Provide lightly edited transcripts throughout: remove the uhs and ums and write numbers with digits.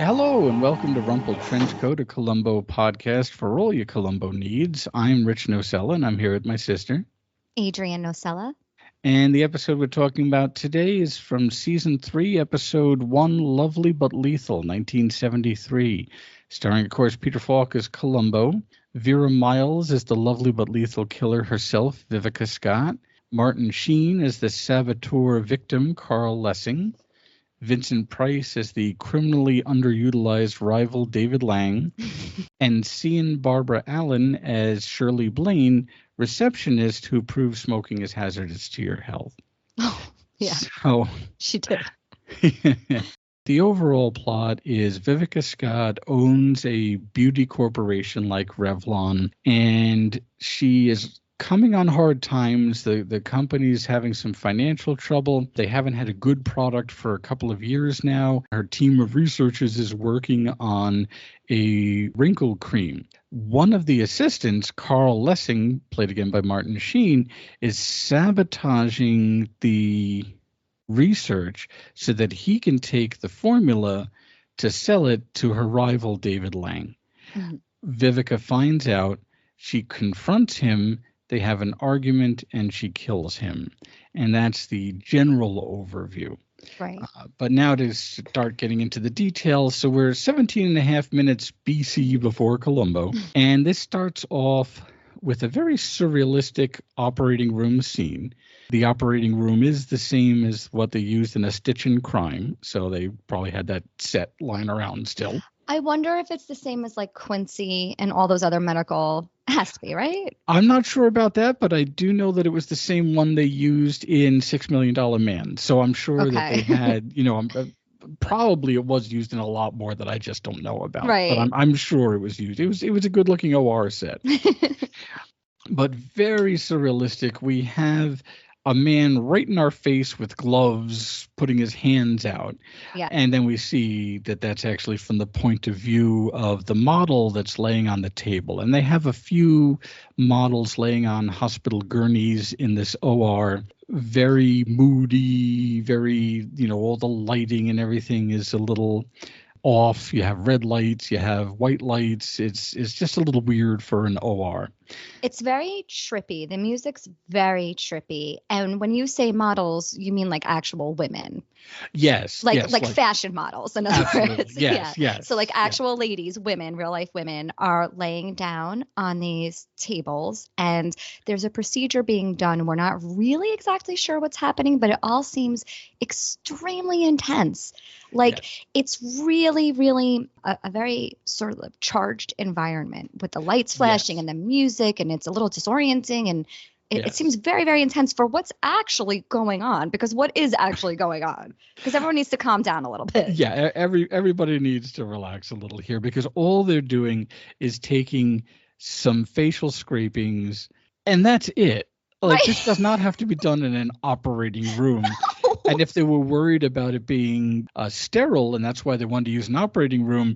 Hello and welcome to Rumpled Trenchcoat, a Columbo podcast for all your Columbo needs. I'm Rich Nocella and I'm here with my sister, Adrian Nocella. And the episode we're talking about today is from Season 3, Episode 1, Lovely But Lethal, 1973. Starring, of course, Peter Falk as Columbo, Vira Miles as the lovely but lethal killer herself, Vivica Scott, Martin Sheen as the saboteur victim, Carl Lessing, Vincent Price as the criminally underutilized rival David Lang, and Cian Barbara Allen as Shirley Blaine, receptionist who proves smoking is hazardous to your health. Oh, yeah. So she did. The overall plot is Vivica Scott owns a beauty corporation like Revlon, and she is coming on hard times. The company's having some financial trouble. They haven't had a good product for a couple of years now. Her team of researchers is working on a wrinkle cream. One of the assistants, Carl Lessing, played again by Martin Sheen, is sabotaging the research so that he can take the formula to sell it to her rival, David Lang. Mm-hmm. Vivica finds out. She confronts him. They have an argument and she kills him. And that's the general overview. Right. But now to start getting into the details. So we're 17 and a half minutes BC before Columbo. And this starts off with a very surrealistic operating room scene. The operating room is the same as what they used in A Stitch in Crime. So they probably had that set lying around still. I wonder if it's the same as like Quincy and all those other medical. It has to be, right? I'm not sure about that, but I do know that it was the same one they used in $6 Million Man. So I'm sure that they had, probably it was used in a lot more that I just don't know about. Right. But I'm sure it was used. It was a good looking OR set. But very surrealistic. We have a man right in our face with gloves putting his hands out. Yeah. And then we see that that's actually from the point of view of the model that's laying on the table. And they have a few models laying on hospital gurneys in this OR. Very moody, very, all the lighting and everything is a little off. You have red lights, you have white lights. It's just a little weird for an OR. It's very trippy. The music's very trippy. And when you say models, you mean like actual women. Yes. Like fashion models, in other words. Yes. So like actual ladies, women, real life women are laying down on these tables and there's a procedure being done. We're not really exactly sure what's happening, but it all seems extremely intense. It's really, really a very sort of charged environment with the lights flashing and the music, and it's a little disorienting, and it seems very, very intense for what's actually going on, because what is actually going on? Because everyone needs to calm down a little bit. Yeah, everybody needs to relax a little here, because all they're doing is taking some facial scrapings, and that's it. This does not have to be done in an operating room. No. And if they were worried about it being sterile, and that's why they wanted to use an operating room,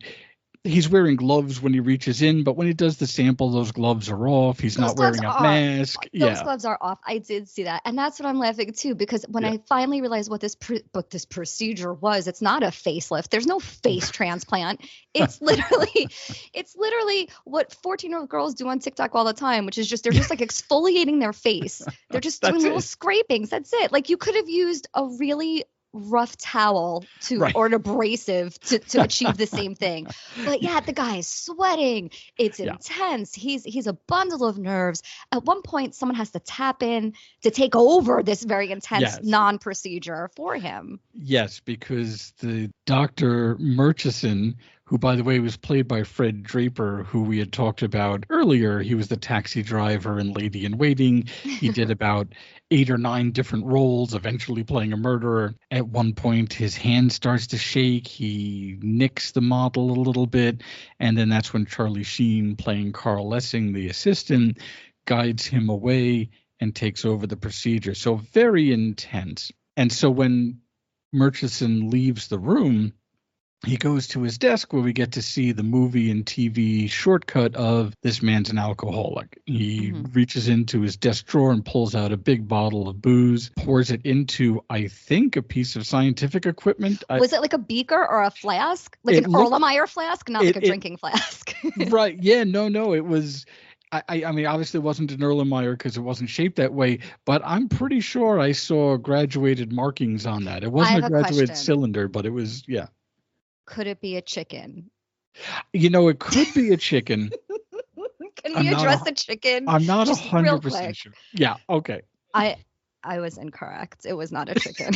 he's wearing gloves when he reaches in, but when he does the sample, those gloves are off. He's not wearing a mask. Those gloves are off. I did see that. And that's what I'm laughing too, because when I finally realized what this procedure was, it's not a facelift. There's no face transplant. It's literally what 14-year-old girls do on TikTok all the time, which is they're just like exfoliating their face. They're just doing little scrapings. That's it. Like you could have used a really rough towel or an abrasive to achieve the same thing. But the guy is sweating. It's intense. He's a bundle of nerves. At one point, someone has to tap in to take over this very intense non-procedure for him. Yes, because the Dr. Murchison, who, by the way, was played by Fred Draper, who we had talked about earlier. He was the taxi driver in Lady in Waiting. He did about 8 or 9 different roles, eventually playing a murderer. At one point, his hand starts to shake. He nicks the model a little bit. And then that's when Charlie Sheen, playing Carl Lessing, the assistant, guides him away and takes over the procedure. So very intense. And so when Murchison leaves the room, he goes to his desk where we get to see the movie and TV shortcut of this man's an alcoholic. He reaches into his desk drawer and pulls out a big bottle of booze, pours it into, I think, a piece of scientific equipment. Was it like a beaker or a flask? Like an Erlenmeyer flask, not like a drinking flask. Right. Yeah, no. It was... I mean, obviously it wasn't an Erlenmeyer because it wasn't shaped that way, but I'm pretty sure I saw graduated markings on that. It wasn't a graduated cylinder, but it was, yeah. Could it be a chicken? It could be a chicken. Can we address the chicken? I'm not 100% sure. Yeah, okay. I was incorrect. It was not a chicken.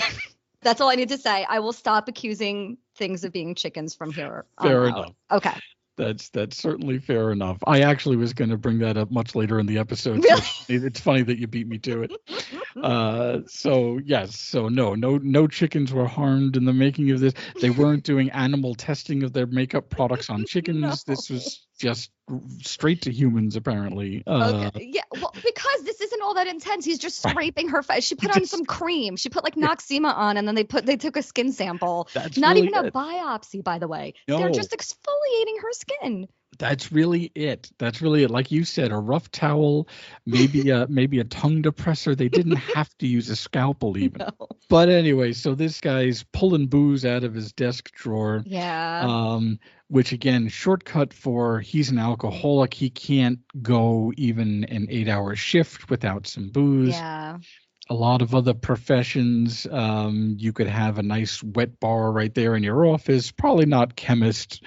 That's all I need to say. I will stop accusing things of being chickens from here on Fair out. enough. Okay. That's certainly fair enough. I actually was going to bring that up much later in the episode. Really? So it's funny that you beat me to it. So yes. So no chickens were harmed in the making of this. They weren't doing animal testing of their makeup products on chickens. No. This was just straight to humans, apparently. Okay. Yeah. Well, because this isn't all that intense. He's just scraping her face. She put on some cream. She put like Noxzema on, and then they took a skin sample. That's not really even a biopsy, by the way. No. They're just exfoliating her skin. That's really it. Like you said, a rough towel, maybe a tongue depressor. They didn't have to use a scalpel even. No. But anyway, so this guy's pulling booze out of his desk drawer. Yeah. Which again, shortcut for he's an alcoholic. He can't go even an 8-hour shift without some booze. Yeah. A lot of other professions, you could have a nice wet bar right there in your office. Probably not chemist.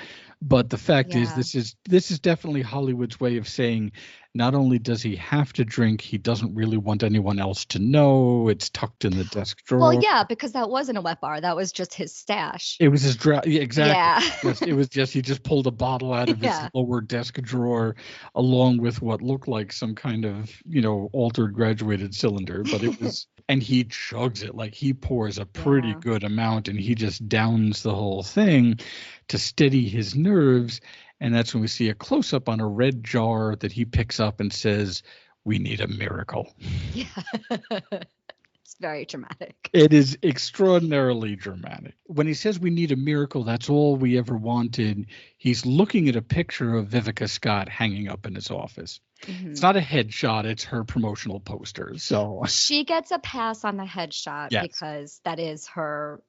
But the fact is, this is definitely Hollywood's way of saying not only does he have to drink, he doesn't really want anyone else to know. It's tucked in the desk drawer. Well, yeah, because that wasn't a wet bar. That was just his stash. It was his yeah, exactly. Yeah. Yes, it was just he just pulled a bottle out of his lower desk drawer along with what looked like some kind of, altered graduated cylinder. But it was and he chugs it, like he pours a pretty good amount, and he just downs the whole thing to steady his nerves. And that's when we see a close-up on a red jar that he picks up and says, "We need a miracle." Yeah. It's very dramatic. It is extraordinarily dramatic. When he says we need a miracle, that's all we ever wanted. He's looking at a picture of Vivica Scott hanging up in his office. Mm-hmm. It's not a headshot. It's her promotional poster. So she gets a pass on the headshot because that is her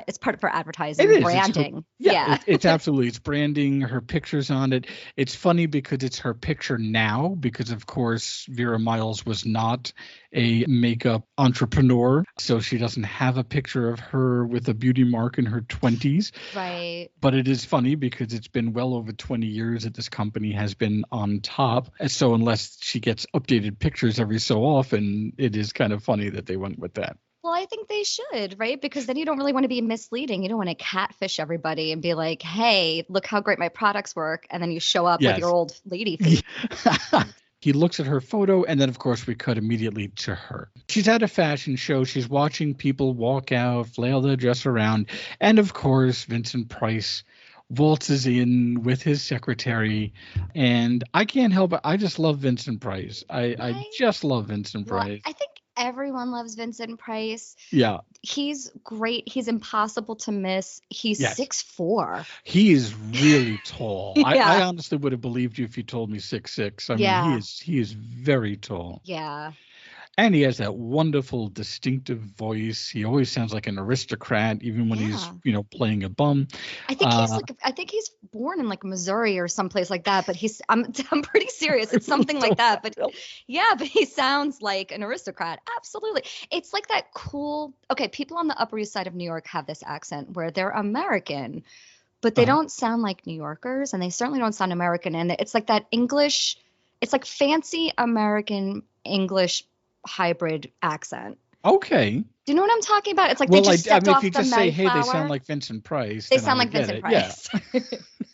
it's part of her advertising branding. It's absolutely, it's branding, her picture's on it. It's funny because it's her picture now, because of course Vira Miles was not a makeup entrepreneur. So she doesn't have a picture of her with a beauty mark in her 20s. Right. But it is funny because it's been well over 20 years that this company has been on top. So unless she gets updated pictures every so often, it is kind of funny that they went with that. Well, I think they should, right? Because then you don't really want to be misleading. You don't want to catfish everybody and be like, hey, look how great my products work. And then you show up with your old lady face. He looks at her photo, and then, of course, we cut immediately to her. She's at a fashion show. She's watching people walk out, flail their dress around. And, of course, Vincent Price waltzes in with his secretary. And I can't help it. I just love Vincent Price. I just love Vincent Price. I think everyone loves Vincent Price. Yeah. He's great. He's impossible to miss. He's 6'4". He is really tall. I honestly would have believed you if you told me 6'6". I mean, he is very tall. Yeah. And he has that wonderful, distinctive voice. He always sounds like an aristocrat, even when he's, playing a bum. I think he's born in like Missouri or someplace like that. But I'm pretty serious. It's something like that. But but he sounds like an aristocrat. Absolutely. It's like that cool. Okay, people on the Upper East Side of New York have this accent where they're American, but they don't sound like New Yorkers, and they certainly don't sound American. And it's like that English. It's like fancy American English hybrid accent. Okay. Do you know what I'm talking about? It's like they just stepped off the Mayflower. If you just say, hey, they sound like Vincent Price. They sound like Vincent Price.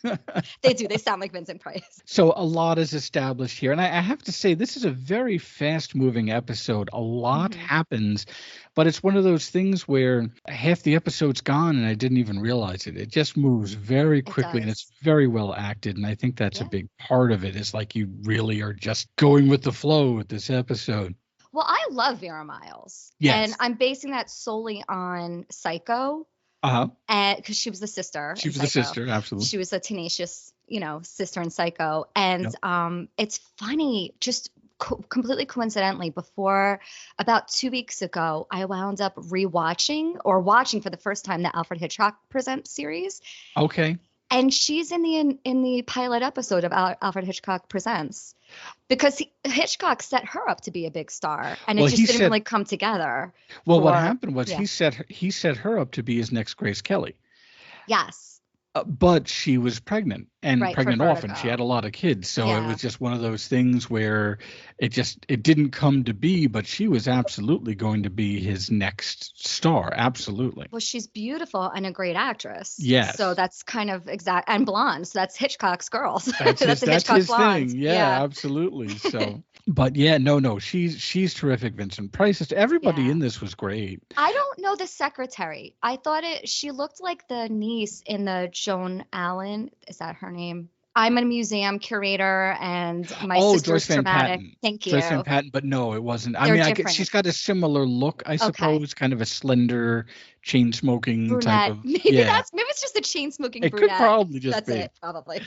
Yeah. They do. They sound like Vincent Price. So a lot is established here. And I have to say, this is a very fast-moving episode. A lot happens. But it's one of those things where half the episode's gone and I didn't even realize it. It just moves very quickly and it's very well acted. And I think that's a big part of it. It's like you really are just going with the flow with this episode. Well, I love Vira Miles. Yes. And I'm basing that solely on Psycho. And because she was the sister. She in was the Psycho. sister, absolutely. She was a tenacious, sister in Psycho. And it's funny, just completely coincidentally, about 2 weeks ago, I wound up watching for the first time the Alfred Hitchcock Presents series. Okay. And she's in the pilot episode of Alfred Hitchcock Presents, because Hitchcock set her up to be a big star, and it just didn't really come together. Well, what happened was he set her up to be his next Grace Kelly. Yes. But she was pregnant and pregnant often. She had a lot of kids. So it was just one of those things where it didn't come to be, but she was absolutely going to be his next star. Absolutely. Well, she's beautiful and a great actress. Yes. So that's kind of exact, and blonde. So that's Hitchcock's girls. That's Hitchcock his blonde. thing. Yeah, absolutely. So, but no, she's terrific. Vincent Price. Everybody in this was great. I don't know the secretary. I thought she looked like the niece in the Joan Allen. Is that her name? I'm a museum curator, and my sister's traumatic. Thank you. Joyce Van Patten, but no, it wasn't. She's got a similar look, I suppose, kind of a slender, chain smoking brunette type of. Maybe it's just a chain smoking brunette. It could probably just be. That's it, probably.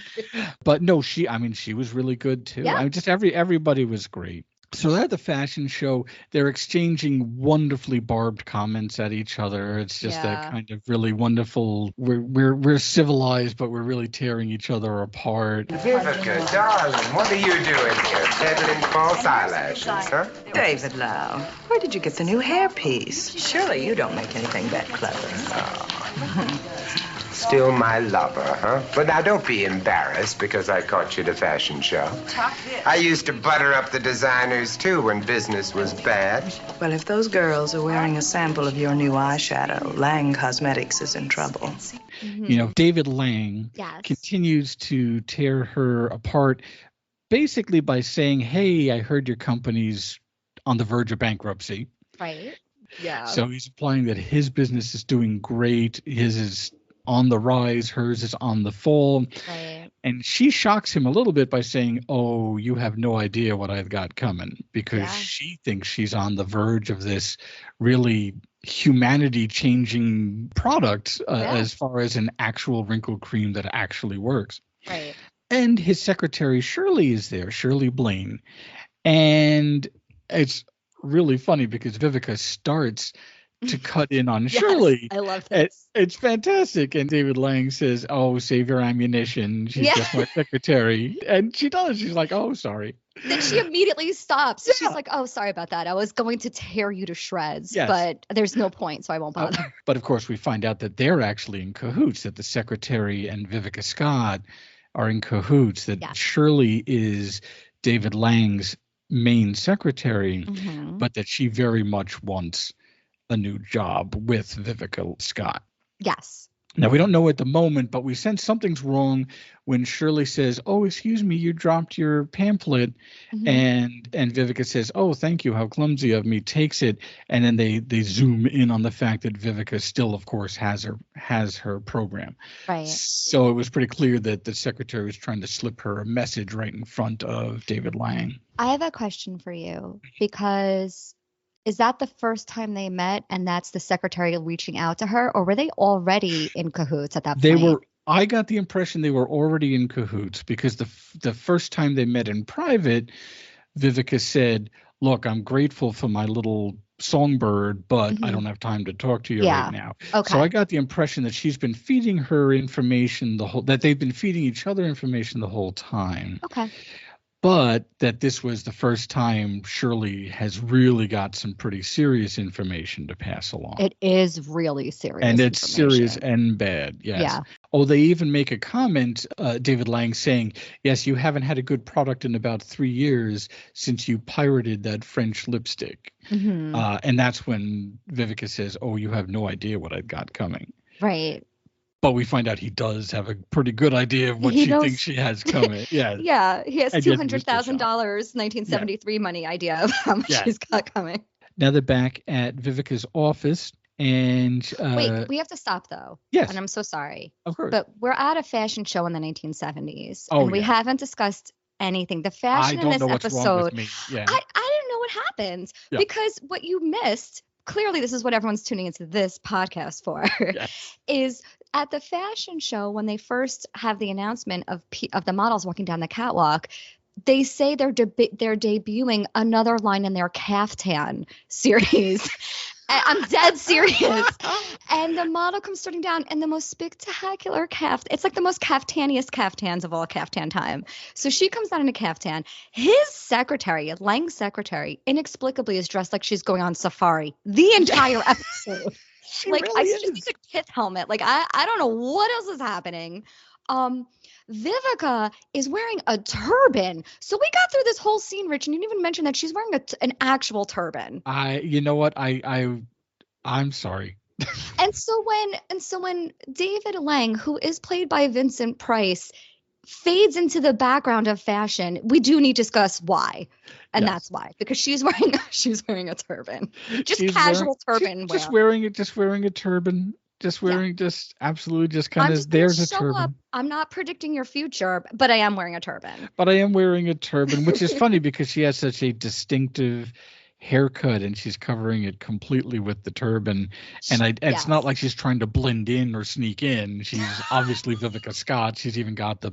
But no, she was really good too. Yeah. Everybody was great. So at the fashion show, they're exchanging wonderfully barbed comments at each other. It's just that kind of really wonderful. We're civilized, but we're really tearing each other apart. Vivica, darling, what are you doing here? Peddling false eyelashes, huh? David Lau, where did you get the new hairpiece? Surely you don't make anything that clever. Still my lover, huh? But now don't be embarrassed because I caught you at a fashion show. I used to butter up the designers too when business was bad. Well, if those girls are wearing a sample of your new eyeshadow, Lang Cosmetics is in trouble. Mm-hmm. David Lang continues to tear her apart, basically by saying, "Hey, I heard your company's on the verge of bankruptcy." Right. Yeah. So he's implying that his business is doing great. His is on the rise, hers is on the fall. Right. And she shocks him a little bit by saying, "Oh, you have no idea what I've got coming," because she thinks she's on the verge of this really humanity-changing product as far as an actual wrinkle cream that actually works. Right. And his secretary, Shirley, is there, Shirley Blaine. And it's really funny because Vivica starts to cut in on Shirley. I love this. It's fantastic. And David Lang says, "Oh, save your ammunition. She's just my secretary." And she does. She's like, "Oh, sorry." Then she immediately stops. She's like, "Oh, sorry about that. I was going to tear you to shreds, but there's no point, so I won't bother." But of course, we find out that they're actually in cahoots, that the secretary and Vivica Scott are in cahoots, that Shirley is David Lang's main secretary, but that she very much wants a new job with Vivica Scott. Yes. Now, we don't know at the moment, but we sense something's wrong when Shirley says, "Oh, excuse me, you dropped your pamphlet." And Vivica says, "Oh, thank you. How clumsy of me," takes it. And then they zoom in on the fact that Vivica still, of course, has her program. Right. So it was pretty clear that the secretary was trying to slip her a message right in front of David Lang. I have a question for you, because is that the first time they met and that's the secretary reaching out to her, or were they already in cahoots at that point? I got the impression they were already in cahoots, because the first time they met in private, Vivica said, "Look, I'm grateful for my little songbird, but I don't have time to talk to you right now." Okay. So I got the impression that she's been feeding her information that they've been feeding each other information the whole time. Okay. But that this was the first time Shirley has really got some pretty serious information to pass along. It is really serious. And it's serious and bad, yes. Yeah. Oh, they even make a comment, David Lang, saying, "Yes, you haven't had a good product in about 3 years since you pirated that French lipstick." And that's when Vivica says, "Oh, you have no idea what I've got coming." Right. But we find out he does have a pretty good idea of what she thinks she has coming. Yeah. Yeah. He has $200,000 1973 money idea of how much he's got coming. Now they're back at Vivica's office. And wait, we have to stop though. Yes. And I'm so sorry. Of course. But we're at a fashion show in the 1970s. And we haven't discussed anything. The fashion in this episode. Yeah. I didn't know what happened because what you missed clearly this is what everyone's tuning into this podcast for, Yes. is at the fashion show when they first have the announcement of the models walking down the catwalk, they say they're debuting another line in their caftan series. I'm dead serious. And the model comes starting down in the most spectacular caftan. It's like the most caftaniest caftans of all caftan time. So she comes down in a caftan. His secretary, Lang's secretary, inexplicably is dressed like she's going on safari the entire episode. Like, really I just need a pith helmet. Like, I don't know what else is happening. Vivica is wearing a turban. So we got through this whole scene, Rich, and you didn't even mention that she's wearing an actual turban. You know what? I'm sorry. And so when David Lang, who is played by Vincent Price, fades into the background of fashion, we do need to discuss why. And Yes. that's why, because she's wearing a turban. Just casual turban wear. Just wearing a turban. Just absolutely just kind of, there's a turban. I'm not predicting your future, but I am wearing a turban. Which is funny because she has such a distinctive haircut and she's covering it completely with the turban. And it's not like she's trying to blend in or sneak in. She's obviously Vivica Scott. She's even got the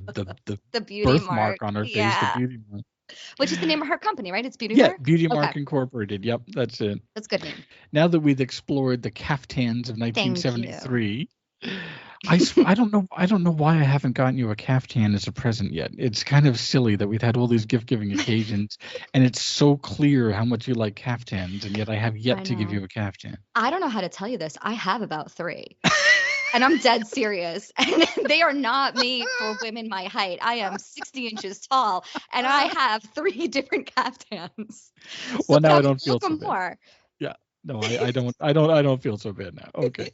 beauty birthmark on her face, the beauty mark. Which is the name of her company, right? It's Beauty Yeah, Mark? Beauty Mark Incorporated. Yep, that's it. That's a good name. Now that we've explored the caftans of 1973, I don't know why I haven't gotten you a caftan as a present yet. It's kind of silly that we've had all these gift-giving occasions, and it's so clear how much you like caftans, and yet I have yet to give you a caftan. I don't know how to tell you this. I have about 3. And I'm dead serious. And they are not made for women my height. I am 60 inches tall, and I have 3 different caftans. Well, now I don't feel so bad. More. Yeah, no, I don't feel so bad now. Okay.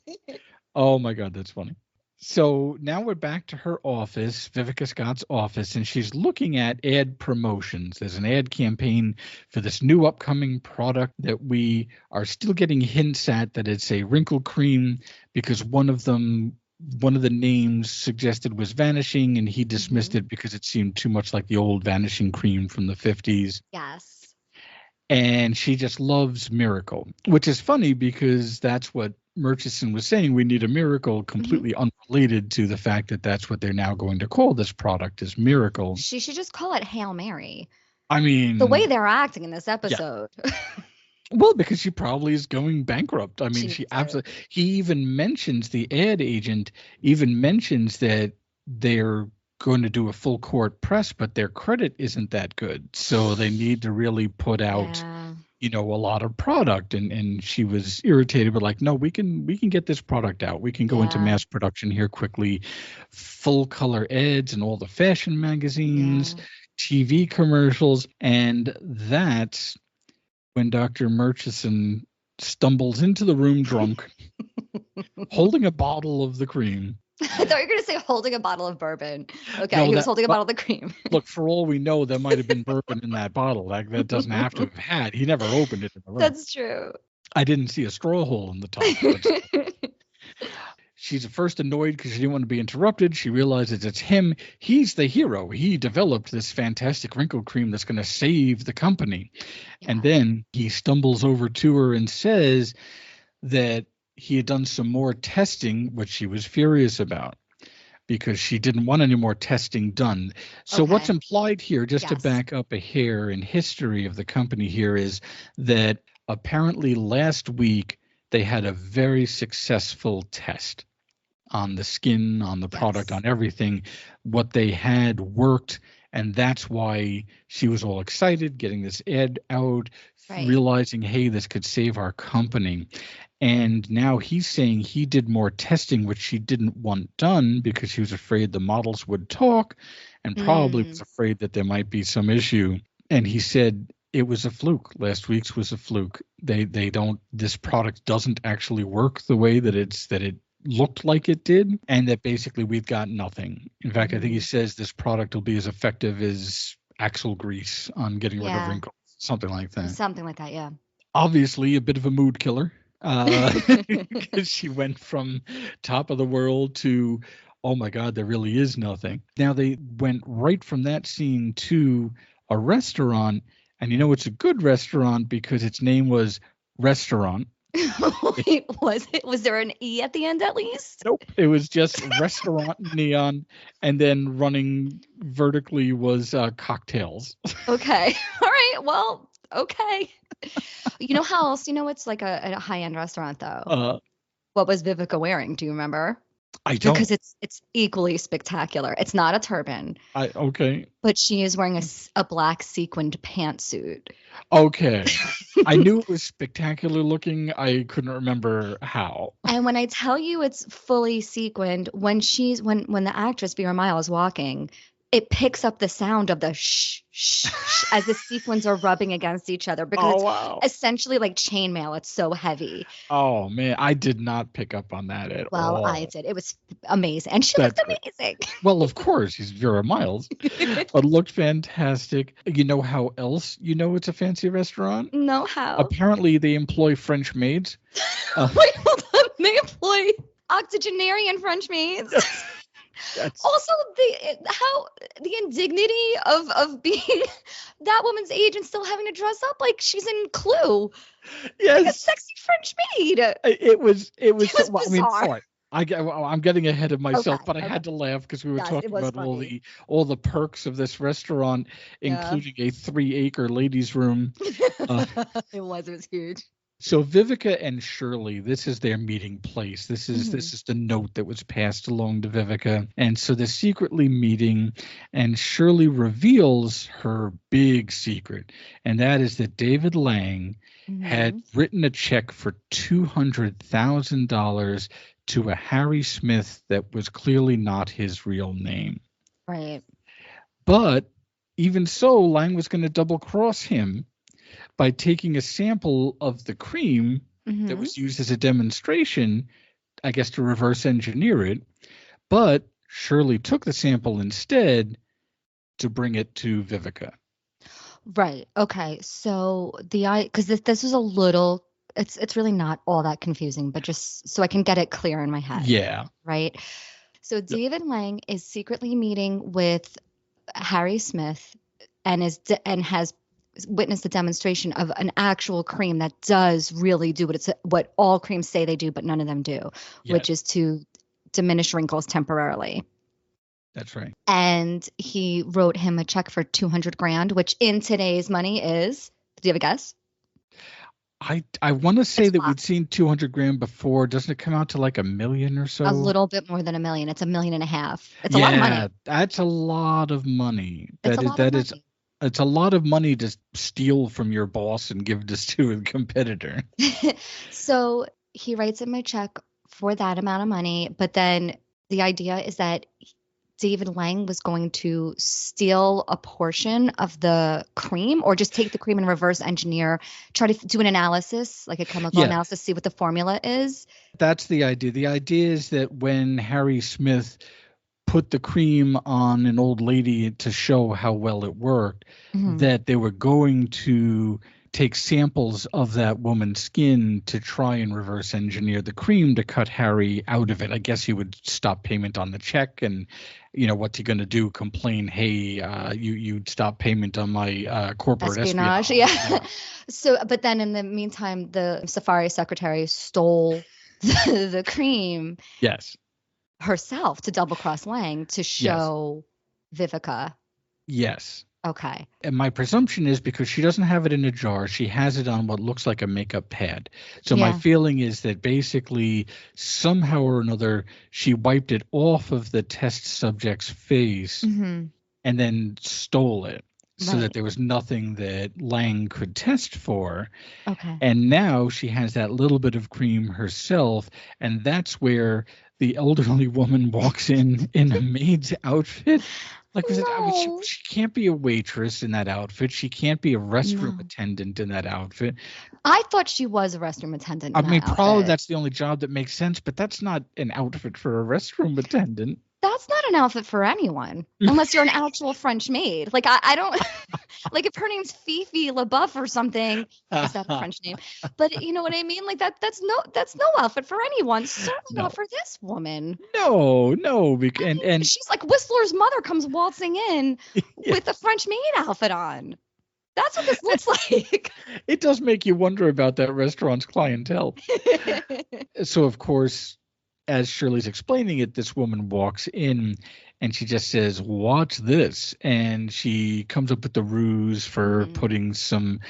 Oh my God, that's funny. So now we're back to her office, Vivica Scott's office, and she's looking at ad promotions. There's an ad campaign for this new upcoming product that we are still getting hints at that it's a wrinkle cream because one of the names suggested was Vanishing, and he dismissed it because it seemed too much like the old Vanishing cream from the 50s. Yes. And she just loves Miracle, which is funny because that's what Murchison was saying. We need a miracle, completely unrelated to the fact that that's what they're now going to call this product, is Miracle. She should just call it Hail Mary. I mean, the way they're acting in this episode. Yeah. Well, because she probably is going bankrupt. I mean, she absolutely. He even mentions, the ad agent even mentions that they're going to do a full court press, but their credit isn't that good. So they need to really put out a lot of product, and she was irritated, but like, no, we can get this product out. We can go into mass production here quickly, full color ads in all the fashion magazines, TV commercials, and that's when Dr. Murchison stumbles into the room drunk, holding a bottle of the cream. I thought you were going to say holding a bottle of bourbon. Okay, no, he was holding a bottle of the cream. Look, for all we know, there might have been bourbon in that bottle. Like, that doesn't have to have had. He never opened it in the room. That's true. I didn't see a straw hole in the top. She's at first annoyed because she didn't want to be interrupted. She realizes it's him. He's the hero. He developed this fantastic wrinkle cream that's going to save the company. Yeah. And then he stumbles over to her and says that he had done some more testing, which she was furious about because she didn't want any more testing done. So what's implied here, just to back up a hair in history of the company here, is that apparently last week they had a very successful test on the skin, on the product, on everything. What they had worked, and that's why she was all excited, getting this ad out, realizing, hey, this could save our company. And now he's saying he did more testing, which she didn't want done because she was afraid the models would talk and probably was afraid that there might be some issue. And he said it was a fluke. Last week's was a fluke. This product doesn't actually work the way that it looked like it did, and that basically we've got nothing. In fact, I think he says this product will be as effective as axle grease on getting rid of wrinkles, something like that. Something like that, yeah. Obviously, a bit of a mood killer. Because she went from top of the world to, oh my God, there really is nothing. Now they went right from that scene to a restaurant, and it's a good restaurant because its name was Restaurant. Wait, was there an E at the end at least? Nope. It was just restaurant neon, and then running vertically was cocktails. Okay. All right. Well, okay. You know how else? It's like a high-end restaurant though. What was Vivica wearing? Do you remember? I don't. Because it's equally spectacular. It's not a turban. Okay. But she is wearing a black sequined pantsuit. Okay. I knew it was spectacular looking. I couldn't remember how. And when I tell you it's fully sequined, when the actress Vira Miles is walking, it picks up the sound of the shh, shh, shh as the sequins are rubbing against each other because it's essentially like chainmail. It's so heavy. Oh, man. I did not pick up on that at all. Well, I did. It was amazing. And she looked amazing. Well, of course. She's Vira Miles. It looked fantastic. You know how else it's a fancy restaurant? No, how? Apparently, they employ French maids. Wait, hold on. They employ octogenarian French maids. Also, the indignity of being that woman's age and still having to dress up like she's in Clue. Yes, like a sexy French maid. It was bizarre. I mean, sorry. I'm getting ahead of myself, but I had to laugh because we were talking about all the perks of this restaurant, including a 3-acre ladies' room. It was huge. So Vivica and Shirley, this is their meeting place. This is the note that was passed along to Vivica. And so they're secretly meeting, and Shirley reveals her big secret. And that is that David Lang had written a check for $200,000 to a Harry Smith that was clearly not his real name. Right. But even so, Lang was going to double cross him by taking a sample of the cream that was used as a demonstration, I guess, to reverse engineer it. But Shirley took the sample instead to bring it to Vivica. Right. Okay. So because this was a little, it's really not all that confusing, but just so I can get it clear in my head. Yeah. Right. So David Lang is secretly meeting with Harry Smith and has witnessed a demonstration of an actual cream that does really do what all creams say they do, but none of them do, which is to diminish wrinkles temporarily. That's right. And he wrote him a check for $200,000, which in today's money is, do you have a guess? I want to say that we'd seen $200,000 before. Doesn't it come out to like $1 million or so? A little bit more than $1 million. It's $1.5 million. It's a lot of money. That's a lot of money. It's a lot of money to steal from your boss and give this to a competitor. So he writes him a check for that amount of money, but then the idea is that David Lang was going to steal a portion of the cream or just take the cream and reverse engineer, try to do an analysis, like a chemical analysis, see what the formula is. That's the idea. The idea is that when Harry Smith put the cream on an old lady to show how well it worked, that they were going to take samples of that woman's skin to try and reverse engineer the cream to cut Harry out of it. I guess he would stop payment on the check, and what's he going to do? Complain, hey, you'd stop payment on my corporate espionage. Yeah. So, but then in the meantime, the Safari secretary stole the cream. Yes. Herself to double cross Lang to show Vivica. Yes. Okay. And my presumption is because she doesn't have it in a jar, she has it on what looks like a makeup pad. So my feeling is that basically somehow or another she wiped it off of the test subject's face and then stole it so that there was nothing that Lang could test for. Okay. And now she has that little bit of cream herself, and that's where the elderly woman walks in a maid's outfit. Like, she can't be a waitress in that outfit. She can't be a restroom attendant in that outfit. I thought she was a restroom attendant. Probably that's the only job that makes sense, but that's not an outfit for a restroom attendant. That's not an outfit for anyone, unless you're an actual French maid. Like, I don't, like if her name's Fifi LaBeouf or something, is that a French name? But you know what I mean? Like that's no outfit for anyone. Certainly not for this woman. No. And she's like Whistler's mother comes waltzing in with a French maid outfit on. That's what this looks like. It does make you wonder about that restaurant's clientele. So, of course, as Shirley's explaining it, this woman walks in and she just says, "Watch this." And she comes up with the ruse for putting some.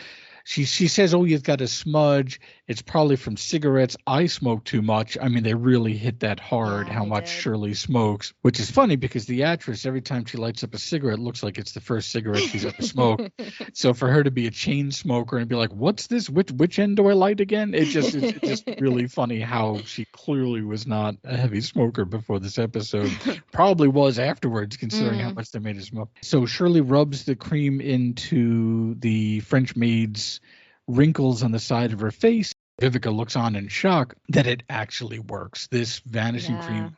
She says, "Oh, you've got a smudge. It's probably from cigarettes. I smoke too much." I mean, they really hit that hard, how much Shirley smokes, which is funny because the actress, every time she lights up a cigarette, looks like it's the first cigarette she's ever smoked. So for her to be a chain smoker and be like, "What's this? Which end do I light again?" It's just really funny how she clearly was not a heavy smoker before this episode. Probably was afterwards, considering how much they made her smoke. So Shirley rubs the cream into the French maid's wrinkles on the side of her face. Vivica looks on in shock that it actually works. This vanishing cream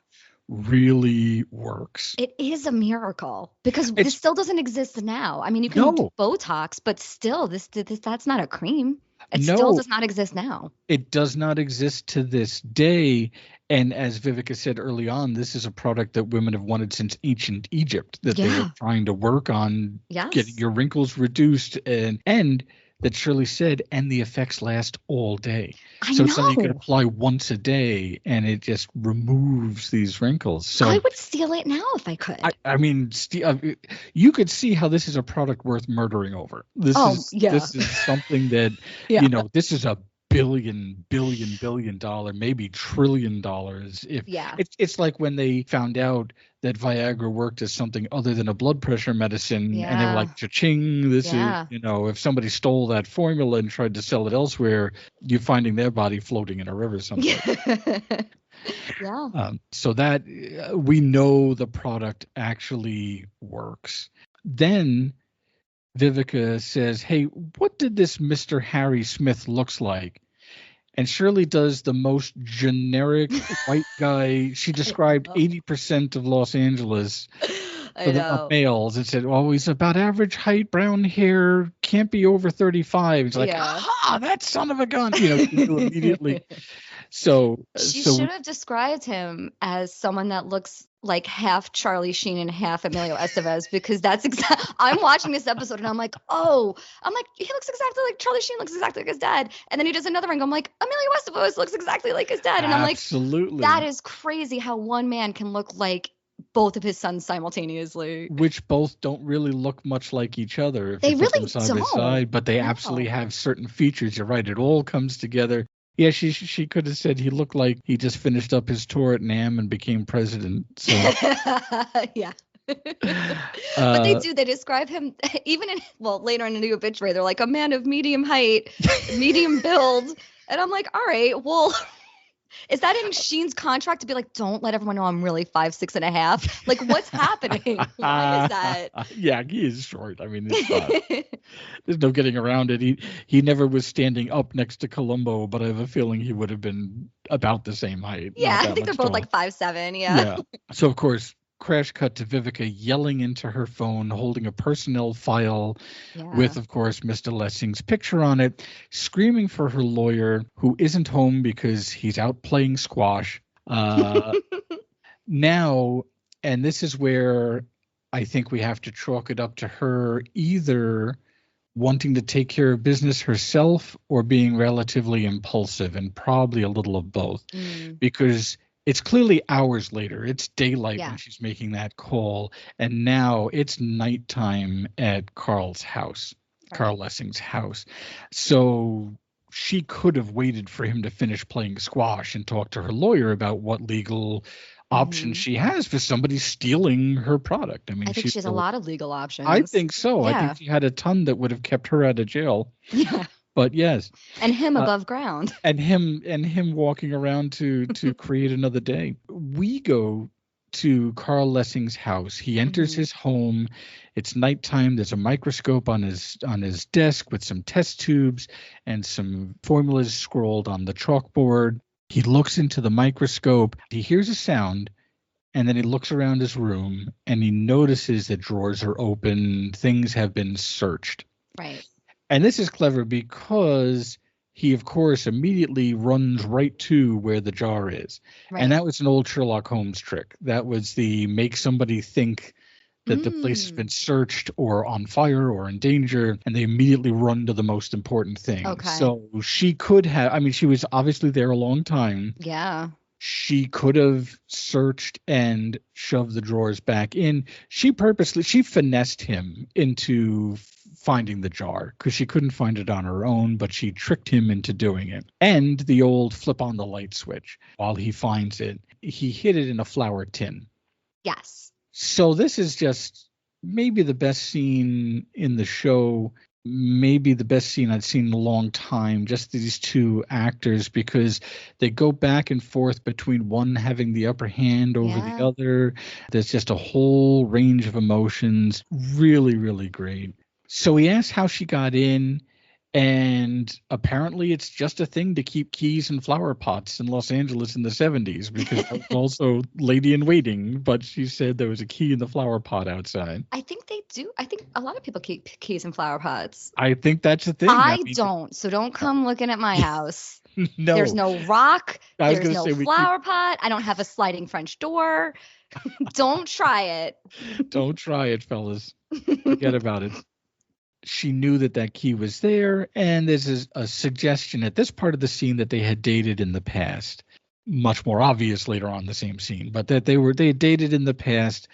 really works. It is a miracle because this still doesn't exist now. I mean, you can do Botox, but still, this that's not a cream. It still does not exist now. It does not exist to this day. And as Vivica said early on, this is a product that women have wanted since ancient Egypt, that they were trying to work on getting your wrinkles reduced, and that Shirley said, and the effects last all day. So it's something you could apply once a day, and it just removes these wrinkles. So I would steal it now if I could. I mean, you could see how this is a product worth murdering over. This is something that, this is a billion dollar, maybe $1 trillion. It's like when they found out that Viagra worked as something other than a blood pressure medicine, and they were like, cha-ching, this is, if somebody stole that formula and tried to sell it elsewhere, you're finding their body floating in a river somewhere. So that we know the product actually works. Then Vivica says, "Hey, what did this Mr. Harry Smith looks like?" And Shirley does the most generic white guy. She described 80% of Los Angeles for the males and said, "Oh, he's about average height, brown hair, can't be over 35. It's like, aha, that son of a gun. Immediately. So she should have described him as someone that looks like half Charlie Sheen and half Emilio Estevez, because that's I'm watching this episode and I'm like, he looks exactly like Charlie Sheen, looks exactly like his dad. And then he does another ring. I'm like, Emilio Estevez looks exactly like his dad. And I'm like, absolutely, that is crazy how one man can look like both of his sons simultaneously. Which both don't really look much like each other. If they you put really them side by side, but they absolutely have certain features. You're right. It all comes together. Yeah, she could have said he looked like he just finished up his tour at NAMM and became president. So. Yeah. But they do. They describe him even later in the obituary. They're like a man of medium height, medium build. And I'm like, all right, well, is that in Sheen's contract to be like, don't let everyone know I'm really 5'6.5"? Like, what's happening? Why is that? Yeah, he is short. I mean, there's no getting around it. He never was standing up next to Columbo, but I have a feeling he would have been about the same height. Yeah, I think they're both like 5'7". Yeah. So of course, crash cut to Vivica yelling into her phone, holding a personnel file with, of course, Mr. Lessing's picture on it, screaming for her lawyer, who isn't home because he's out playing squash. Now, and this is where I think we have to chalk it up to her either wanting to take care of business herself or being relatively impulsive, and probably a little of both, because it's clearly hours later. It's daylight when she's making that call. And now it's nighttime at Carl's house, Carl Lessing's house. So she could have waited for him to finish playing squash and talk to her lawyer about what legal options she has for somebody stealing her product. I mean, I think she has a lot of legal options. I think so. Yeah. I think she had a ton that would have kept her out of jail. Yeah. But yes, and him above ground, and him walking around to create another day. We go to Carl Lessing's house. He enters his home. It's nighttime. There's a microscope on his desk with some test tubes and some formulas scrawled on the chalkboard. He looks into the microscope. He hears a sound, and then he looks around his room and he notices that drawers are open. Things have been searched. Right. And this is clever because he, of course, immediately runs right to where the jar is. Right. And that was an old Sherlock Holmes trick. That was the make somebody think that the place has been searched or on fire or in danger, and they immediately run to the most important thing. Okay. So she could have, I mean, she was obviously there a long time. Yeah. She could have searched and shoved the drawers back in. She finessed him into finding the jar because she couldn't find it on her own, but she tricked him into doing it. And the old flip on the light switch. While he finds it, he hid it in a flour tin. Yes. So this is just maybe the best scene in the show, maybe the best scene I'd seen in a long time, just these two actors, because they go back and forth between one having the upper hand over the other. There's just a whole range of emotions. Really, really great. So he asks how she got in, and apparently it's just a thing to keep keys in flower pots in Los Angeles in the 70s, because I was also lady in waiting, but she said there was a key in the flower pot outside. I think they do. I think a lot of people keep keys in flower pots. I think that's the thing. I mean, don't. So don't come looking at my house. No. There's no rock. There's no say flower pot. I don't have a sliding French door. Don't try it. Don't try it, fellas. Forget about it. She knew that key was there, and there's a suggestion at this part of the scene that they had dated in the past. Much more obvious later on in the same scene, but that they had dated in the past,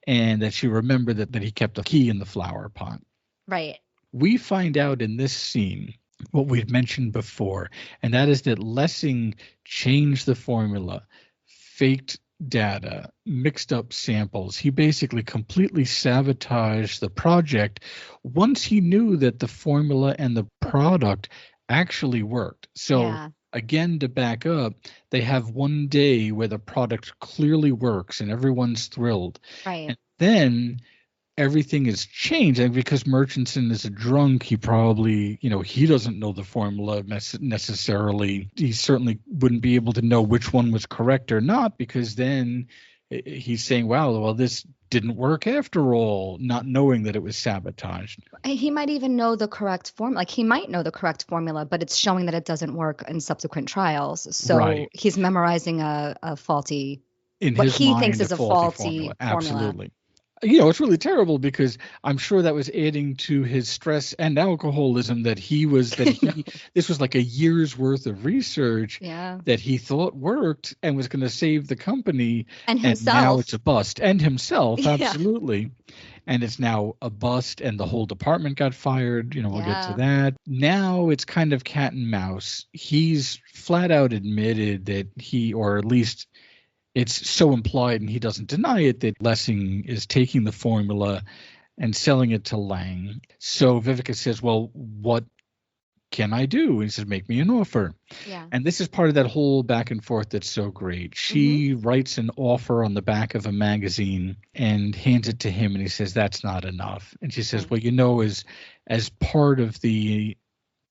and that she remembered that he kept a key in the flower pot. Right. We find out in this scene what we've mentioned before, and that is that Lessing changed the formula, faked data, mixed up samples. He basically completely sabotaged the project once he knew that the formula and the product actually worked. So again, to back up, they have one day where the product clearly works and everyone's thrilled. Right. And then everything is changed. And because Murchison is a drunk, he probably, he doesn't know the formula necessarily. He certainly wouldn't be able to know which one was correct or not, because then he's saying, wow, well, this didn't work after all, not knowing that it was sabotaged. He might even know the correct formula. Like, he might know the correct formula, but it's showing that it doesn't work in subsequent trials. So he's memorizing a faulty, in what his he mind, thinks is a faulty formula. Absolutely. It's really terrible, because I'm sure that was adding to his stress and alcoholism that this was like a year's worth of research that he thought worked and was going to save the company. And himself. And now it's a bust. And himself, absolutely. And it's now a bust, and the whole department got fired. We'll get to that. Now it's kind of cat and mouse. He's flat out admitted that or at least it's so implied, and he doesn't deny it, that Lessing is taking the formula and selling it to Lang. So Vivica says, well, what can I do? And he says, make me an offer. Yeah. And this is part of that whole back and forth that's so great. She writes an offer on the back of a magazine and hands it to him, and he says, that's not enough. And she says, well, as part of the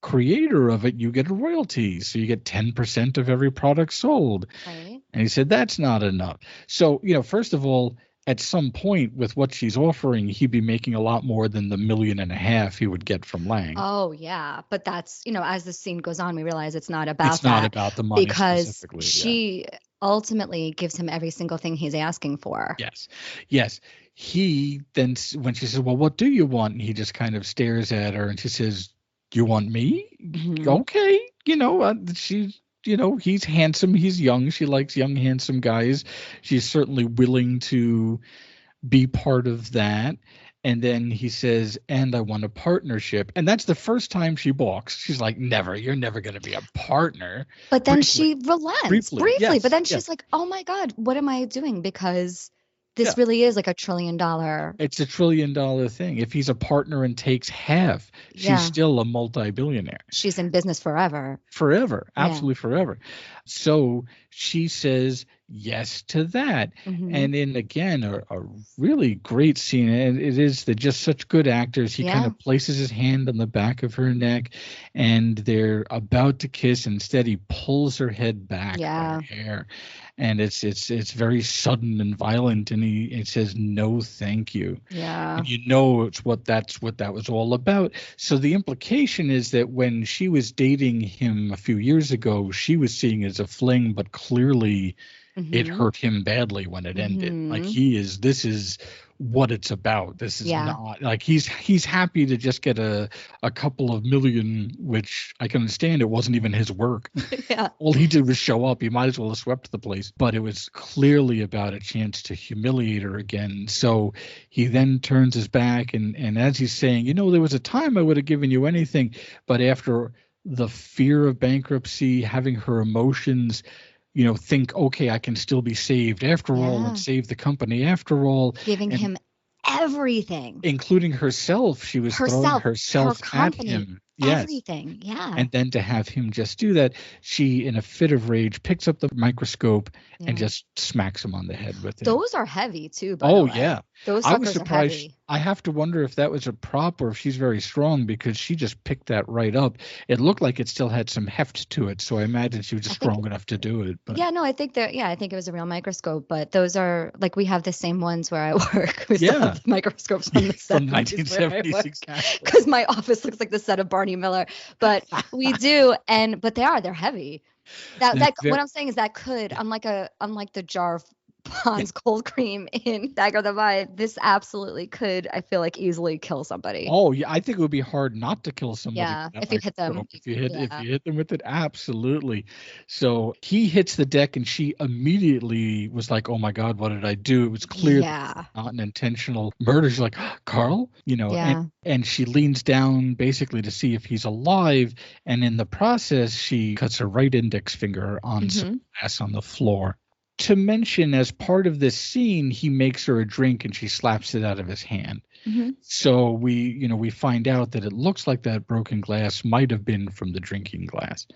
creator of it, you get a royalty, so you get 10% of every product sold. Right. And he said, that's not enough. So, first of all, at some point with what she's offering, he'd be making a lot more than the $1.5 million he would get from Lang. Oh, yeah. But that's, as the scene goes on, we realize it's not about that. It's not about the money because specifically. She ultimately gives him every single thing he's asking for. Yes. He then, when she says, well, what do you want? And he just kind of stares at her, and she says, you want me? Mm-hmm. Okay. He's handsome. He's young. She likes young, handsome guys. She's certainly willing to be part of that. And then he says, and I want a partnership. And that's the first time she balks. She's like, never. You're never going to be a partner. But then she relents briefly. Yes, but then she's like, oh, my God, what am I doing? Because this really is like $1 trillion. It's $1 trillion thing. If he's a partner and takes half, she's still a multi-billionaire. She's in business forever. Forever. Absolutely forever. So she says yes to that. Mm-hmm. And then again, a really great scene. And it is just such good actors. He kind of places his hand on the back of her neck, and they're about to kiss. And instead, he pulls her head back by her hair. And it's very sudden and violent, and he says, no, thank you. Yeah. And it's what that was all about. So the implication is that when she was dating him a few years ago, she was seeing it as a fling, but clearly it hurt him badly when it ended. Like this is what it's about. This is not like he's happy to just get a couple of million, which I can understand. It wasn't even his work. All he did was show up. He might as well have swept the place. But it was clearly about a chance to humiliate her again. So he then turns his back and as he's saying, there was a time I would have given you anything, but after the fear of bankruptcy, having her emotions, think, okay, I can still be saved after all and save the company after all. Giving him everything. Including herself. She was throwing herself at him. Yes. Everything. Yeah. And then to have him just do that, she, in a fit of rage, picks up the microscope and just smacks him on the head with it. Those are heavy too, by the way. Yeah. Those I was surprised. Are heavy. I have to wonder if that was a prop or if she's very strong because she just picked that right up. It looked like it still had some heft to it, so I imagine she was just strong enough to do it. But. Yeah, no, I think I think it was a real microscope, but those are like we have the same ones where I work. We still have the microscopes from the 1970s, because my office looks like the set of Barney Miller. But we do, but they're heavy. That what I'm saying is that could, unlike the jar of Pond's cold cream in Dagger the Vibe, this absolutely could, I feel like, easily kill somebody. Oh yeah, I think it would be hard not to kill somebody. Yeah, if you hit them. If you hit them with it, absolutely. So he hits the deck, and she immediately was like, "Oh my God, what did I do?" It was clear not an intentional murder. She's like, "Carl," and she leans down basically to see if he's alive, and in the process, she cuts her right index finger on some glass on the floor. To mention, as part of this scene, he makes her a drink and she slaps it out of his hand. So we find out that it looks like that broken glass might have been from the drinking glass.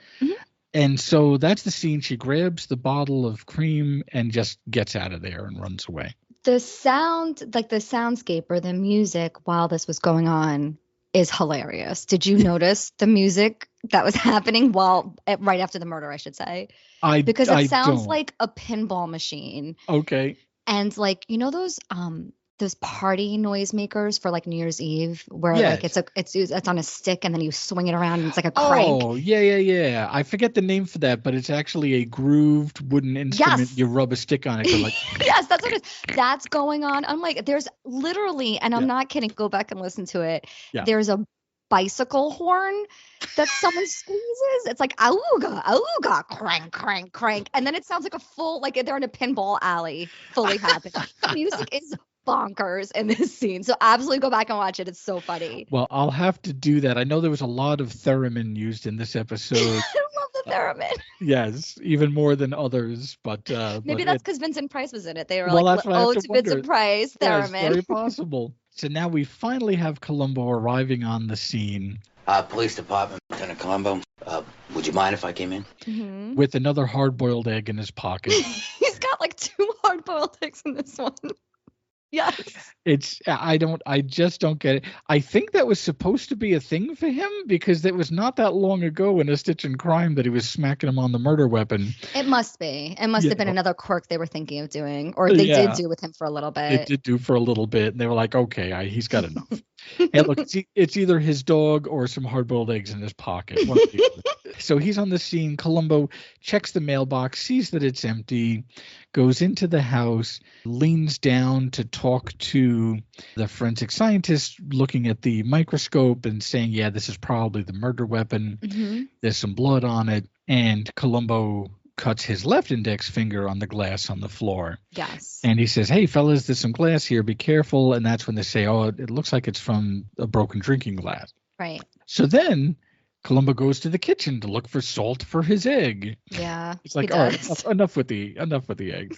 And so that's the scene. She grabs the bottle of cream and just gets out of there and runs away. The sound, like the soundscape or the music while this was going on, is hilarious. Did you notice the music that was happening right after the murder, I should say? Because it sounds like a pinball machine. Okay. And like, those party noisemakers for like New Year's Eve where like it's on a stick and then you swing it around and it's like a crank. Oh, yeah. I forget the name for that, but it's actually a grooved wooden instrument. Yes. You rub a stick on it. Like, yes, that's what it is. That's going on. I'm like, there's literally, and I'm not kidding, go back and listen to it. Yeah. There's a bicycle horn that someone squeezes. It's like auga, auga, crank, crank, crank. And then it sounds like a full, like they're in a pinball alley fully happening. Music is bonkers in this scene. So absolutely go back and watch it. It's so funny. Well, I'll have to do that. I know there was a lot of theremin used in this episode. I love the theremin. Yes, even more than others. But maybe that's because Vincent Price was in it. They were like, oh, to Vincent Price, theremin. Yeah, it's very possible. So now we finally have Columbo arriving on the scene. Police Department, Lieutenant Columbo. Would you mind if I came in? With another hard-boiled egg in his pocket. He's got like 2 hard-boiled eggs in this one. Yes. I just don't get it. I think that was supposed to be a thing for him because it was not that long ago in A Stitch in Crime that he was smacking him on the murder weapon. It must be. It must have been another quirk they were thinking of doing, or they did do with him for a little bit. It did do for a little bit, and they were like, okay, he's got enough. And look, it's either his dog or some hard-boiled eggs in his pocket. So he's on the scene. Columbo checks the mailbox, sees that it's empty, goes into the house, leans down to talk to the forensic scientist looking at the microscope and saying, yeah, this is probably the murder weapon. There's some blood on it. And Columbo cuts his left index finger on the glass on the floor. Yes. And he says, hey, fellas, there's some glass here. Be careful. And that's when they say, oh, it looks like it's from a broken drinking glass. Right. So then Columbo goes to the kitchen to look for salt for his egg. Yeah. It's like, all right, enough with the egg.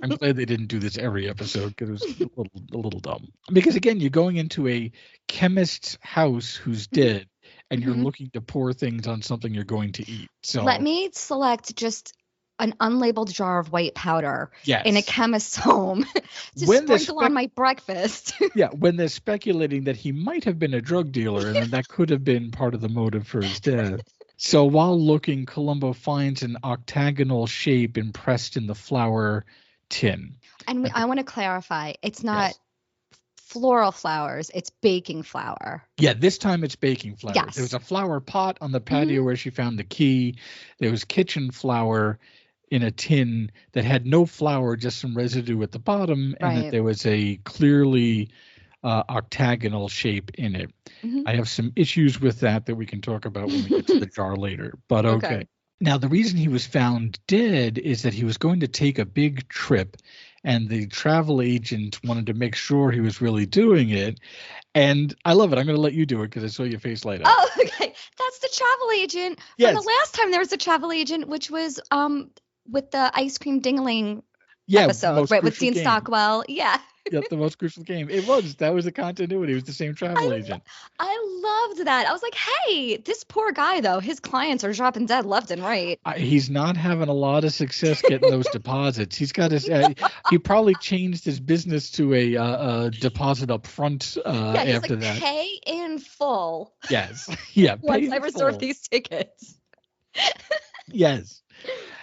I'm glad they didn't do this every episode because it was a little dumb. Because again, you're going into a chemist's house who's dead, and you're looking to pour things on something you're going to eat. So let me select just an unlabeled jar of white powder in a chemist's home to sprinkle on my breakfast. When they're speculating that he might have been a drug dealer and that could have been part of the motive for his death. So while looking, Columbo finds an octagonal shape impressed in the flour tin. And I want to clarify, it's not floral flowers, it's baking flour. Yeah, this time it's baking flour. Yes. There was a flour pot on the patio where she found the key. There was kitchen flour. in a tin that had no flour, just some residue at the bottom, and that Right. there was a clearly octagonal shape in it. Mhm. I have some issues with that we can talk about when we get to the jar later, but okay. Now, the reason he was found dead is that he was going to take a big trip, and the travel agent wanted to make sure he was really doing it. And I love it. I'm going to let you do it because I saw your face light up. Oh, okay. That's the travel agent Yes. from the last time there was a travel agent, which was with the ice cream dingling Yeah, episode, Most right? With Crucial Dean Game. Stockwell. Yeah. Yep, the Most Crucial Game. That was the continuity. It was the same travel agent. I loved that. I was like, hey, this poor guy, though, his clients are dropping dead left and right. He's not having a lot of success getting those deposits. He's got his. He probably changed his business to a deposit up front he's after like, that. pay in full. Yes. Yeah. Once I reserve these tickets. Yes.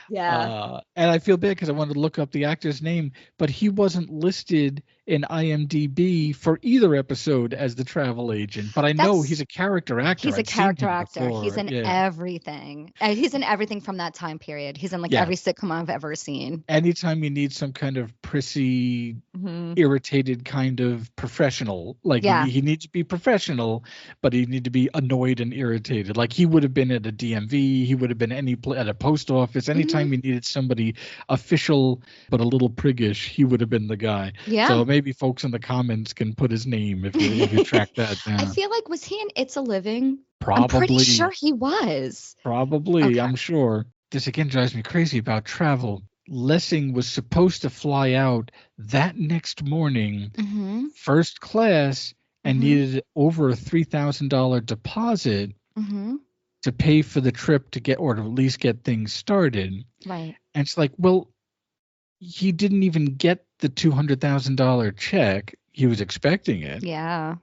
Yeah. And I feel bad because I wanted to look up the actor's name, but he wasn't listed in IMDb for either episode as the travel agent. But I know he's a character actor. He's a character actor. Before. He's in everything. He's in everything from that time period. He's in every sitcom I've ever seen. Anytime you need some kind of prissy, irritated kind of professional, he needs to be professional, but he need to be annoyed and irritated. Like he would have been at a DMV. He would have been at a post office. Anytime you needed somebody official but a little priggish, he would have been the guy. Yeah. So maybe folks in the comments can put his name if you track that down. I feel like, was he in It's a Living? Probably. I'm pretty sure he was. Probably, okay. I'm sure. This again drives me crazy about travel. Lessing was supposed to fly out that next morning, first class, and needed over a $3,000 deposit to pay for the trip to get, or to at least get things started. Right. And it's like, well, he didn't even get the $200,000 check. He was expecting it. Yeah.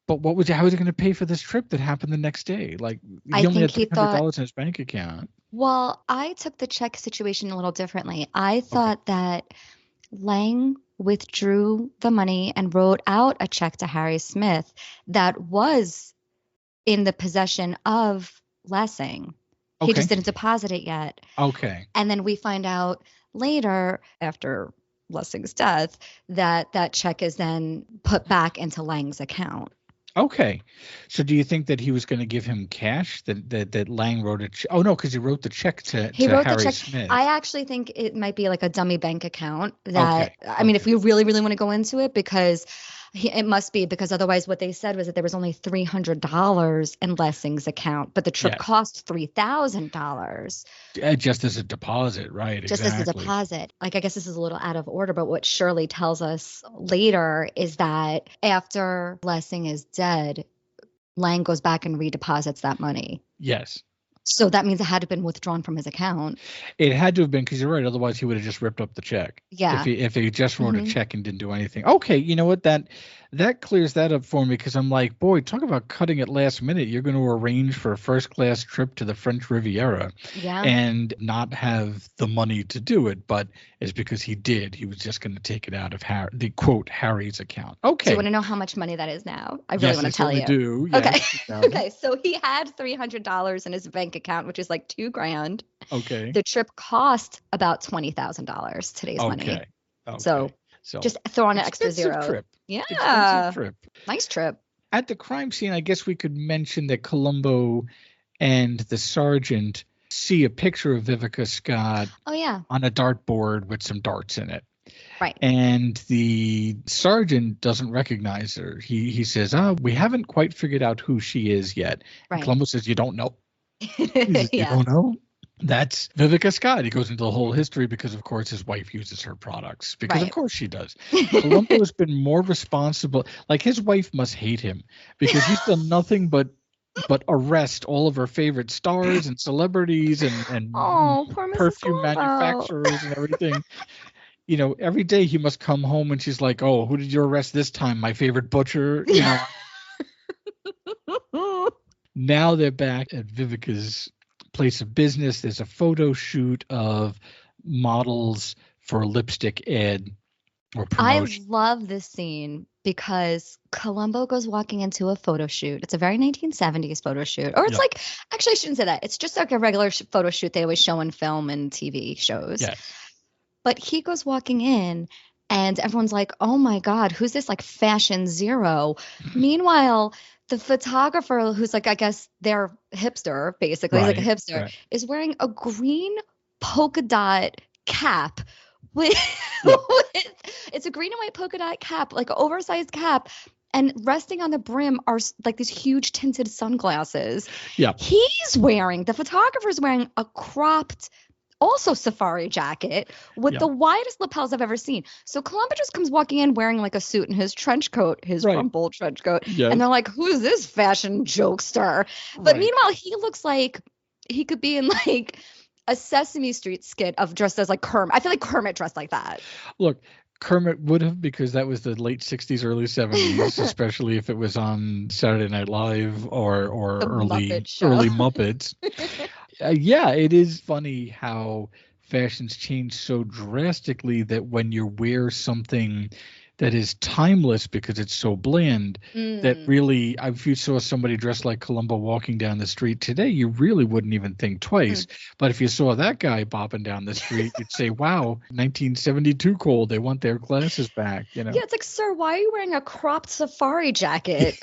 But how was he going to pay for this trip that happened the next day? Like, he only had $300 in his bank account. Well, I took the check situation a little differently. I thought that Lang withdrew the money and wrote out a check to Harry Smith that was in the possession of Lessing. He just didn't deposit it yet. Okay. And then we find out later, after Lessing's death, that check is then put back into Lang's account. Okay. So do you think that he was going to give him cash that Lang wrote a check? Oh, no, because he wrote the check to Harry Smith. I actually think it might be like a dummy bank account that, I mean, if we really, really want to go into it, because it must be, because otherwise what they said was that there was only $300 in Lessing's account, but the trip cost $3,000. Just as a deposit, right? Just as a deposit. Like, I guess this is a little out of order, but what Shirley tells us later is that after Lessing is dead, Lang goes back and redeposits that money. Yes. So that means it had to have been withdrawn from his account. It had to have been, because you're right. Otherwise, he would have just ripped up the check. Yeah. If he just wrote a check and didn't do anything. Okay, you know what? That clears that up for me, because I'm like, boy, talk about cutting it last minute. You're going to arrange for a first class trip to the French Riviera and not have the money to do it. But it's because he did. He was just going to take it out of Harry's account. Okay. Do you want to know how much money that is now? I really want to tell you. Do. Yes, okay. Okay. So he had $300 in his bank account, which is like $2,000. Okay. The trip cost about $20,000 today's money. Okay. So just throw on an extra zero. Trip. Yeah. Expensive trip. Nice trip. At the crime scene, I guess we could mention that Columbo and the sergeant see a picture of Vivica Scott on a dartboard with some darts in it. Right. And the sergeant doesn't recognize her. He says, we haven't quite figured out who she is yet. Right. And Columbo says, you don't know? He says, you don't know? That's Vivica Scott. He goes into the whole history because, of course, his wife uses her products. Because, of course, she does. Columbo has been more responsible. Like, his wife must hate him because he's done nothing but arrest all of her favorite stars and celebrities and perfume manufacturers and everything. You know, every day he must come home and she's like, oh, who did you arrest this time? My favorite butcher. You know. Now they're back at Vivica's place of business. There's a photo shoot of models for a lipstick ad or promotion. I love this scene because Columbo goes walking into a photo shoot. It's a very 1970s photo shoot. Or it's like, actually, I shouldn't say that. It's just like a regular photo shoot they always show in film and TV shows. Yeah. But he goes walking in and everyone's like, oh my God, who's this like fashion zero? Meanwhile, the photographer who's like, I guess their hipster, basically, he's like a hipster, is wearing a green polka dot cap with it's a green and white polka dot cap, like an oversized cap, and resting on the brim are like these huge tinted sunglasses. Yeah. The photographer's wearing a cropped also safari jacket with the widest lapels I've ever seen. So Columbo just comes walking in wearing like a suit and his trench coat, his rumpled trench coat. Yes. And they're like, who is this fashion jokester? But meanwhile, he looks like he could be in like a Sesame Street skit of dressed as like Kermit. I feel like Kermit dressed like that. Look, Kermit would have, because that was the late 60s, early 70s, especially if it was on Saturday Night Live or early Muppets. It is funny how fashions change so drastically that when you wear something that is timeless because it's so bland, that really, if you saw somebody dressed like Columbo walking down the street today, you really wouldn't even think twice. But if you saw that guy bopping down the street, you'd say, wow, 1972 cold, they want their glasses back. You know? Yeah, it's like, sir, why are you wearing a cropped safari jacket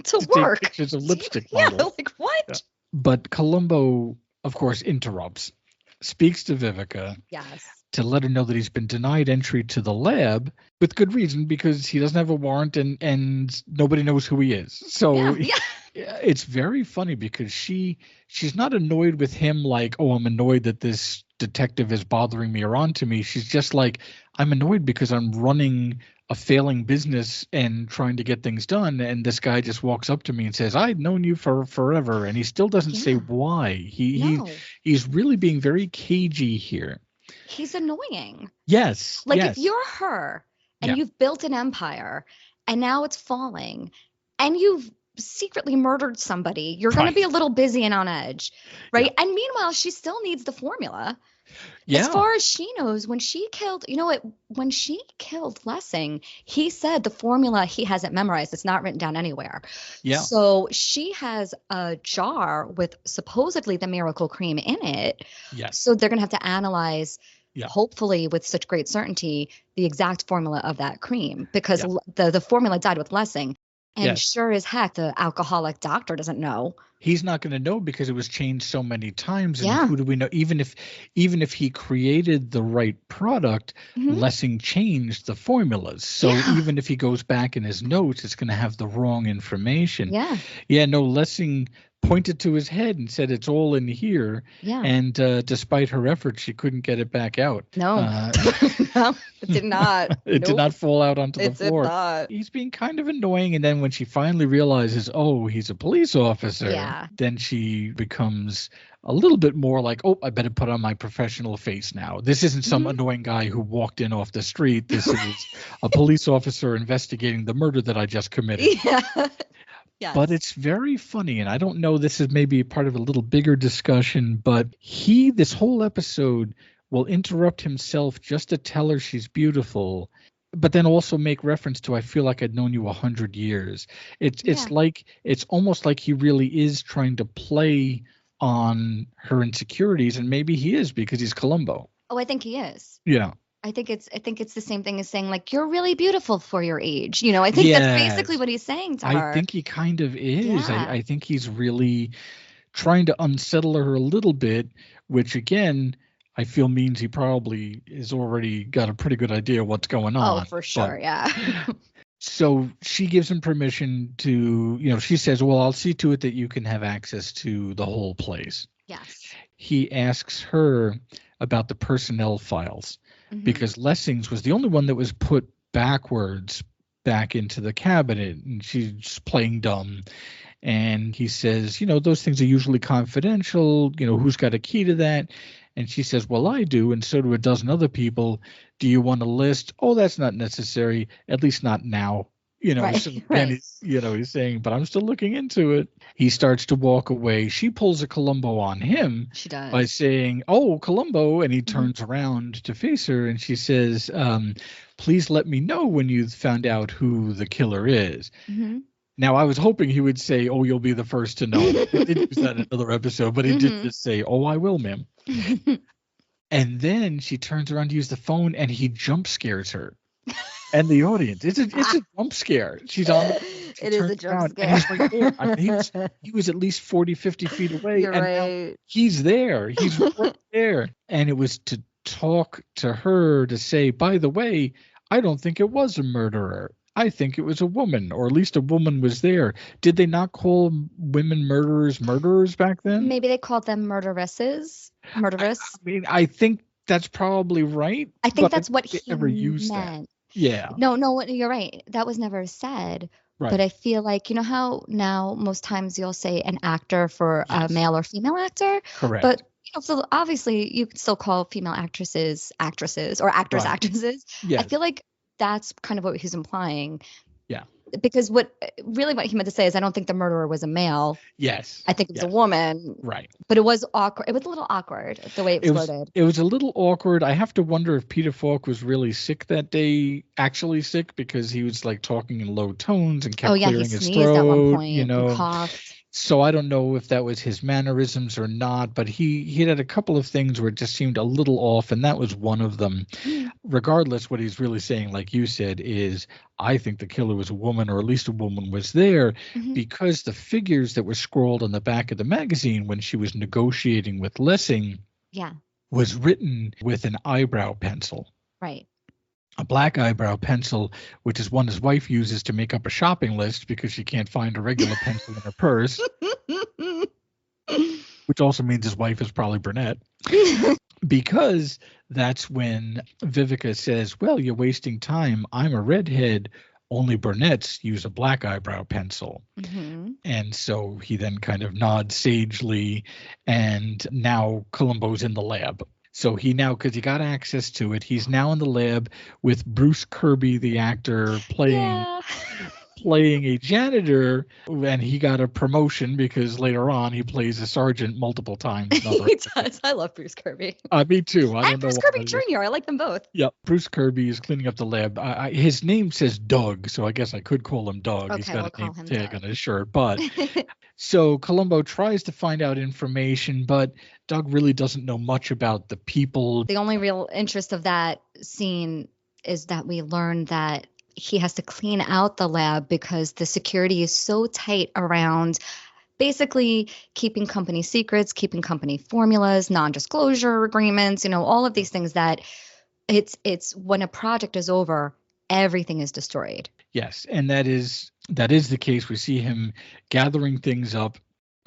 to work? Take pictures of lipstick models. Yeah, like what? Yeah. But Columbo, of course, interrupts, speaks to Vivica. Yes. To let her know that he's been denied entry to the lab with good reason, because he doesn't have a warrant and nobody knows who he is. So it's very funny because she's not annoyed with him like, oh, I'm annoyed that this detective is bothering me or on to me. She's just like, I'm annoyed because I'm running a failing business and trying to get things done, and this guy just walks up to me and says, I've known you for forever, and he still doesn't say why. He's really being very cagey here. He's annoying. Yes. Like if you're her and you've built an empire and now it's falling and you've secretly murdered somebody, you're going to be a little busy and on edge, right? Yeah. And meanwhile, she still needs the formula. Yeah. As far as she knows, when she killed Lessing, he said the formula he hasn't memorized. It's not written down anywhere. Yeah. So she has a jar with supposedly the miracle cream in it. Yes. So they're going to have to analyze, hopefully with such great certainty, the exact formula of that cream, because the formula died with Lessing. And sure as heck, the alcoholic doctor doesn't know. He's not going to know because it was changed so many times. And who do we know? Even if he created the right product, Lessing changed the formulas. So even if he goes back in his notes, it's going to have the wrong information. Lessing pointed to his head and said, it's all in here. Yeah. And despite her efforts, she couldn't get it back out. No, no, it did not. It did not fall out onto the floor. Did not. He's being kind of annoying. And then when she finally realizes, oh, he's a police officer, then she becomes a little bit more like, oh, I better put on my professional face now. This isn't some annoying guy who walked in off the street. This is a police officer investigating the murder that I just committed. Yeah. Yes. But it's very funny, and I don't know, this is maybe part of a little bigger discussion, but this whole episode will interrupt himself just to tell her she's beautiful, but then also make reference to, I feel like I'd known you 100 years. It's almost like he really is trying to play on her insecurities, and maybe he is because he's Columbo. Oh, I think he is. Yeah. I think it's the same thing as saying, like, you're really beautiful for your age. You know, I think that's basically what he's saying to her. I think he kind of is. Yeah. I think he's really trying to unsettle her a little bit, which again, I feel means he probably has already got a pretty good idea of what's going on. Oh, for sure. Yeah. So she gives him permission to, she says, well, I'll see to it that you can have access to the whole place. Yes. He asks her about the personnel files. Because Lessing's was the only one that was put backwards back into the cabinet, and she's playing dumb. And he says, those things are usually confidential. Who's got a key to that? And she says, well, I do, and so do a dozen other people. Do you want a list? Oh, that's not necessary, at least not now. Right, So right. he's saying, but I'm still looking into it. He starts to walk away. She pulls a Columbo on him She does. by saying, "Oh, Columbo," and he turns around to face her, and she says, "Please let me know when you've found out who the killer is." Mm-hmm. Now, I was hoping he would say, "Oh, you'll be the first to know." He did use that in another episode, but he did just say, "Oh, I will, ma'am." And then she turns around to use the phone, and he jump scares her. And the audience, it's a jump scare. She's on. It is a jump scare. And he's right there. I mean, he was at least 40, 50 feet away. You're and right. Now he's there. He's right there. And it was to talk to her to say, by the way, I don't think it was a murderer. I think it was a woman, or at least a woman was there. Did they not call women murderers back then? Maybe they called them murderesses. Murderess. I mean, I think that's probably right. I think that's what he ever used meant. that. Yeah. No, you're right. That was never said. Right. But I feel like, how now most times you'll say an actor for a male or female actor. Correct. But so obviously you can still call female actresses or actors actresses. Yes. I feel like that's kind of what he's implying. Yeah. Because what he meant to say is, I don't think the murderer was a male. Yes. I think it was a woman. Right. But it was awkward. It was a little awkward the way it was worded. It was a little awkward. I have to wonder if Peter Falk was really sick that day, actually sick, because he was like talking in low tones and kept clearing his sneezed throat. At one point, and coughed. So I don't know if that was his mannerisms or not, but he had a couple of things where it just seemed a little off, and that was one of them. Regardless, what he's really saying, like you said, is I think the killer was a woman, or at least a woman was there, because the figures that were scrawled on the back of the magazine when she was negotiating with Lessing was written with an eyebrow pencil. Right. A black eyebrow pencil, which is one his wife uses to make up a shopping list because she can't find a regular pencil in her purse, which also means his wife is probably brunette. Because that's when Vivica says, well, you're wasting time. I'm a redhead. Only brunettes use a black eyebrow pencil. And so he then kind of nods sagely, and now Columbo's in the lab. So because he got access to it, he's now in the lab with Bruce Kirby, the actor, playing a janitor, and he got a promotion because later on he plays a sergeant multiple times. He does. I love Bruce Kirby. Me too. And Bruce Kirby Jr. I like them both. Yep. Bruce Kirby is cleaning up the lab. His name says Doug, so I guess I could call him Doug. Okay, he's got a name tag Doug on his shirt. But so Columbo tries to find out information, but Doug really doesn't know much about the people. The only real interest of that scene is that we learn that he has to clean out the lab because the security is so tight around basically keeping company secrets, keeping company formulas, non-disclosure agreements, all of these things that it's when a project is over, everything is destroyed. Yes, and that is the case. We see him gathering things up.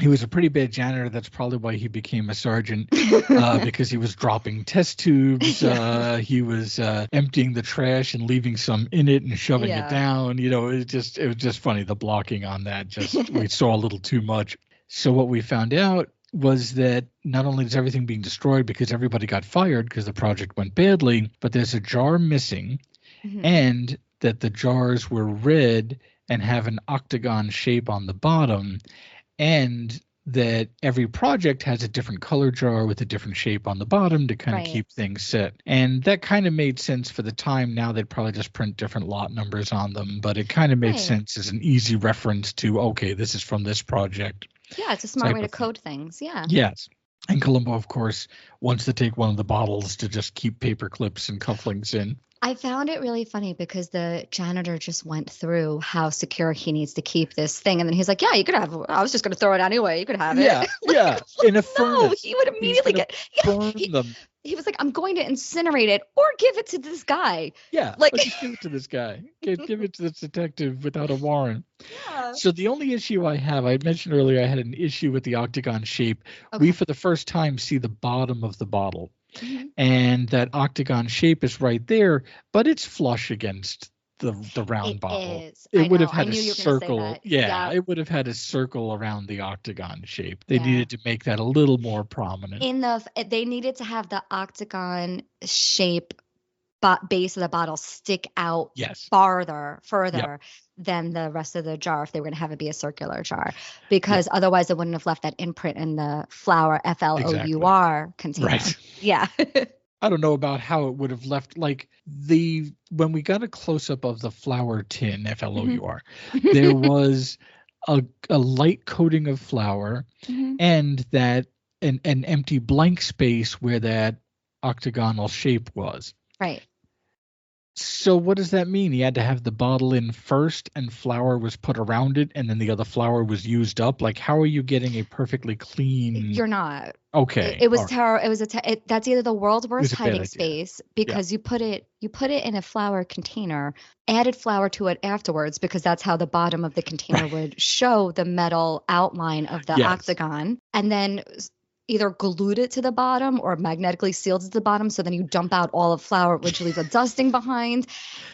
He was a pretty bad janitor. That's probably why he became a sergeant, because he was dropping test tubes. He was emptying the trash and leaving some in it and shoving it down. It was just funny. The blocking on that, we saw a little too much. So what we found out was that not only is everything being destroyed because everybody got fired because the project went badly, but there's a jar missing, and that the jars were red and have an octagon shape on the bottom. And that every project has a different color jar with a different shape on the bottom to kind of keep things set. And that kind of made sense for the time. Now they'd probably just print different lot numbers on them, but it kind of made sense as an easy reference to, okay, this is from this project. Yeah, it's a smart way to code things. Yeah. Yes. And Columbo, of course, wants to take one of the bottles to just keep paper clips and cufflinks in. I found it really funny because the janitor just went through how secure he needs to keep this thing. And then he's like, yeah, you could have, I was just going to throw it anyway. You could have it. Yeah. In a furnace. No, he would immediately burn them. He was like, I'm going to incinerate it or give it to this guy. Yeah. Just give it to this guy. Give it to this detective without a warrant. Yeah. So the only issue I had mentioned earlier, I had an issue with the octagon shape. Okay. We, for the first time, see the bottom of the bottle. And that octagon shape is right there, but it's flush against the round bottle. It would have had a circle. Yeah, it would have had a circle around the octagon shape. They needed to make that a little more prominent. They needed to have the octagon shape base of the bottle stick out further. Yep. than the rest of the jar if they were going to have it be a circular jar, because otherwise it wouldn't have left that imprint in the flour FLOUR container. Right. Yeah. I don't know about how it would have left, like when we got a close up of the flour tin, FLOUR, there was a light coating of flour and that an empty blank space where that octagonal shape was. Right. So what does that mean? He had to have the bottle in first and flour was put around it and then the other flour was used up? Like, how are you getting a perfectly clean... You're not. Okay. It was terrible. It was that's either the world's worst hiding space, because you put it in a flour container, added flour to it afterwards, because that's how the bottom of the container would show the metal outline of the octagon, and then either glued it to the bottom or magnetically sealed it to the bottom. So then you dump out all of flour, which leaves a dusting behind.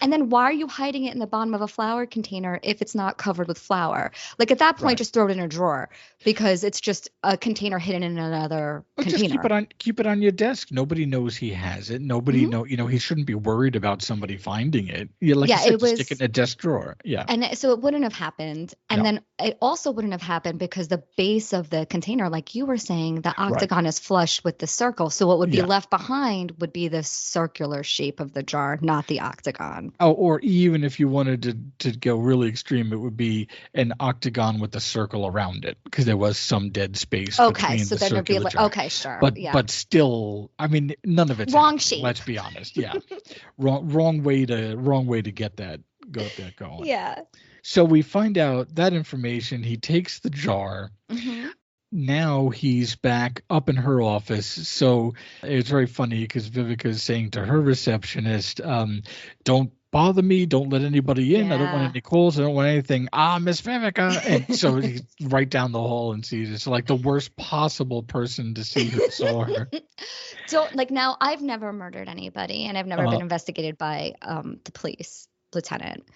And then why are you hiding it in the bottom of a flour container if it's not covered with flour? Like, at that point, just throw it in a drawer, because it's just a container hidden in another container. Just keep it on your desk. Nobody knows he has it. Nobody he shouldn't be worried about somebody finding it. Stick it in a desk drawer. Yeah. And so it wouldn't have happened. And then it also wouldn't have happened because the base of the container, like you were saying, the octagon is flush with the circle. So what would be left behind would be the circular shape of the jar, not the octagon. Oh, or even if you wanted to go really extreme, it would be an octagon with a circle around it, because there was some dead space between so the then it'd be circular jar. Okay, sure. But still, I mean, none of it's wrong shape. Let's be honest. Yeah. wrong way to get that going. Yeah. So we find out that information. He takes the jar. Now he's back up in her office. So it's very funny because Vivica is saying to her receptionist, don't bother me. Don't let anybody in. I don't want any calls. I don't want anything. Miss Vivica. And so he's right down the hall and sees it's like the worst possible person to see who saw her. So, like, now I've never murdered anybody, and I've never been investigated by the police lieutenant,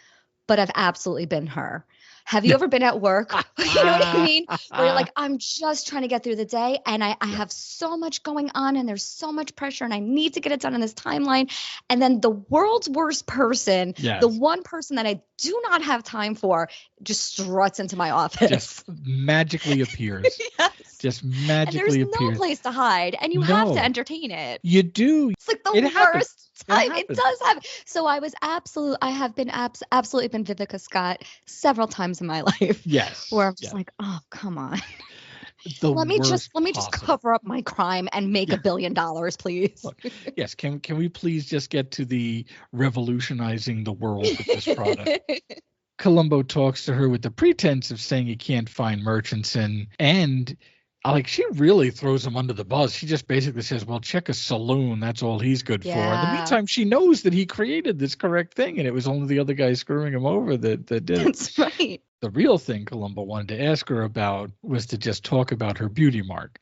but I've absolutely been her. Have you ever been at work? You know what I mean? Where you're like, I'm just trying to get through the day, and I have so much going on, and there's so much pressure, and I need to get it done in this timeline. And then the world's worst person, the one person that I do not have time for, just struts into my office. Just magically appears. Just magically appears. There's no place to hide, and you have to entertain it. You do. It's like the worst time. It does happen. So I have been absolutely been Vivica Scott several times in my life. Yes. Where I'm just like, oh, come on. Let me just cover up my crime and make $1 billion, please. Look, yes. Can we please just get to the revolutionizing the world with this product? Columbo talks to her with the pretense of saying he can't find Murchison, and she really throws him under the bus. She just basically says, well, check a saloon. That's all he's good for. In the meantime, she knows that he created this correct thing, and it was only the other guy screwing him over that did it. That's right. The real thing Columbo wanted to ask her about was to just talk about her beauty mark.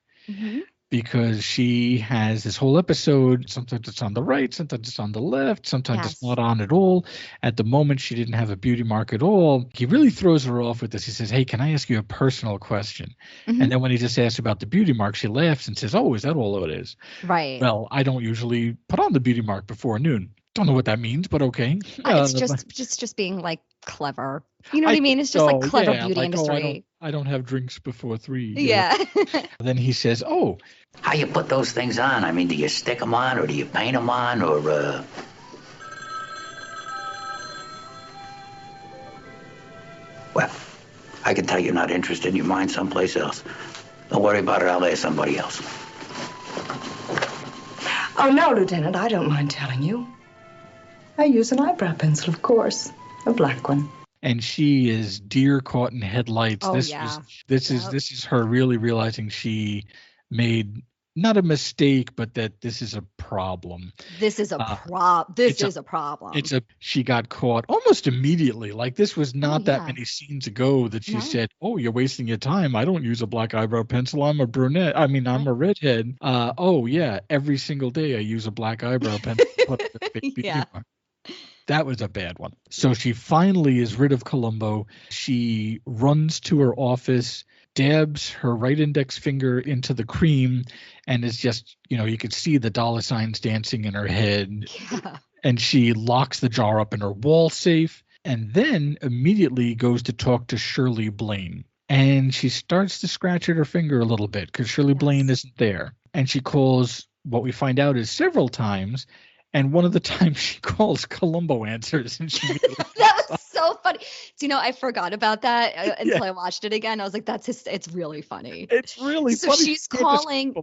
Because she has this whole episode. Sometimes it's on the right, sometimes it's on the left, sometimes it's not on at all. At the moment, she didn't have a beauty mark at all. He really throws her off with this. He says, hey, can I ask you a personal question? And then when he just asks about the beauty mark, she laughs and says, oh, is that all it is? Right. Well, I don't usually put on the beauty mark before noon. Don't know what that means, but okay. It's just being like clever. You know what I mean? It's just like clever beauty industry. I don't have drinks before 3. Yeah. Then he says, oh. How you put those things on? I mean, do you stick them on, or do you paint them on, or Well, I can tell you're not interested in your mind someplace else. Don't worry about it. I'll ask somebody else. Oh, no, Lieutenant. I don't mind telling you. I use an eyebrow pencil, of course. A black one. And she is deer caught in headlights. This is her really realizing she made not a mistake, but that this is a problem. This is a problem. She got caught almost immediately. Like, this was not that many scenes ago that she said, "Oh, you're wasting your time. I don't use a black eyebrow pencil. I'm a brunette. I mean, I'm a redhead. Every single day I use a black eyebrow pencil." That was a bad one. So she finally is rid of Columbo. She runs to her office, dabs her right index finger into the cream, and is just, you could see the dollar signs dancing in her head. Yeah. And she locks the jar up in her wall safe. and then immediately goes to talk to Shirley Blaine. And she starts to scratch at her finger a little bit because Shirley Blaine isn't there. And she calls, what we find out is several times. And one of the times she calls, Columbo answers. And she that was so funny. Do you know, I forgot about that until I watched it again. I was like, it's really funny. It's really funny. So she's calling.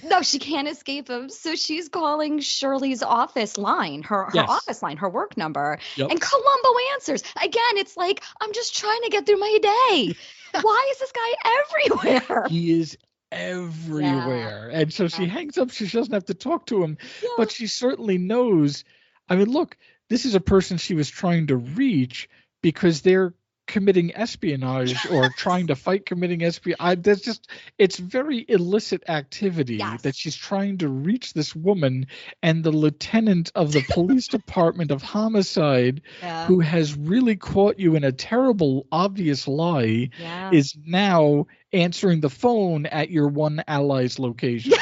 No, she can't escape him. So she's calling Shirley's office line, her office line, her work number. Yep. And Columbo answers. Again, it's like, I'm just trying to get through my day. Why is this guy everywhere? He is everywhere. And so she hangs up. She doesn't have to talk to him. Yeah. But she certainly knows. I mean, look, this is a person she was trying to reach because they're committing espionage or trying to fight committing espionage. It's very illicit activity that she's trying to reach this woman, and the lieutenant of the police department of homicide who has really caught you in a terrible obvious lie is now answering the phone at your one ally's location.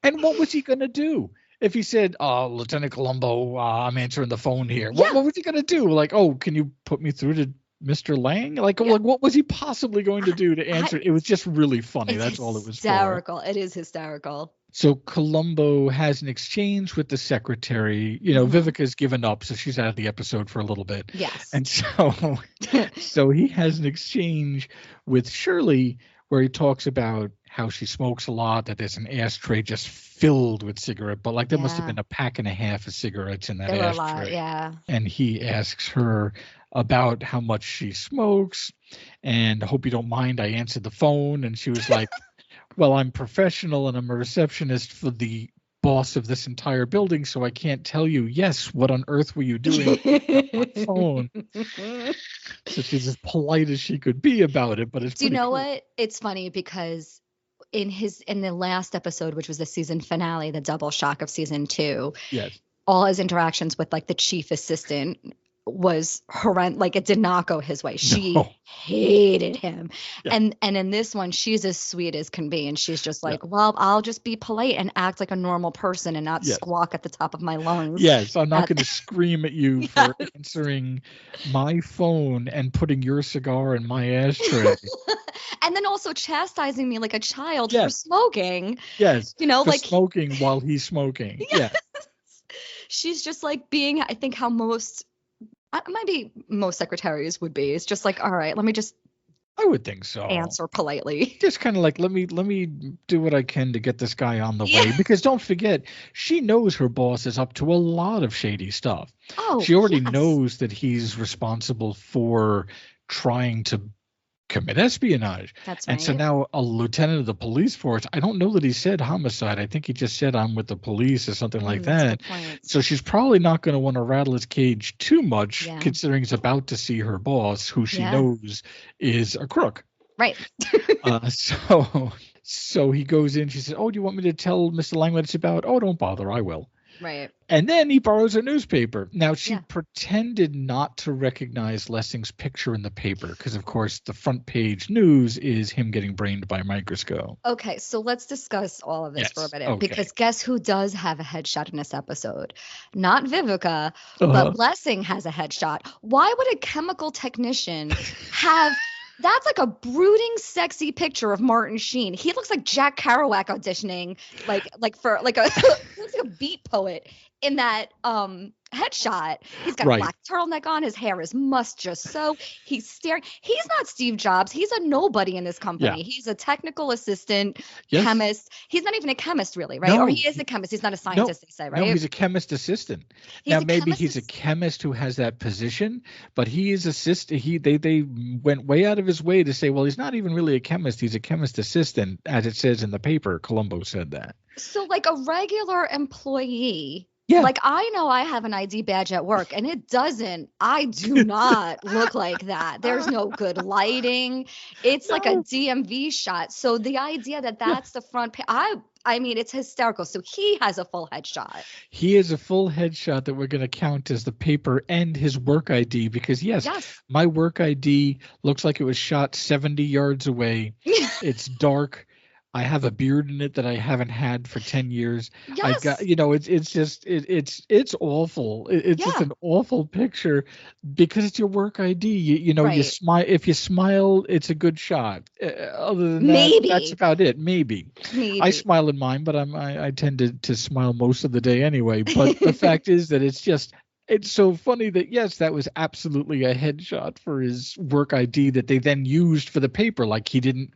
And what was he going to do? If he said, Lieutenant Columbo, I'm answering the phone here, what was he going to do? Like, can you put me through to Mr. Lang? Like, what was he possibly going to do to answer? It was just really funny. That's all it was hysterical. It is hysterical. So Columbo has an exchange with the secretary. You know, Vivica's given up, so she's out of the episode for a little bit. Yes. And so he has an exchange with Shirley where he talks about how she smokes a lot, that there's an ashtray just filled with cigarette, but like there must have been a pack and a half of cigarettes in that ashtray. A lot, and he asks her about how much she smokes, and I hope you don't mind, I answered the phone. And she was like, well, I'm professional and I'm a receptionist for the boss of this entire building, so I can't tell you, what on earth were you doing on my phone? So she's as polite as she could be about it, but it's Do you know what? It's funny because in the last episode, which was the season finale, the double shock of season 2, all his interactions with like the chief assistant was horrendous. Like it did not go his way. She hated him. And in this one, she's as sweet as can be. And she's just like, well, I'll just be polite and act like a normal person and not squawk at the top of my lungs. Yes, I'm not going to scream at you for answering my phone and putting your cigar in my ashtray. And then also chastising me like a child for smoking. Yes. You know, for like smoking while he's smoking. Yes. She's just like being, I think how most secretaries would be. It's just like, all right, let me just I would think so. Answer politely. Just kind of like, let me do what I can to get this guy on the way. Because don't forget, she knows her boss is up to a lot of shady stuff. Oh, she already knows that he's responsible for trying to commit espionage. That's right. And so now a lieutenant of the police force, I don't know that he said homicide. I think he just said I'm with the police or something like that. So she's probably not going to want to rattle his cage too much, considering he's about to see her boss, who she knows is a crook. Right. So he goes in. She says, "Oh, do you want me to tell Mr. Lang what it's about?" "Oh, don't bother. I will." Right. And then he borrows a newspaper. Now, she pretended not to recognize Lessing's picture in the paper because, of course, the front page news is him getting brained by a microscope. Okay, so let's discuss all of this for a minute because guess who does have a headshot in this episode? Not Vivica, but Lessing has a headshot. Why would a chemical technician have... That's like a brooding, sexy picture of Martin Sheen. He looks like Jack Kerouac auditioning, like for like a looks like a beat poet in that headshot. He's got a black turtleneck on. His hair is mussed just so. He's staring. He's not Steve Jobs. He's a nobody in this company. Yeah. He's a technical assistant, chemist. He's not even a chemist, really, right? Or he is a chemist. He's not a scientist, they say, right? No, he's a chemist assistant. He's a chemist who has that position, but he is assistant. They went way out of his way to say, well, he's not even really a chemist. He's a chemist assistant, as it says in the paper. Columbo said that. So, like a regular employee. Yeah. Like I know I have an ID badge at work and I do not look like that. There's no good lighting. It's like a DMV shot. So the idea that that's the front page, I mean, it's hysterical. So he has a full headshot. He has a full headshot that we're going to count as the paper and his work ID because yes, my work ID looks like it was shot 70 yards away. It's dark. I have a beard in it that I haven't had for 10 years. I Yes. got, it's awful. It's just Yeah. an awful picture because it's your work ID. You Right. smile. If you smile, it's a good shot. Other than that, Maybe. that's about it. Maybe. I smile in mine, but I tend to smile most of the day anyway. But the fact is that it's so funny that, yes, that was absolutely a headshot for his work ID that they then used for the paper. Like he didn't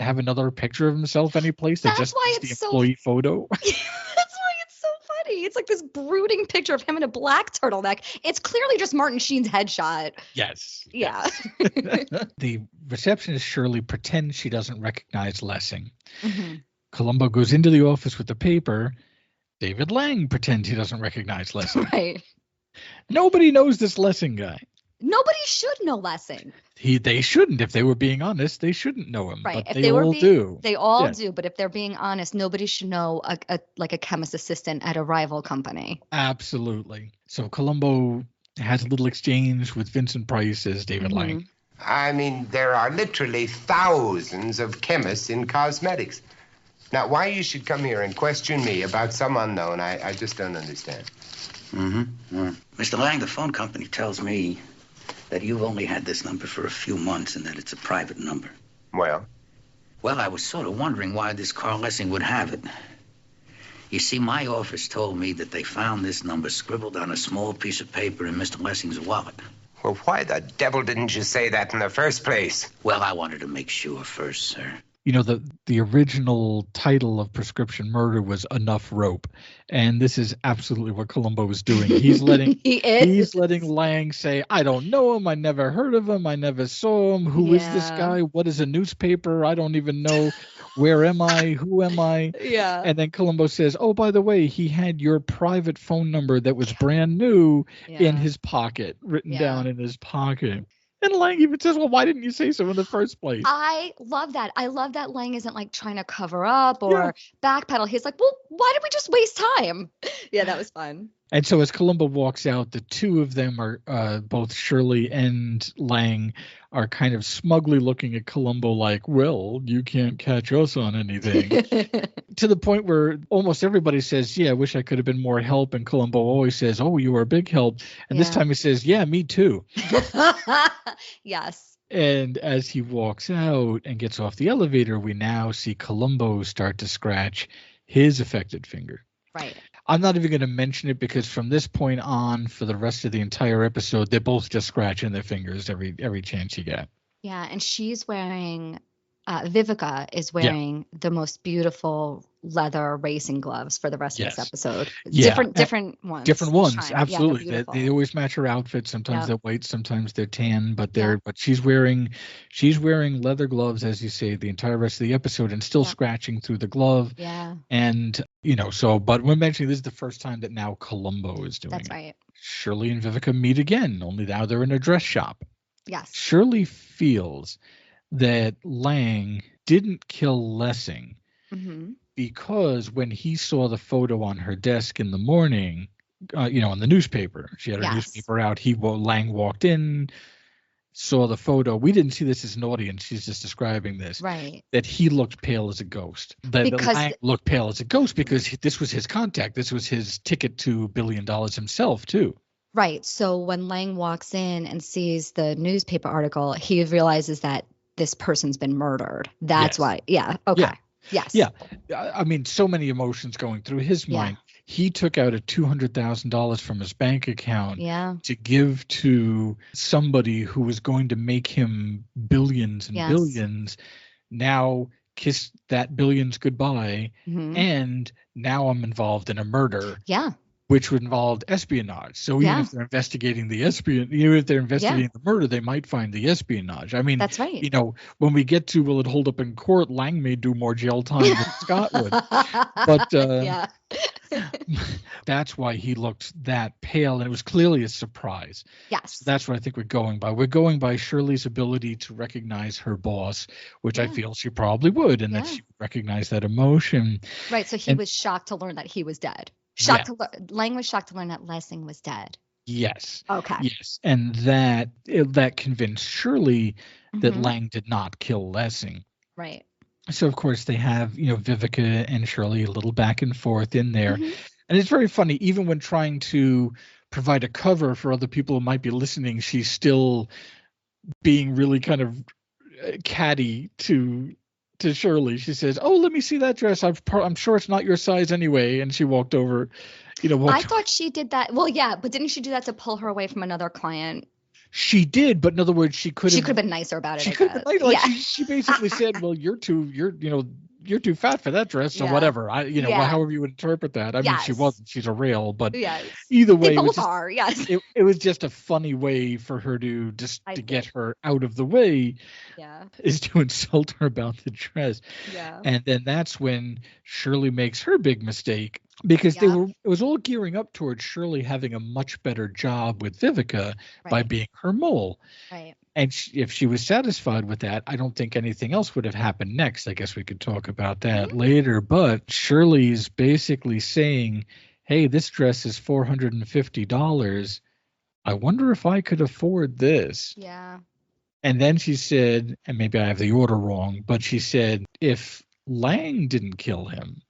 have another picture of himself anyplace. That That's just why was it's the employee photo. That's why it's so funny. It's like this brooding picture of him in a black turtleneck. It's clearly just Martin Sheen's headshot. Yes. Yeah. The receptionist Shirley pretends she doesn't recognize Lessing. Mm-hmm. Columbo goes into the office with the paper. David Lang pretends he doesn't recognize Lessing. Right. Nobody knows this Lessing guy. Nobody should know Lessing. They shouldn't. If they were being honest, they shouldn't know him. Right. But If they all do. They all Yeah. do. But if they're being honest, nobody should know a chemist assistant at a rival company. Absolutely. So Columbo has a little exchange with Vincent Price as David Mm-hmm. Lang. I mean, there are literally thousands of chemists in cosmetics. Now, why you should come here and question me about some unknown, I just don't understand. Mm-hmm. Mr. Lang, the phone company tells me that you've only had this number for a few months and that it's a private number. Well? Well, I was sort of wondering why this Carl Lessing would have it. You see, my office told me that they found this number scribbled on a small piece of paper in Mr. Lessing's wallet. Well, why the devil didn't you say that in the first place? Well, I wanted to make sure first, sir. The original title of Prescription Murder was Enough Rope, and this is absolutely what Columbo was doing. He's letting he's letting Lang say, "I don't know him. I never heard of him. I never saw him. Who is this guy? What is a newspaper? I don't even know. Where am I? Who am I?" Yeah. And then Columbo says, "Oh, by the way, he had your private phone number that was brand new in his pocket, written down in his pocket." And Lang even says, "Well, why didn't you say so in the first place?" I love that. I love that Lang isn't like trying to cover up or backpedal. He's like, well, why did we just waste time? Yeah, that was fun. And so as Columbo walks out, the two of them are both Shirley and Lang are kind of smugly looking at Columbo like, "Well, you can't catch us on anything." To the point where almost everybody says, "Yeah, I wish I could have been more help." And Columbo always says, "Oh, you were a big help." And this time he says, "Yeah, me too." Yes. And as he walks out and gets off the elevator, we now see Columbo start to scratch his affected finger. Right. I'm not even going to mention it because from this point on, for the rest of the entire episode, they're both just scratching their fingers every chance you get. Yeah, and she's wearing, Vivica is wearing the most beautiful leather racing gloves for the rest of this episode. Yeah. Different ones. Different ones, Shine. absolutely. Yeah, they always match her outfit. Sometimes they're white, sometimes they're tan, but but she's wearing leather gloves, as you say, the entire rest of the episode, and still scratching through the glove. Yeah. And but we're mentioning this is the first time that now Columbo is doing it. That's right. Shirley and Vivica meet again, only now they're in a dress shop. Yes. Shirley feels that Lang didn't kill Lessing because when he saw the photo on her desk in the morning, on the newspaper, she had her newspaper out. Lang walked in, saw the photo. We didn't see this as an audience. She's just describing this. Right. That he looked pale as a ghost. That Lang looked pale as a ghost because this was his contact. This was his ticket to $1 billion himself, too. Right. So when Lang walks in and sees the newspaper article, he realizes that this person's been murdered. That's why. Yeah. Okay. Yeah. Yes. Yeah. I mean, so many emotions going through his mind. He took out a $200,000 from his bank account to give to somebody who was going to make him billions and billions. Now kiss that billions goodbye. And now I'm involved in a murder. Yeah. Which would involve espionage. So even if they're investigating the murder, they might find the espionage. I mean, that's right. When we get to will it hold up in court, Lang may do more jail time than Scott would. But that's why he looked that pale, and it was clearly a surprise. Yes. So that's what I think we're going by. We're going by Shirley's ability to recognize her boss, which I feel she probably would, and that she would recognize that emotion. Right. So he was shocked to learn that he was dead. Lang was shocked to learn that Lessing was dead. Yes. Okay. Yes, and that convinced Shirley that Lang did not kill Lessing. Right. So, of course, they have, Vivica and Shirley a little back and forth in there. Mhm. And it's very funny, even when trying to provide a cover for other people who might be listening, she's still being really kind of catty to Shirley. She says, "Oh, let me see that dress. I'm sure it's not your size anyway." And she walked over, I thought she did that. Well, yeah, but didn't she do that to pull her away from another client? She did, but in other words, she could have been nicer about it. She could have been nicer. Like she basically said, "Well, you're too fat for that dress," or whatever. However you would interpret that. I mean, she wasn't. She's a rail, but either way, they both are. Yes. It was just a funny way for her to get her out of the way. Yeah. Is to insult her about the dress. Yeah. And then that's when Shirley makes her big mistake. Because it was all gearing up towards Shirley having a much better job with Vivica by being her mole. Right. And if she was satisfied with that, I don't think anything else would have happened next. I guess we could talk about that later. But Shirley's basically saying, "Hey, this dress is $450. I wonder if I could afford this." Yeah. And then she said, and maybe I have the order wrong, but she said, if Lang didn't kill him,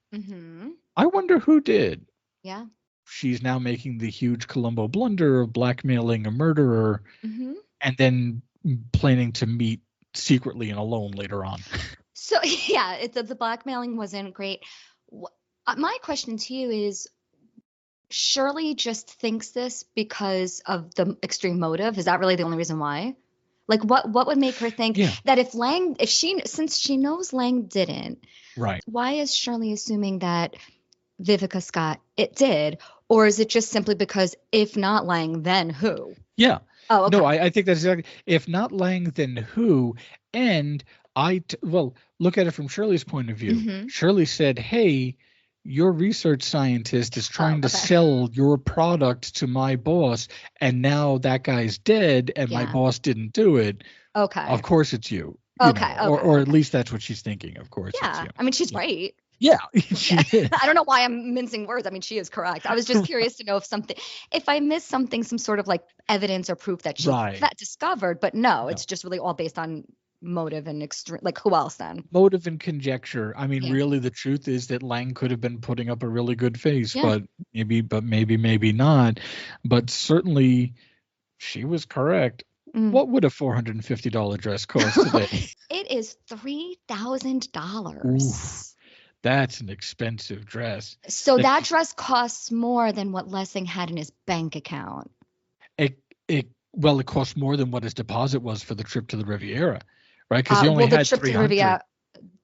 I wonder who did. Yeah. She's now making the huge Columbo blunder of blackmailing a murderer and then planning to meet secretly and alone later on. So, yeah, the blackmailing wasn't great. My question to you is, Shirley just thinks this because of the extreme motive? Is that really the only reason why? Like, what would make her think that since she knows Lang didn't, right? Why is Shirley assuming that Vivica Scott it did, or is it just simply because if not Lang, then who? Yeah. Oh, okay. No, I think that's exactly. If not Lang, then who? And look at it from Shirley's point of view. Shirley said, "Hey, your research scientist is trying to sell your product to my boss, and now that guy's dead, and my boss didn't do it. Okay. Of course it's you." Or at least that's what she's thinking. Of course. Yeah. It's you. I mean, she's right. Yeah, she is. I don't know why I'm mincing words. I mean, she is correct. I was just curious to know if I missed something, some sort of like evidence or proof that she discovered. But no, it's just really all based on motive and extreme. Like, who else then? Motive and conjecture. I mean, really, the truth is that Lang could have been putting up a really good face, but maybe not. But certainly, she was correct. What would a $450 dress cost today? It is $3,000. That's an expensive dress. So that dress costs more than what Lessing had in his bank account. It cost more than what his deposit was for the trip to the Riviera, right? Because he only had $300.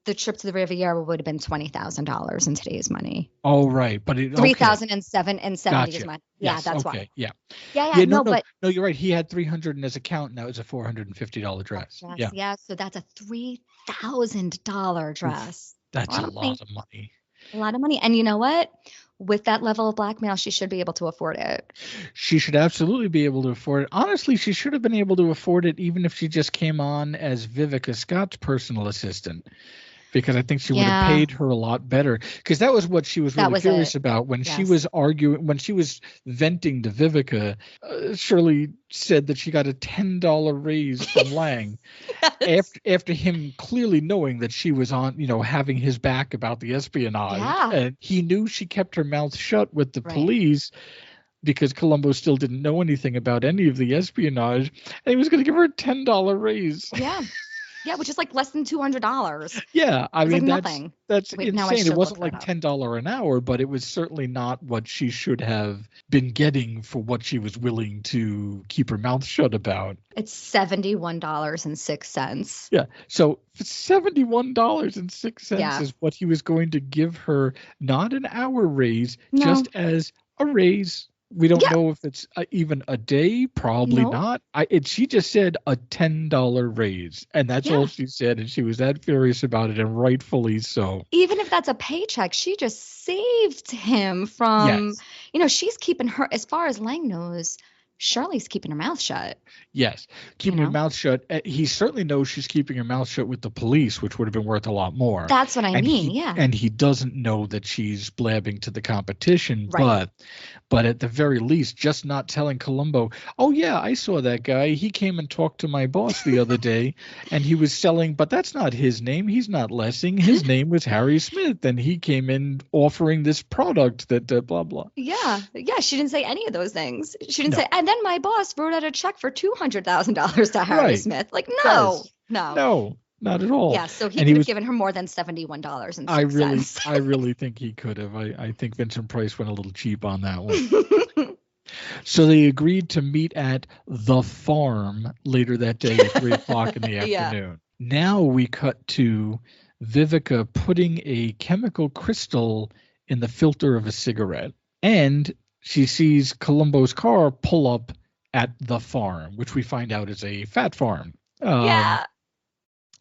The trip to the Riviera would have been $20,000 in today's money. Oh, right, but $3,070 is money. Yes, that's why. Yeah. No, you're right. He had $300 in his account. Now it's a $450 dress. Yeah. So that's a $3,000 dress. That's a lot of money. A lot of money. And you know what? With that level of blackmail, she should be able to afford it. She should absolutely be able to afford it. Honestly, she should have been able to afford it even if she just came on as Vivica Scott's personal assistant. Because I think she would have paid her a lot better. Because that was what she was really curious about. When she was arguing, when she was venting to Vivica, Shirley said that she got a $10 raise from Lang after him clearly knowing that she was on, having his back about the espionage. Yeah. And he knew she kept her mouth shut with the police because Columbo still didn't know anything about any of the espionage. And he was going to give her a $10 raise. Yeah. Yeah, which is like less than $200. Yeah, I mean, like nothing. That's insane. It wasn't like $10 an hour, but it was certainly not what she should have been getting for what she was willing to keep her mouth shut about. It's $71.06. Yeah, so $71.06 is what he was going to give her, not an hour raise, just as a raise. We don't know if it's even a day, probably not. She just said a $10 raise, and that's all she said, and she was that furious about it, and rightfully so. Even if that's a paycheck, she just saved him from, she's keeping her, as far as Lang knows, Shirley's keeping her mouth shut. Yes, keeping her mouth shut. He certainly knows she's keeping her mouth shut with the police, which would have been worth a lot more. That's what I mean, yeah. And he doesn't know that she's blabbing to the competition, right. but at the very least, just not telling Columbo, oh, yeah, I saw that guy. He came and talked to my boss the other day, and he was selling, but that's not his name. He's not Lessing. His name was Harry Smith, and he came in offering this product that blah, blah. Yeah, she didn't say any of those things. She didn't say, and then my boss wrote out a check for $200,000 to Harry Smith. Like, no. No, not at all. Yeah, so he could have given her more than $71.06. I really think he could have. I think Vincent Price went a little cheap on that one. So they agreed to meet at the farm later that day at 3 o'clock in the afternoon. Now we cut to Vivica putting a chemical crystal in the filter of a cigarette. And she sees Columbo's car pull up at the farm, which we find out is a fat farm.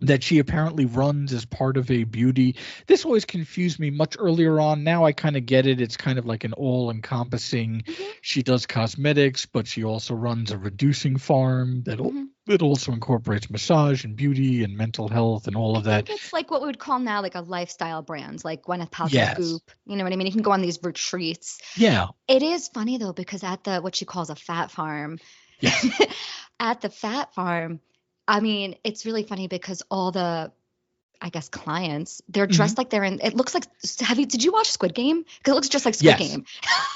That she apparently runs as part of a beauty. This always confused me much earlier on. Now I kind of get it. It's kind of like an all-encompassing. She does cosmetics, but she also runs a reducing farm that also incorporates massage and beauty and mental health and all of that. It's like what we would call now like a lifestyle brand, like Gwyneth Paltrow's Goop. You know what I mean? You can go on these retreats. Yeah. It is funny though, because at the what she calls a fat farm, at the fat farm, I mean, it's really funny because all the, I guess, clients, they're dressed like they're in, it looks like, did you watch Squid Game? Because it looks just like Squid Game.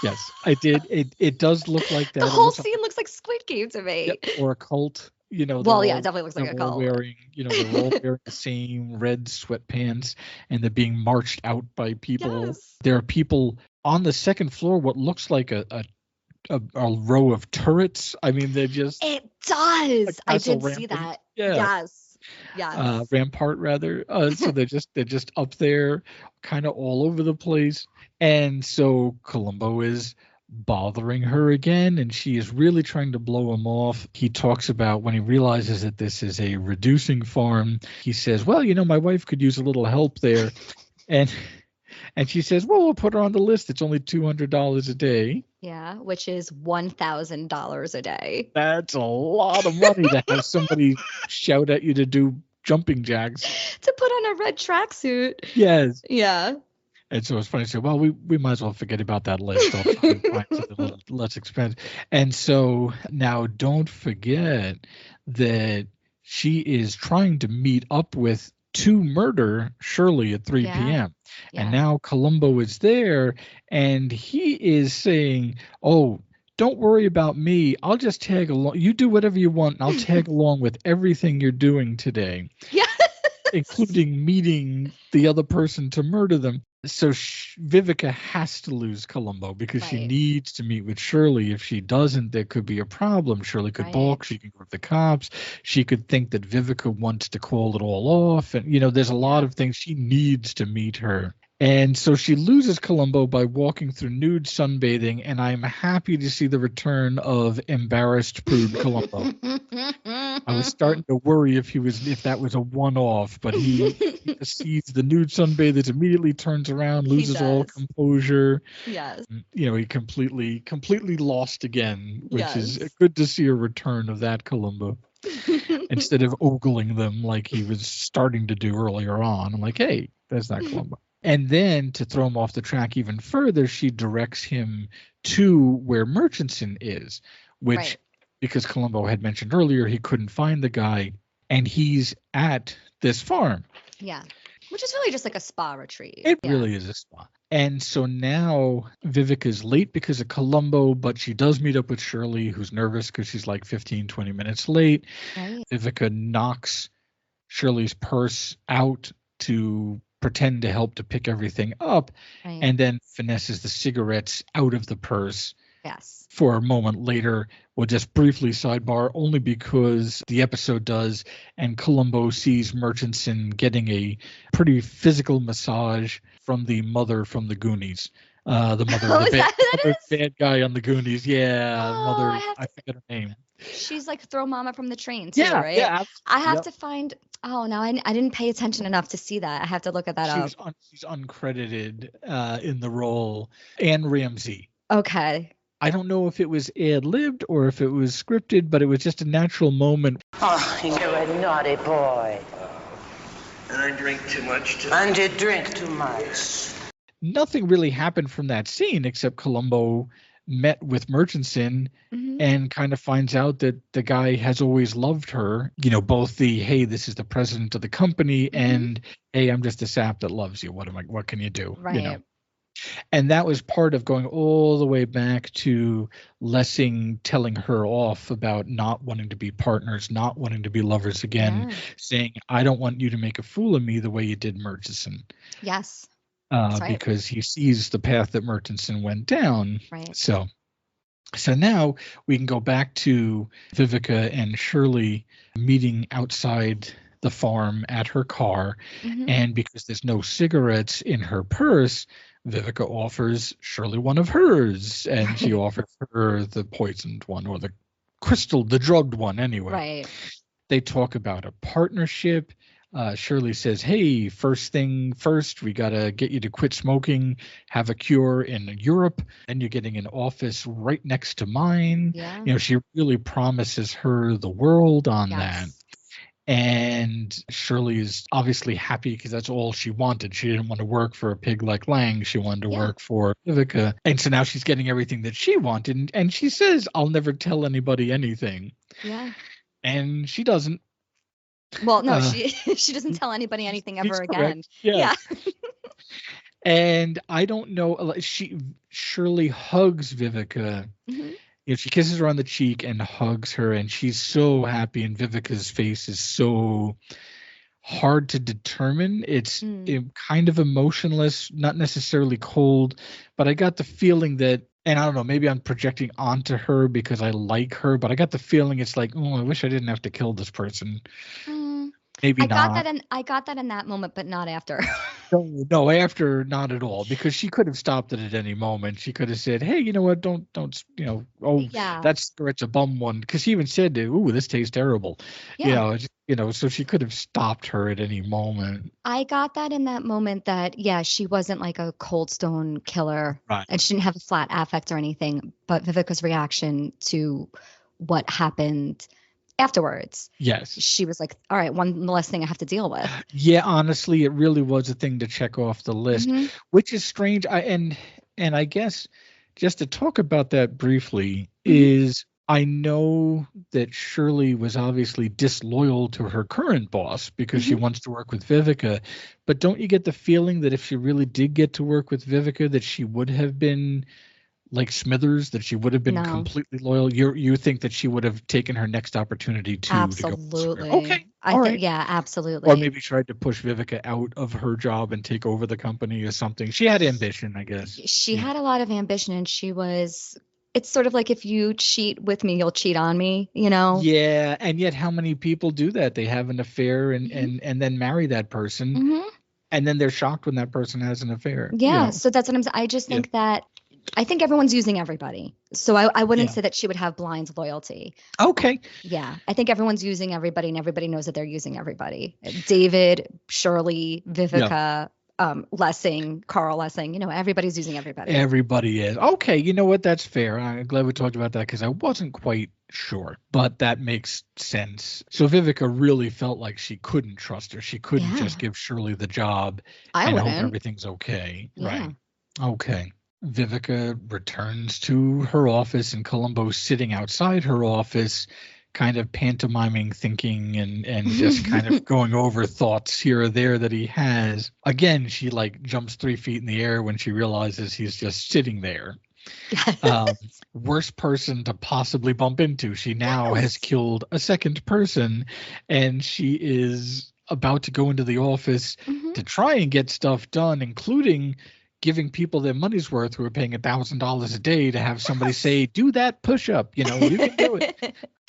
Yes, I did. It does look like that. The whole scene looks like Squid Game to me. Or a cult, you know. Well, yeah, it definitely looks like a cult. They're all wearing the same red sweatpants and they're being marched out by people. Yes. There are people on the second floor, what looks like a row of turrets. I mean, they're just. It does. I did see that. Yeah. Yes. Rampart rather. So they're just up there, kind of all over the place. And so Columbo is bothering her again, and she is really trying to blow him off. He talks about when he realizes that this is a reducing farm. He says, "Well, my wife could use a little help there," and she says, "Well, we'll put her on the list. It's only $200 a day." Yeah, which is $1,000 a day. That's a lot of money to have somebody shout at you to do jumping jacks. To put on a red tracksuit. Yes. Yeah. And so it's funny. So, well, we might as well forget about that list. I'll find something a little less expensive. And so now don't forget that she is trying to meet up with to murder Shirley at 3 p.m. And now Columbo is there and he is saying, "Oh, don't worry about me. I'll just tag along. You do whatever you want. And I'll tag along with everything you're doing today." Yeah. Including meeting the other person to murder them. So Vivica has to lose Columbo because she needs to meet with Shirley. If she doesn't, there could be a problem. Shirley could balk. She could go to the cops. She could think that Vivica wants to call it all off. And, there's a lot of things. She needs to meet her. And so she loses Columbo by walking through nude sunbathing, and I'm happy to see the return of embarrassed prude Columbo. I was starting to worry if that was a one-off, but he sees the nude sunbathers, immediately turns around, loses all composure. Yes. He completely lost again, which is good to see a return of that Columbo. Instead of ogling them like he was starting to do earlier on. I'm like, hey, that's not Columbo. And then to throw him off the track even further, she directs him to where Murchison is, which, because Columbo had mentioned earlier, he couldn't find the guy, and he's at this farm. Yeah, which is really just like a spa retreat. It really is a spa. And so now Vivica's late because of Columbo, but she does meet up with Shirley, who's nervous because she's like 15, 20 minutes late. Right. Vivica knocks Shirley's purse out to pretend to help to pick everything up, and then finesses the cigarettes out of the purse. Yes. For a moment later, we'll just briefly sidebar, only because the episode does, and Columbo sees Murchison getting a pretty physical massage from the mother from the Goonies. The mother, the bad guy on the Goonies. Yeah, mother. I forget her name. She's like Throw Mama from the Train too, right? Yeah. I have to find. Oh no, I didn't pay attention enough to see that. I have to look at that up. She's uncredited in the role. Anne Ramsey. Okay. I don't know if it was ad-libbed or if it was scripted, but it was just a natural moment. Oh, you're a naughty boy. And I drink too much, too. And you drink too much. Nothing really happened from that scene except Columbo met with Murchison and kind of finds out that the guy has always loved her. You know, both the, hey, this is the president of the company, and hey, I'm just a sap that loves you. What can you do? Right. You know? And that was part of going all the way back to Lessing telling her off about not wanting to be partners, not wanting to be lovers again, saying, I don't want you to make a fool of me the way you did Murchison. Yes. Right. Because he sees the path that Murchison went down. Right. So now we can go back to Vivica and Shirley meeting outside the farm at her car. And because there's no cigarettes in her purse, Vivica offers Shirley one of hers, and she offers her the poisoned one, or the drugged one anyway. Right. They talk about a partnership. Shirley says, hey, first thing first, we got to get you to quit smoking, have a cure in Europe, and you're getting an office right next to mine. Yeah. You know, she really promises her the world on that. And Shirley is obviously happy because that's all she wanted. She didn't want to work for a pig like Lang. She wanted to work for Vivica. And so now she's getting everything that she wanted. And she says, I'll never tell anybody anything. Yeah. And she doesn't. Well, no, she doesn't tell anybody anything ever again. Yeah. And I don't know. Shirley hugs Vivica. She kisses her on the cheek and hugs her, and she's so happy, and Vivica's face is so hard to determine. It's kind of emotionless, not necessarily cold, but I got the feeling that, and I don't know, maybe I'm projecting onto her because I like her, but I got the feeling it's like, oh, I wish I didn't have to kill this person. Maybe not. I got that in that moment, but not after. No, after, not at all, because she could have stopped it at any moment. She could have said, hey, you know what, don't, that cigarette's a bum one, because she even said, ooh, this tastes terrible. So she could have stopped her at any moment. I got that in that moment that, she wasn't like a cold stone killer, and she didn't have a flat affect or anything, but Vivica's reaction to what happened afterwards. Yes. She was like, all right, one less thing I have to deal with. Yeah, honestly, it really was a thing to check off the list, which is strange. And I guess just to talk about that briefly is I know that Shirley was obviously disloyal to her current boss because she wants to work with Vivica. But don't you get the feeling that if she really did get to work with Vivica, that she would have been like Smithers, that she would have been completely loyal? You think that she would have taken her next opportunity to absolutely go okay, absolutely, or maybe tried to push Vivica out of her job and take over the company or something. She had ambition, I guess. She had a lot of ambition, and it's sort of like, if you cheat with me, you'll cheat on me, Yeah, and yet how many people do that? They have an affair and then marry that person, and then they're shocked when that person has an affair. Yeah, so that's what I'm saying. I just think that I think everyone's using everybody. So I wouldn't say that she would have blind loyalty. Okay. Yeah. I think everyone's using everybody, and everybody knows that they're using everybody. David, Shirley, Vivica, Lessing, Carl Lessing, everybody's using everybody. Everybody is. Okay. You know what? That's fair. I'm glad we talked about that because I wasn't quite sure, but that makes sense. So Vivica really felt like she couldn't trust her. She couldn't just give Shirley the job and hope everything's okay. Yeah. Right. Okay. Vivica returns to her office, and Columbo's sitting outside her office, kind of pantomiming thinking and just kind of going over thoughts here or there that he has. Again, she jumps 3 feet in the air when she realizes he's just sitting there. Worst person to possibly bump into. She now has killed a second person, and she is about to go into the office to try and get stuff done, including giving people their money's worth who are paying $1,000 a day to have somebody say, do that push-up, you can do it.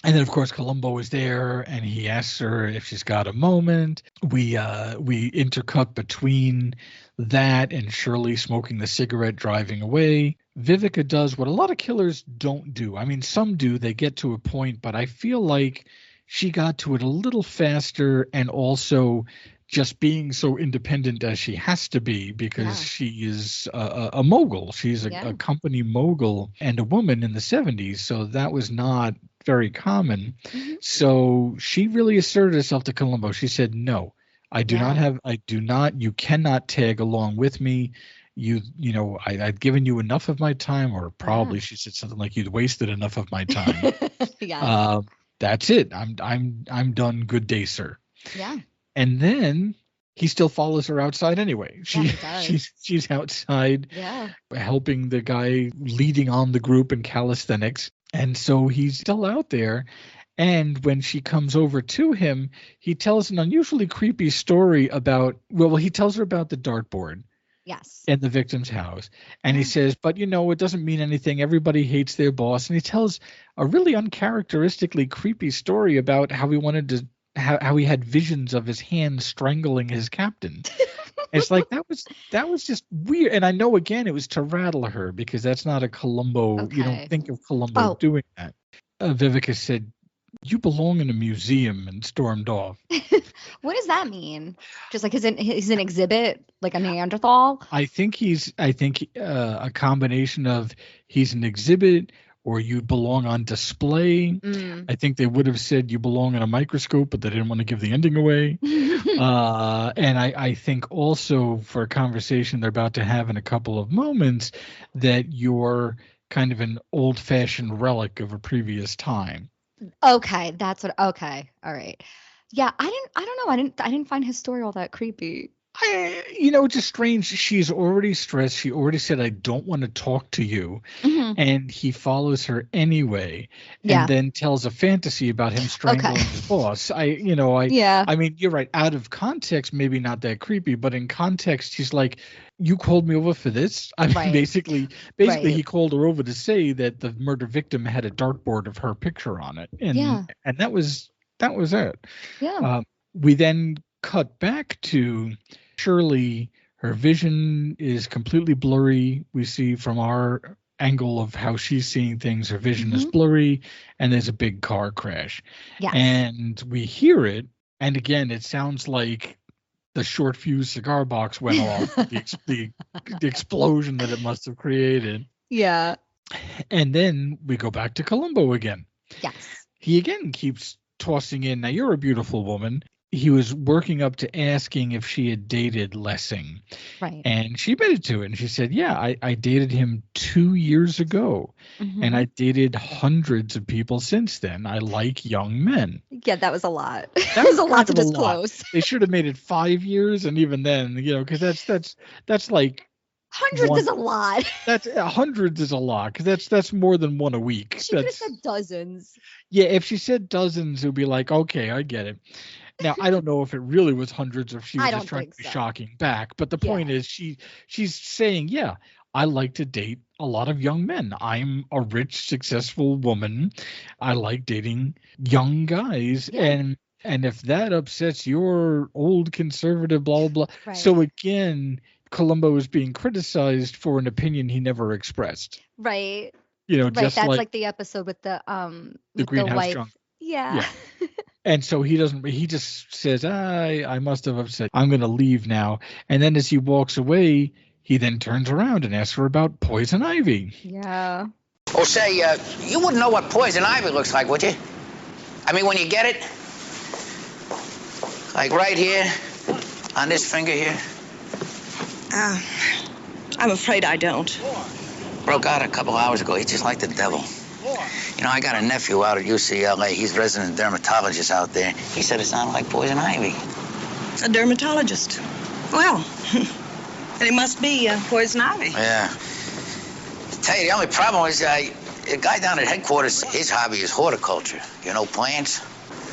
And then, of course, Columbo is there, and he asks her if she's got a moment. We intercut between that and Shirley smoking the cigarette, driving away. Vivica does what a lot of killers don't do. I mean, some do. They get to a point, but I feel like she got to it a little faster, and also just being so independent as she has to be because she is a mogul. She's a company mogul and a woman in the 70s. So that was not very common. Mm-hmm. So she really asserted herself to Columbo. She said, no, you cannot tag along with me. I've given you enough of my time, or probably she said something like, you'd wasted enough of my time. That's it. I'm done. Good day, sir. Yeah. And then he still follows her outside anyway. She's outside helping the guy leading on the group in calisthenics. And so he's still out there. And when she comes over to him, he tells an unusually creepy story about, he tells her about the dartboard. Yes. In the victim's house. And he says, but it doesn't mean anything. Everybody hates their boss. And he tells a really uncharacteristically creepy story about how he wanted to, how he had visions of his hand strangling his captain. It's like, that was just weird. And I know, again, it was to rattle her because that's not a Columbo. Okay. You don't think of Columbo doing that. Vivica said, you belong in a museum, and stormed off. What does that mean? Just like he's an exhibit, like a Neanderthal? I think a combination of he's an exhibit or you belong on display. I think they would have said you belong in a microscope, but they didn't want to give the ending away. And I think also for a conversation they're about to have in a couple of moments that you're kind of an old-fashioned relic of a previous time. Okay, okay, all right. Yeah, I don't know. I didn't find his story all that creepy. It's just strange. She's already stressed. She already said, I don't want to talk to you. Mm-hmm. And he follows her anyway and then tells a fantasy about him strangling his boss. I mean, you're right. Out of context, maybe not that creepy, but in context, she's like, you called me over for this? I mean, basically he called her over to say that the murder victim had a dartboard of her picture on it. And that was it. Yeah. We then cut back to Shirley. Her vision is completely blurry. We see from our angle of how she's seeing things, her vision is blurry, and there's a big car crash. Yes. And we hear it, and again, it sounds like the short fuse cigar box went off, the explosion that it must have created. Yeah. And then we go back to Columbo again. Yes. He again keeps tossing in, now you're a beautiful woman. He was working up to asking if she had dated Lessing. Right. And she admitted to it. And she said, yeah, I dated him 2 years ago. Mm-hmm. And I dated hundreds of people since then. I like young men. Yeah, that was a lot. That was a lot to disclose. They should have made it 5 years. And even then, because that's like. Hundreds is a lot. Hundreds is a lot because that's more than one a week. She could have said dozens. Yeah, if she said dozens, it would be like, okay, I get it. Now, I don't know if it really was hundreds or if she was just trying to be shocking back. But the point is she's saying, yeah, I like to date a lot of young men. I'm a rich, successful woman. I like dating young guys. Yeah. And if that upsets your old conservative, blah, blah, blah. Right. So again, Columbo is being criticized for an opinion he never expressed. Right. Just that's like the episode with the greenhouse drunk. Yeah. And so he just says, I must have upset. I'm going to leave now. And then as he walks away, he then turns around and asks her about poison ivy. Yeah. Oh, say, you wouldn't know what poison ivy looks like, would you? I mean, when you get it, like right here, on this finger here. I'm afraid I don't. Broke out a couple hours ago. He's just like the devil. I got a nephew out at UCLA. He's resident dermatologist out there. He said it sounded like poison ivy. A dermatologist? Well, then it must be poison ivy. Yeah. Tell you, the only problem is the guy down at headquarters, his hobby is horticulture. Plants.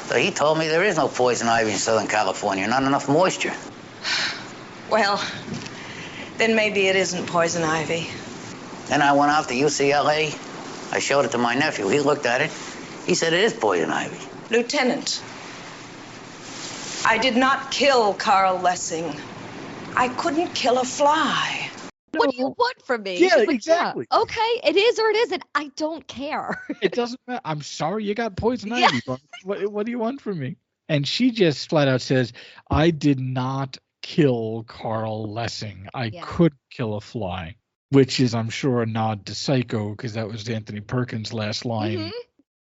So he told me there is no poison ivy in Southern California. Not enough moisture. Well, then maybe it isn't poison ivy. Then I went out to UCLA. I showed it to my nephew. He looked at it. He said it is poison ivy. Lieutenant, I did not kill Carl Lessing. I couldn't kill a fly. What do you want from me? Yeah, exactly. Yeah, okay, it is or it isn't. I don't care. It doesn't matter. I'm sorry you got poison ivy, but what do you want from me? And she just flat out says, I did not kill Carl Lessing. I could kill a fly, which is, I'm sure, a nod to Psycho, because that was Anthony Perkins' last line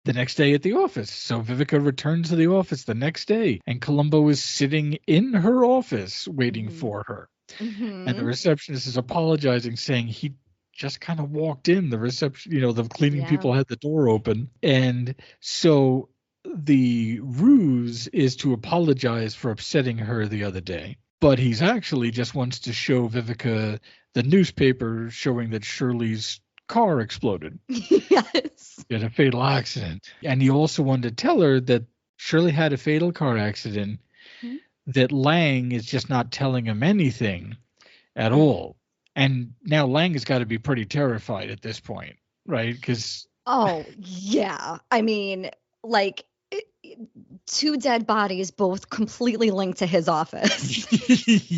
the next day at the office. So Vivica returns to the office the next day, and Columbo is sitting in her office waiting for her. And the receptionist is apologizing, saying he just kind of walked in. The reception, the cleaning people had the door open. And so the ruse is to apologize for upsetting her the other day. But he's actually just wants to show Vivica the newspaper showing that Shirley's car exploded. Yes. He had a fatal accident. And he also wanted to tell her that Shirley had a fatal car accident, that Lang is just not telling him anything at all. And now Lang has got to be pretty terrified at this point, right? Because oh yeah, I mean, like, two dead bodies, both completely linked to his office.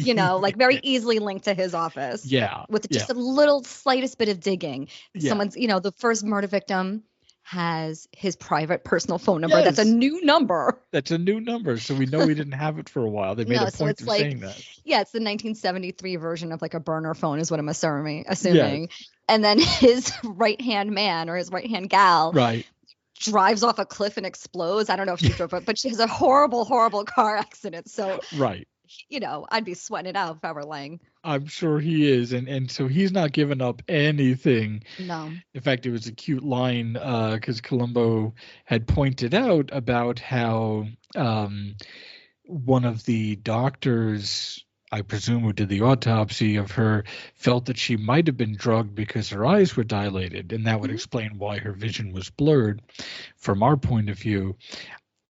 Like very easily linked to his office. Yeah, with just a little slightest bit of digging. Someone's, the first murder victim has his private personal phone number. That's a new number. So we know he didn't have it for a while. They made a point of saying that. Yeah, it's the 1973 version of like a burner phone is what I'm assuming. Yes. And then his right-hand man or his right-hand gal drives off a cliff and explodes. I don't know if she drove it, but she has a horrible, horrible car accident. So I'd be sweating it out if I were Lang. I'm sure he is. And so he's not giving up anything. No. In fact, it was a cute line because Columbo had pointed out about how one of the doctors, I presume, who did the autopsy of her, felt that she might have been drugged because her eyes were dilated. And that would explain why her vision was blurred from our point of view.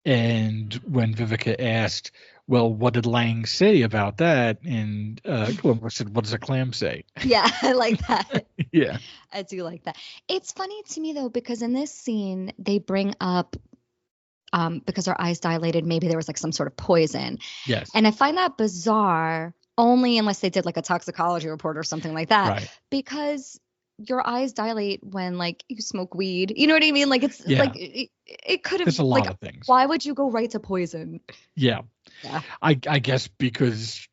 And when Vivica asked, well, what did Lang say about that? And Columbo said, what does a clam say? Yeah, I like that. Yeah. I do like that. It's funny to me, though, because in this scene, they bring up, because her eyes dilated, maybe there was like some sort of poison. Yes. And I find that bizarre, only unless they did like a toxicology report or something like that. Right. Because your eyes dilate when like you smoke weed. You know what I mean? Like it's like it could have. There's a lot of things. Why would you go right to poison? Yeah. I guess because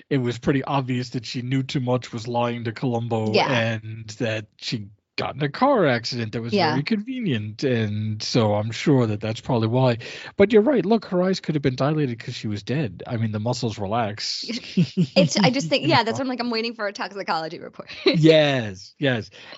it was pretty obvious that she knew too much, was lying to Columbo, and that she got in a car accident that was very convenient. And so I'm sure that that's probably why. But you're right. Look, her eyes could have been dilated because she was dead. I mean, the muscles relax. I just think, that's what I'm like. I'm waiting for a toxicology report. Yes.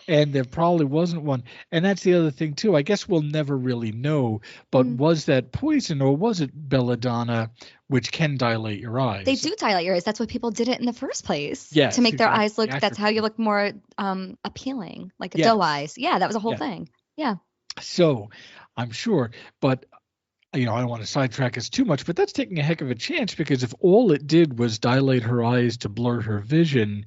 And there probably wasn't one. And that's the other thing, too. I guess we'll never really know. But was that poison or was it belladonna, which can dilate your eyes? They do dilate your eyes. That's why people did it in the first place. Yes, to make their eyes look, that's how you look more appealing, like doe eyes. Yeah, that was a whole thing. Yeah. So I'm sure, but I don't want to sidetrack us too much, but that's taking a heck of a chance, because if all it did was dilate her eyes to blur her vision,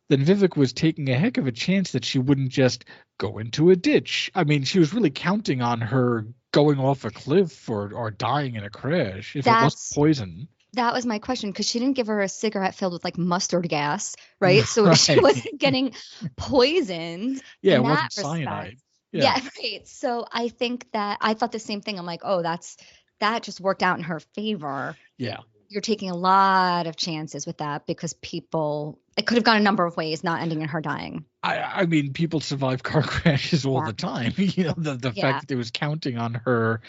then Vivek was taking a heck of a chance that she wouldn't just go into a ditch. I mean, she was really counting on her going off a cliff or dying in a crash if it wasn't poison. That was my question, because she didn't give her a cigarette filled with like mustard gas, right? So she wasn't getting poisoned. Yeah, it wasn't cyanide. Yeah, right. So I think that I thought the same thing. I'm like, oh, that just worked out in her favor. Yeah. You're taking a lot of chances with that, because it could have gone a number of ways, not ending in her dying. I mean, people survive car crashes all the time. The fact that they was counting on her,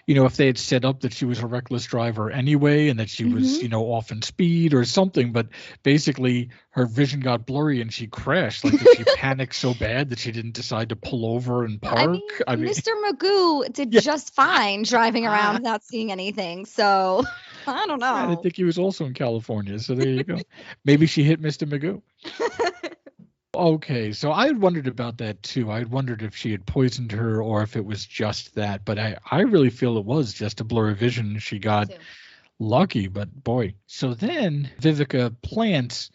if they had set up that she was a reckless driver anyway, and that she was, off in speed or something, but basically her vision got blurry and she crashed. Like, she panicked so bad that she didn't decide to pull over and park. I mean Mr. Magoo did just fine driving around without seeing anything. So I don't know. I think he was also in California. So there you go. Maybe she hit Mr. Magoo. Okay, so I had wondered about that too. I had wondered if she had poisoned her or if it was just that, but I really feel it was just a blur of vision. She got lucky, but boy. So then Vivica plants,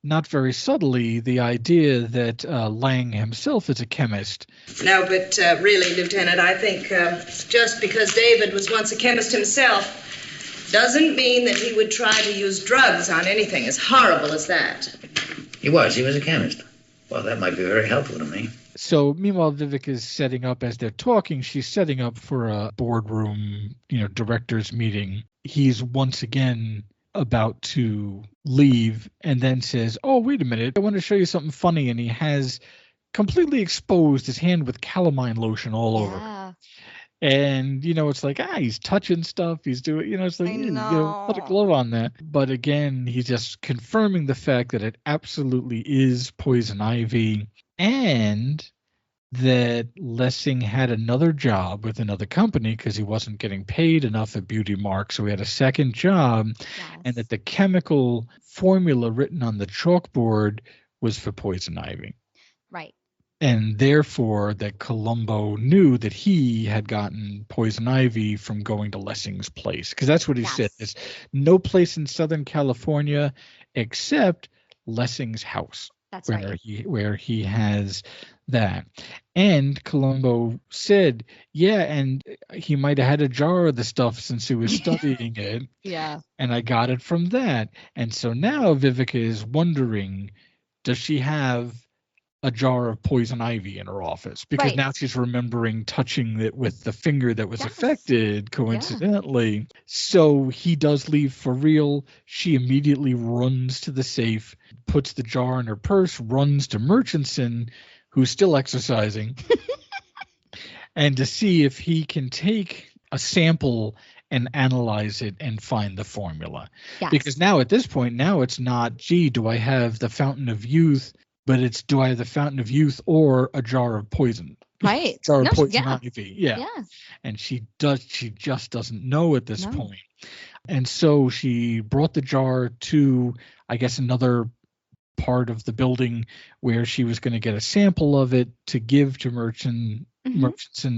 not very subtly, the idea that Lang himself is a chemist. No, but really, Lieutenant, I think just because David was once a chemist himself doesn't mean that he would try to use drugs on anything as horrible as that. He was a chemist. Well, that might be very helpful to me. So meanwhile, Vivek is setting up as they're talking. She's setting up for a boardroom, director's meeting. He's once again about to leave and then says, "Oh, wait a minute. I want to show you something funny." And he has completely exposed his hand with calamine lotion all over. And, it's like, he's touching stuff. He's doing, it's like, put a glove on that. But again, he's just confirming the fact that it absolutely is poison ivy and that Lessing had another job with another company because he wasn't getting paid enough at Beauty Mark. So he had a second job and that the chemical formula written on the chalkboard was for poison ivy. Right. And therefore, that Columbo knew that he had gotten poison ivy from going to Lessing's place. Because that's what he said. There's no place in Southern California except Lessing's house. That's where he has that. And Columbo said, and he might have had a jar of the stuff since he was studying it. Yeah. And I got it from that. And so now Vivica is wondering, does she have a jar of poison ivy in her office? Because now she's remembering touching it with the finger that was affected coincidentally. Yeah. So he does leave for real. She immediately runs to the safe, puts the jar in her purse, runs to Murchison, who's still exercising, and to see if he can take a sample and analyze it and find the formula. Yes. Because now at this point, it's not, do I have the fountain of youth? But it's, do I have the fountain of youth or a jar of poison? Right. Jar of poison ivy. Yeah. And she just doesn't know at this point. And so she brought the jar to, I guess, another part of the building where she was going to get a sample of it to give to Murchison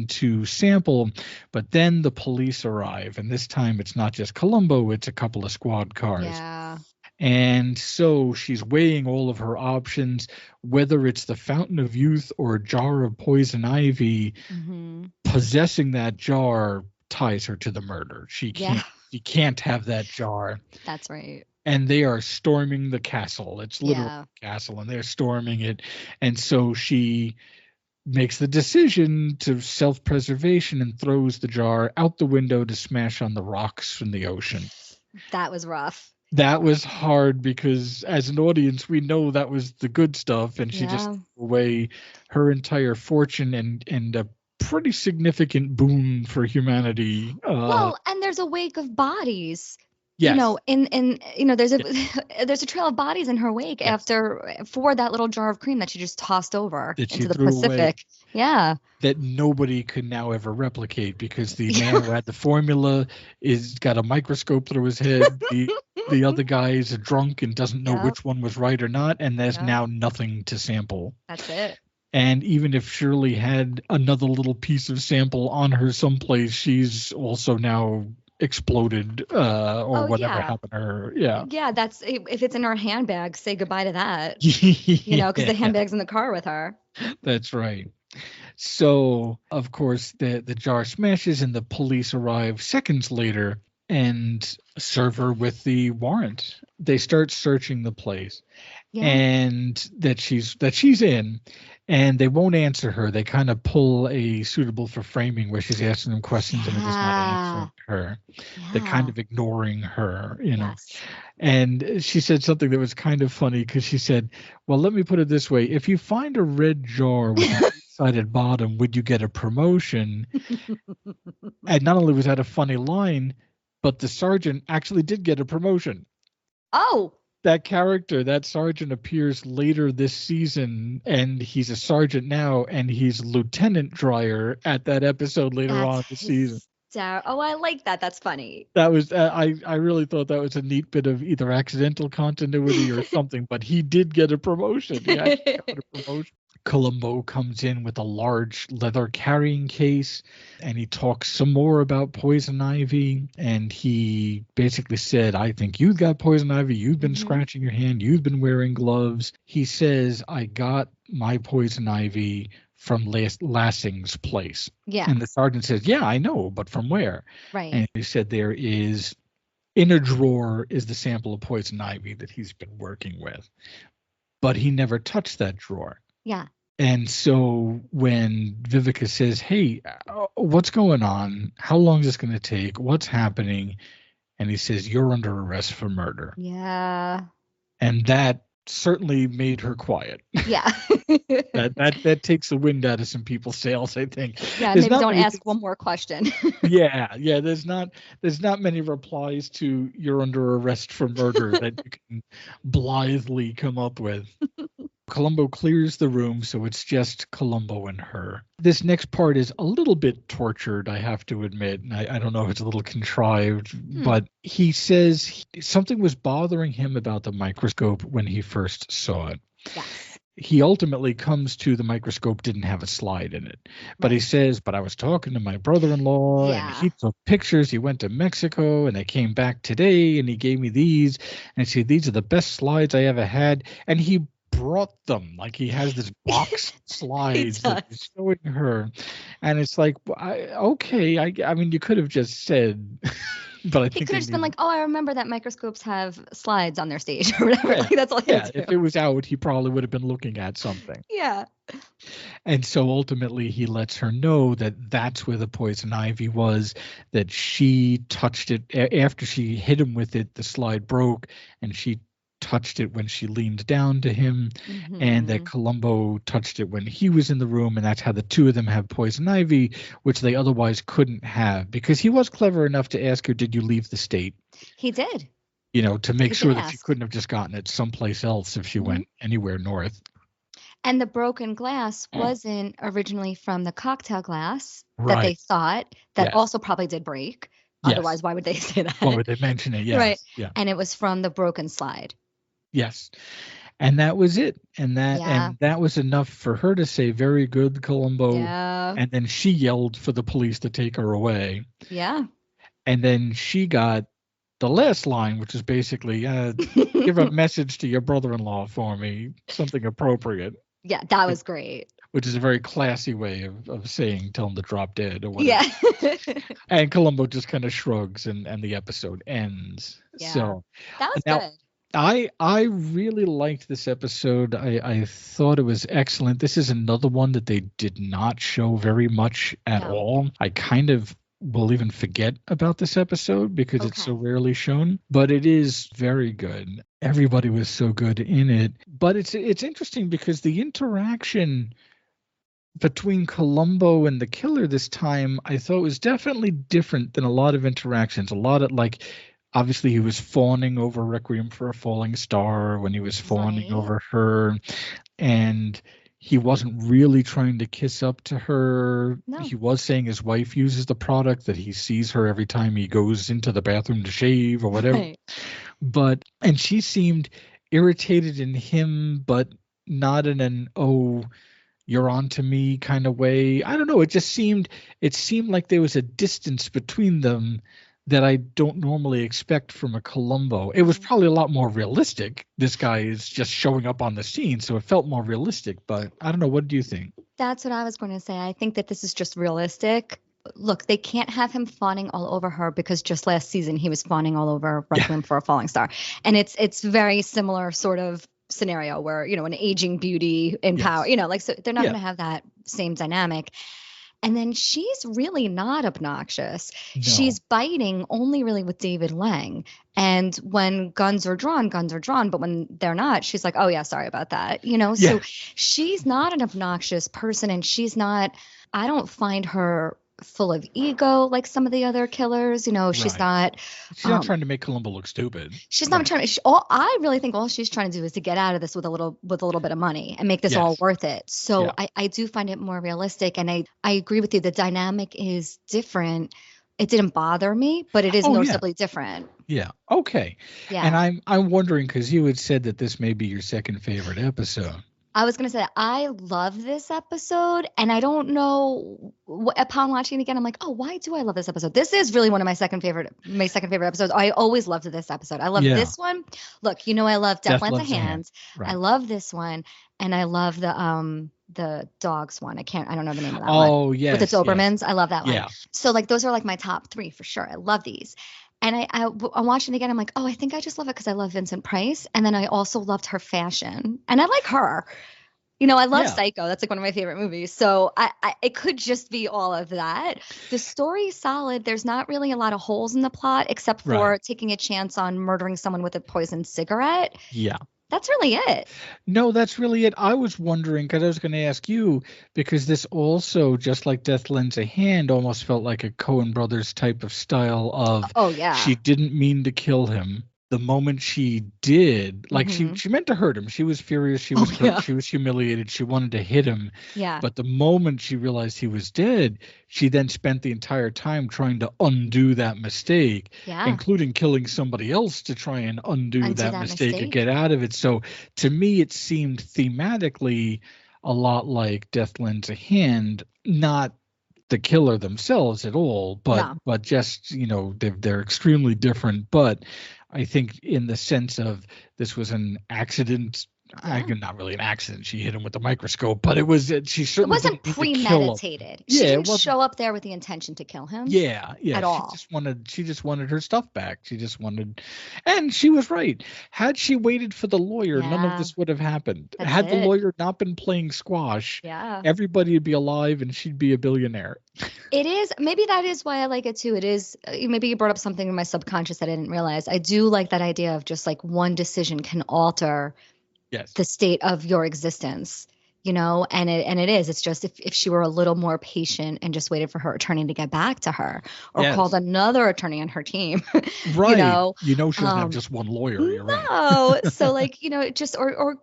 to sample. But then the police arrive. And this time it's not just Columbo, it's a couple of squad cars. Yeah. And so she's weighing all of her options, whether it's the fountain of youth or a jar of poison ivy. Possessing that jar ties her to the murder. She can't have that jar. That's right. And they are storming the castle. It's literally a castle, and they're storming it. And so she makes the decision to self-preservation and throws the jar out the window to smash on the rocks from the ocean. That was rough. That was hard because as an audience, we know that was the good stuff. And she just threw away her entire fortune and a pretty significant boon for humanity. And there's a wake of bodies. Yes. There's a trail of bodies in her wake for that little jar of cream that she just tossed over into the Pacific. Away. Yeah. That nobody could now ever replicate because the man who had the formula is got a microscope through his head. The other guy is a drunk and doesn't know which one was right or not, and there's now nothing to sample. That's it. And even if Shirley had another little piece of sample on her someplace, she's also now exploded or whatever happened to her. Yeah, that's if it's in her handbag, say goodbye to that. Because the handbag's in the car with her. That's right. So of course the jar smashes and the police arrive seconds later and serve her with the warrant. They start searching the place and that she's in, and they won't answer her. They kind of pull a suitable for framing where she's asking them questions and it is not answering her. They're kind of ignoring her, And she said something that was kind of funny because she said, well, let me put it this way. If you find a red jar with an eight-sided bottom, would you get a promotion? And not only was that a funny line, but the sergeant actually did get a promotion. Oh. That character, that sergeant, appears later this season, and he's a sergeant now, and he's Lieutenant Dreyer at that episode later on in the season. Oh, I like that. That's funny. That was I really thought that was a neat bit of either accidental continuity or something, but he did get a promotion. He actually got a promotion. Columbo comes in with a large leather carrying case, and he talks some more about poison ivy, and he basically said, I think you've got poison ivy, you've been scratching your hand, you've been wearing gloves. He says, I got my poison ivy from Lassing's place. Yeah. And the sergeant says, yeah, I know, but from where? Right. And he said there is, in a drawer is the sample of poison ivy that he's been working with, but he never touched that drawer. Yeah. And so when Vivica says, hey, what's going on? How long is this going to take? What's happening? And he says, you're under arrest for murder. Yeah. And that certainly made her quiet. Yeah. that takes the wind out of some people's sails, I think. Yeah, maybe don't ask one more question. Yeah. There's not many replies to "you're under arrest for murder" that you can blithely come up with. Columbo clears the room, so it's just Columbo and her. This next part is a little bit tortured, I have to admit. And I don't know if it's a little contrived, but he says something was bothering him about the microscope when he first saw it. Yes. He ultimately comes to the microscope didn't have a slide in it. But he says, but I was talking to my brother-in-law and he took pictures. He went to Mexico and they came back today and he gave me these. And he said, these are the best slides I ever had. And he brought them, like he has this box of slides that he's showing her. And it's like, okay, I mean, you could have just said... But I think he could have just been like, oh, I remember that microscopes have slides on their stage or whatever. Yeah, like, that's all he had to do. If it was out, he probably would have been looking at something. Yeah. And so ultimately he lets her know that that's where the poison ivy was, that she touched it. After she hit him with it, the slide broke and she touched it when she leaned down to him, and that Columbo touched it when he was in the room, and that's how the two of them have poison ivy, which they otherwise couldn't have, because he was clever enough to ask her, did you leave the state? He did. To make sure that she couldn't have just gotten it someplace else if she went anywhere north. And the broken glass wasn't originally from the cocktail glass that they thought that also probably did break. Otherwise, why would they say that? Why would they mention it? Yes. Right. Yeah. And it was from the broken slide. Yes. And that was it. And that was enough for her to say, very good, Columbo. Yeah. And then she yelled for the police to take her away. Yeah. And then she got the last line, which is basically, give a message to your brother-in-law for me, something appropriate. Yeah, that was great. Which is a very classy way of saying, tell him to drop dead or whatever. Yeah. And Columbo just kind of shrugs and the episode ends. Yeah. So that was good. I really liked this episode. I thought it was excellent. This is another one that they did not show very much at all. I kind of will even forget about this episode because it's so rarely shown, but it is very good. Everybody was so good in it. But it's interesting because the interaction between Columbo and the killer this time, I thought was definitely different than a lot of interactions. A lot of obviously he was fawning over Requiem for a Falling Star when he was fawning over her, and he wasn't really trying to kiss up to her. No. He was saying his wife uses the product, that he sees her every time he goes into the bathroom to shave or whatever. Right. And she seemed irritated in him, but not in an, oh, you're on to me kind of way. I don't know. It seemed like there was a distance between them that I don't normally expect from a Columbo. It was probably a lot more realistic. This guy is just showing up on the scene, so it felt more realistic. But I don't know. What do you think? That's what I was going to say. I think that this is just realistic. Look, they can't have him fawning all over her because just last season he was fawning all over Requiem for a Falling Star. And it's very similar sort of scenario where, an aging beauty in power, so they're not going to have that same dynamic. And then she's really not obnoxious. No. She's biting only really with David Lang. And when guns are drawn, but when they're not, she's like, oh yeah, sorry about that. So she's not an obnoxious person, and I don't find her full of ego like some of the other killers. She's not trying to make Columbo look stupid. She's not trying to. I really think all she's trying to do is to get out of this with a little bit of money and make this all worth it. So I do find it more realistic, and I agree with you. The dynamic is different. It didn't bother me, but it is noticeably different. Yeah. Okay. Yeah. And I'm wondering, because you had said that this may be your second favorite episode. I was going to say, I love this episode, and I don't know, upon watching it again, I'm like, oh, why do I love this episode? This is really one of my second favorite episodes. I always loved this episode. I love this one. Look, I love Death Lends a Hand. Right. I love this one, and I love the dogs one. I don't know the name of that one. Oh, yes. With the Dobermans. Yes. I love that one. Yeah. So those are my top three for sure. I love these. And I'm watching it again. I'm like, oh, I think I just love it because I love Vincent Price. And then I also loved her fashion. And I like her. You know, I love Yeah. Psycho. That's like one of my favorite movies. So it could just be all of that. The story's solid. There's not really a lot of holes in the plot except for Right. taking a chance on murdering someone with a poisoned cigarette. Yeah. That's really it. No, that's really it. I was wondering, because I was going to ask you, because this also, just like Death Lends a Hand, almost felt like a Coen Brothers type of style of Oh, yeah. she didn't mean to kill him. The moment she did, like she meant to hurt him. She was furious. She was hurt. She was humiliated. She wanted to hit him. Yeah. But the moment she realized he was dead, she then spent the entire time trying to undo that mistake, including killing somebody else to try and undo that mistake and get out of it. So to me, it seemed thematically a lot like Death Lends a Hand, not the killer themselves at all, but just, you know, they're extremely different. But I think in the sense of this was an accident. Not really an accident. She hit him with the microscope, but it was. She certainly wasn't premeditated. She didn't show up there with the intention to kill him. Yeah. At all. She just wanted her stuff back. She just wanted, and she was right. Had she waited for the lawyer, none of this would have happened. Had the lawyer not been playing squash, everybody would be alive and she'd be a billionaire. It is. Maybe that is why I like it too. It is. Maybe you brought up something in my subconscious that I didn't realize. I do like that idea of just like one decision can alter the state of your existence, you know, and it is. It's just if she were a little more patient and just waited for her attorney to get back to her, or called another attorney on her team, right? You know, she doesn't have just one lawyer. You're right. No, so like, you know, it just or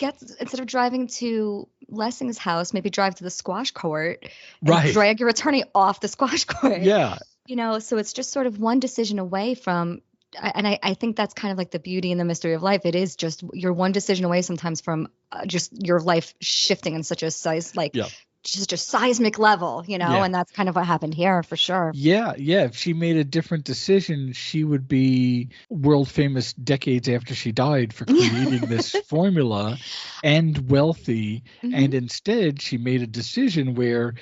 instead of driving to Lessing's house, maybe drive to the squash court, and drag your attorney off the squash court. Yeah, you know, so it's just sort of one decision away from. And I think that's kind of like the beauty and the mystery of life. It is just you're one decision away sometimes from just your life shifting in such a just a seismic level, you know, and that's kind of what happened here for sure. Yeah. If she made a different decision, she would be world famous decades after she died for creating this formula and wealthy. And instead, she made a decision where,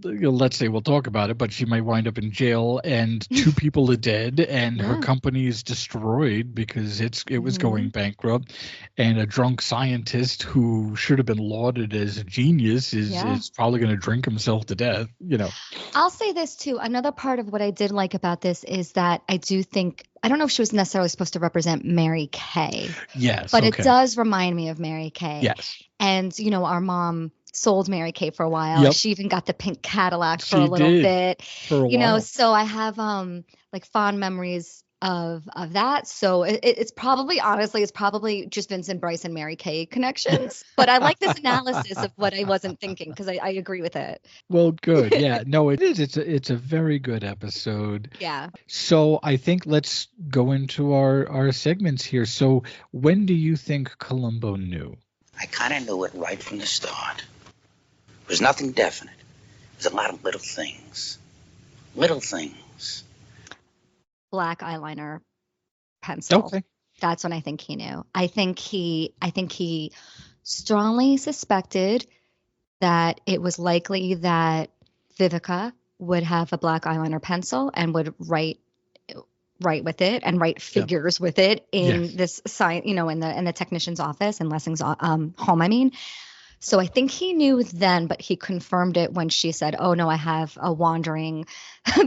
let's say we'll talk about it, but she might wind up in jail and 2 people are dead and her company is destroyed because it was going bankrupt, and a drunk scientist who should have been lauded as a genius is probably going to drink himself to death, you know. I'll say this too. Another part of what I did like about this is that I do think, I don't know if she was necessarily supposed to represent Mary Kay. Yes. But it does remind me of Mary Kay. Yes. And, you know, our mom sold Mary Kay for a while. She even got the pink Cadillac for a little bit. You know, so I have like fond memories of that. So it's probably, honestly, it's probably just Vincent Price and Mary Kay connections. But I like this analysis of what I wasn't thinking because I agree with it. Well, good. Yeah, no, it is. It's a very good episode. Yeah. So I think let's go into our segments here. So when do you think Columbo knew? I kind of knew it right from the start. It was nothing definite. It was a lot of little things. Little things. Black eyeliner pencil. Okay. That's when I think he knew. I think he strongly suspected that it was likely that Vivica would have a black eyeliner pencil and would write with it and write figures with it in this science, you know, in the technician's office in Lessing's home, I mean. So I think he knew then, but he confirmed it when she said, "Oh no, I have a wandering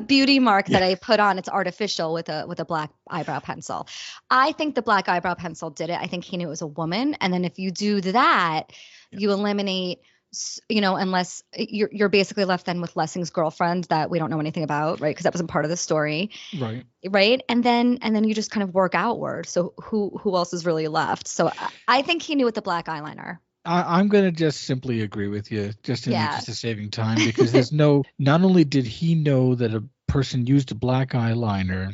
beauty mark that I put on. It's artificial with a black eyebrow pencil." I think the black eyebrow pencil did it. I think he knew it was a woman. And then if you do that, you eliminate, you know, unless you're basically left then with Lessing's girlfriend that we don't know anything about, right? Because that wasn't part of the story, right? And then you just kind of work outward. So who else is really left? So I think he knew with the black eyeliner. I'm going to just simply agree with you, just in the interest of saving time, because there's not only did he know that a person used a black eyeliner,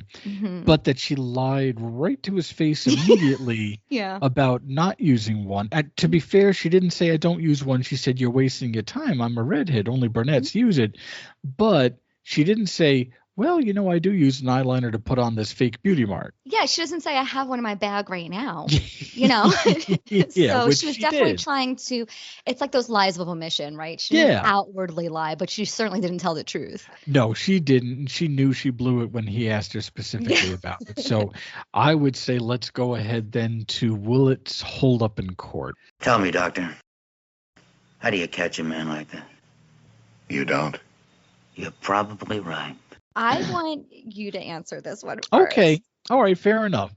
but that she lied right to his face immediately about not using one. To be fair, she didn't say, "I don't use one." She said, "You're wasting your time. I'm a redhead. Only brunettes use it." But she didn't say, "Well, you know, I do use an eyeliner to put on this fake beauty mark." Yeah, she doesn't say, "I have one in my bag right now." You know? So she was definitely trying to, it's like those lies of omission, right? She didn't outwardly lie, but she certainly didn't tell the truth. No, she didn't. She knew she blew it when he asked her specifically about it. So I would say let's go ahead then to will it hold up in court? Tell me, Doctor, How do you catch a man like that? You don't? You're probably right. I want you to answer this one first. Okay. All right. Fair enough.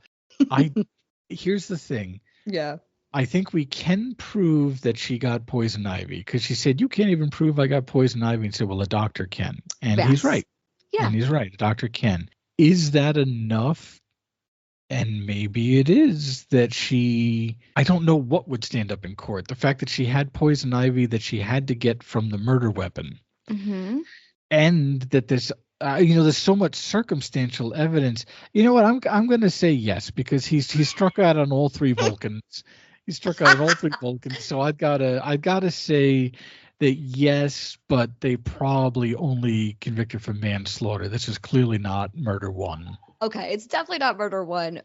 Here's the thing. Yeah. I think we can prove that she got poison ivy because she said, you can't even prove I got poison ivy. And said, well, a doctor can. And he's right. Yeah. And he's right. A doctor can. Is that enough? And maybe it is that I don't know what would stand up in court. The fact that she had poison ivy that she had to get from the murder weapon. Mm-hmm. And that there's so much circumstantial evidence. You know what? I'm going to say yes, because he struck out on all three Vulcans. He struck out on all three Vulcans. So I gotta say that yes, but they probably only convicted for manslaughter. This is clearly not murder one. Okay, it's definitely not murder one.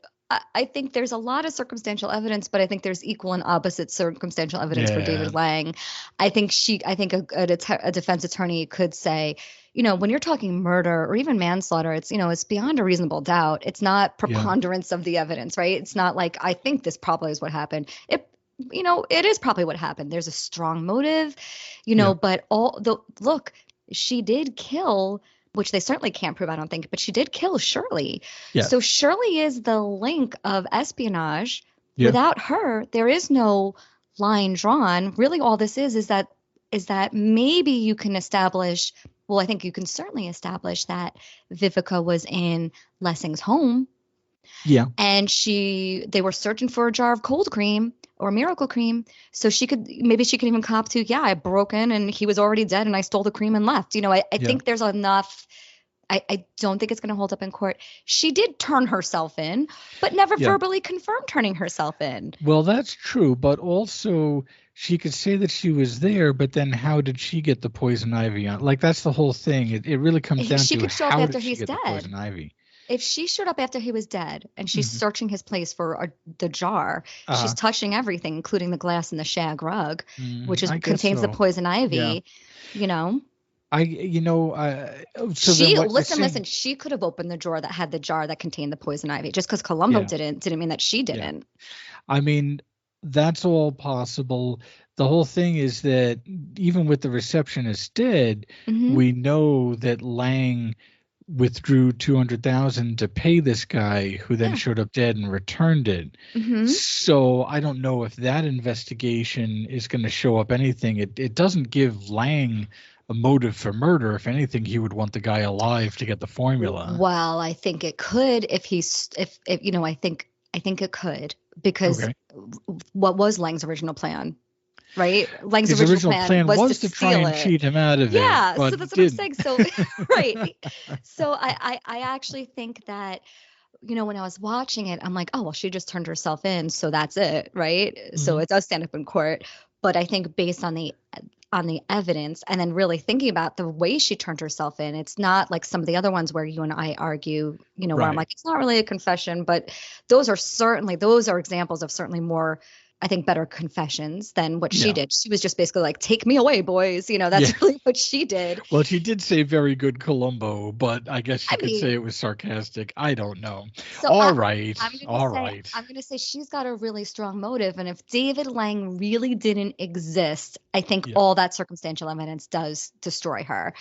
I think there's a lot of circumstantial evidence, but I think there's equal and opposite circumstantial evidence for David Lang. I think a defense attorney could say, when you're talking murder or even manslaughter, it's beyond a reasonable doubt. It's not preponderance of the evidence, right? It's not like, I think this probably is what happened. It is probably what happened. There's a strong motive, but look, she did kill, which they certainly can't prove, I don't think, but she did kill Shirley. Yeah. So Shirley is the link of espionage. Yeah. Without her, there is no line drawn. Really, all this is that maybe you can establish, well, I think you can certainly establish that Vivica was in Lessing's home. Yeah. And they were searching for a jar of cold cream or Miracle Cream. So she could even cop to, I broke in and he was already dead and I stole the cream and left. I think there's enough. I don't think it's going to hold up in court. She did turn herself in, but never verbally confirmed turning herself in. Well, that's true. But also she could say that she was there, but then how did she get the poison ivy on? Like, that's the whole thing. It really comes down to how did she get the poison ivy? If she showed up after he was dead and she's searching his place for the jar, she's touching everything, including the glass and the shag rug, which contains the poison ivy, Listen, she could have opened the drawer that had the jar that contained the poison ivy. Just because Columbo didn't mean that she didn't. I mean, that's all possible. The whole thing is that even with the receptionist dead, we know that Lang withdrew $200,000 to pay this guy who then showed up dead and returned it. So I don't know if that investigation is going to show up anything. It doesn't give Lang a motive for murder. If anything, he would want the guy alive to get the formula. Well, I think it could I think it could, because what was Lang's original plan? Right? Lang's original plan was to try and cheat him out of it. Yeah, so that's what I'm saying. So, right. So I actually think that, when I was watching it, I'm like, oh, well, she just turned herself in, so that's it, right? So it does stand up in court. But I think based on the evidence and then really thinking about the way she turned herself in, it's not like some of the other ones where you and I argue, where I'm like, it's not really a confession, but those are examples of certainly more, I think, better confessions than what she did. She was just basically like, take me away, boys. That's really what she did. Well, she did say very good Columbo, but I guess you could say it was sarcastic. I don't know. So all right. I'm going to say she's got a really strong motive. And if David Lang really didn't exist, I think all that circumstantial evidence does destroy her.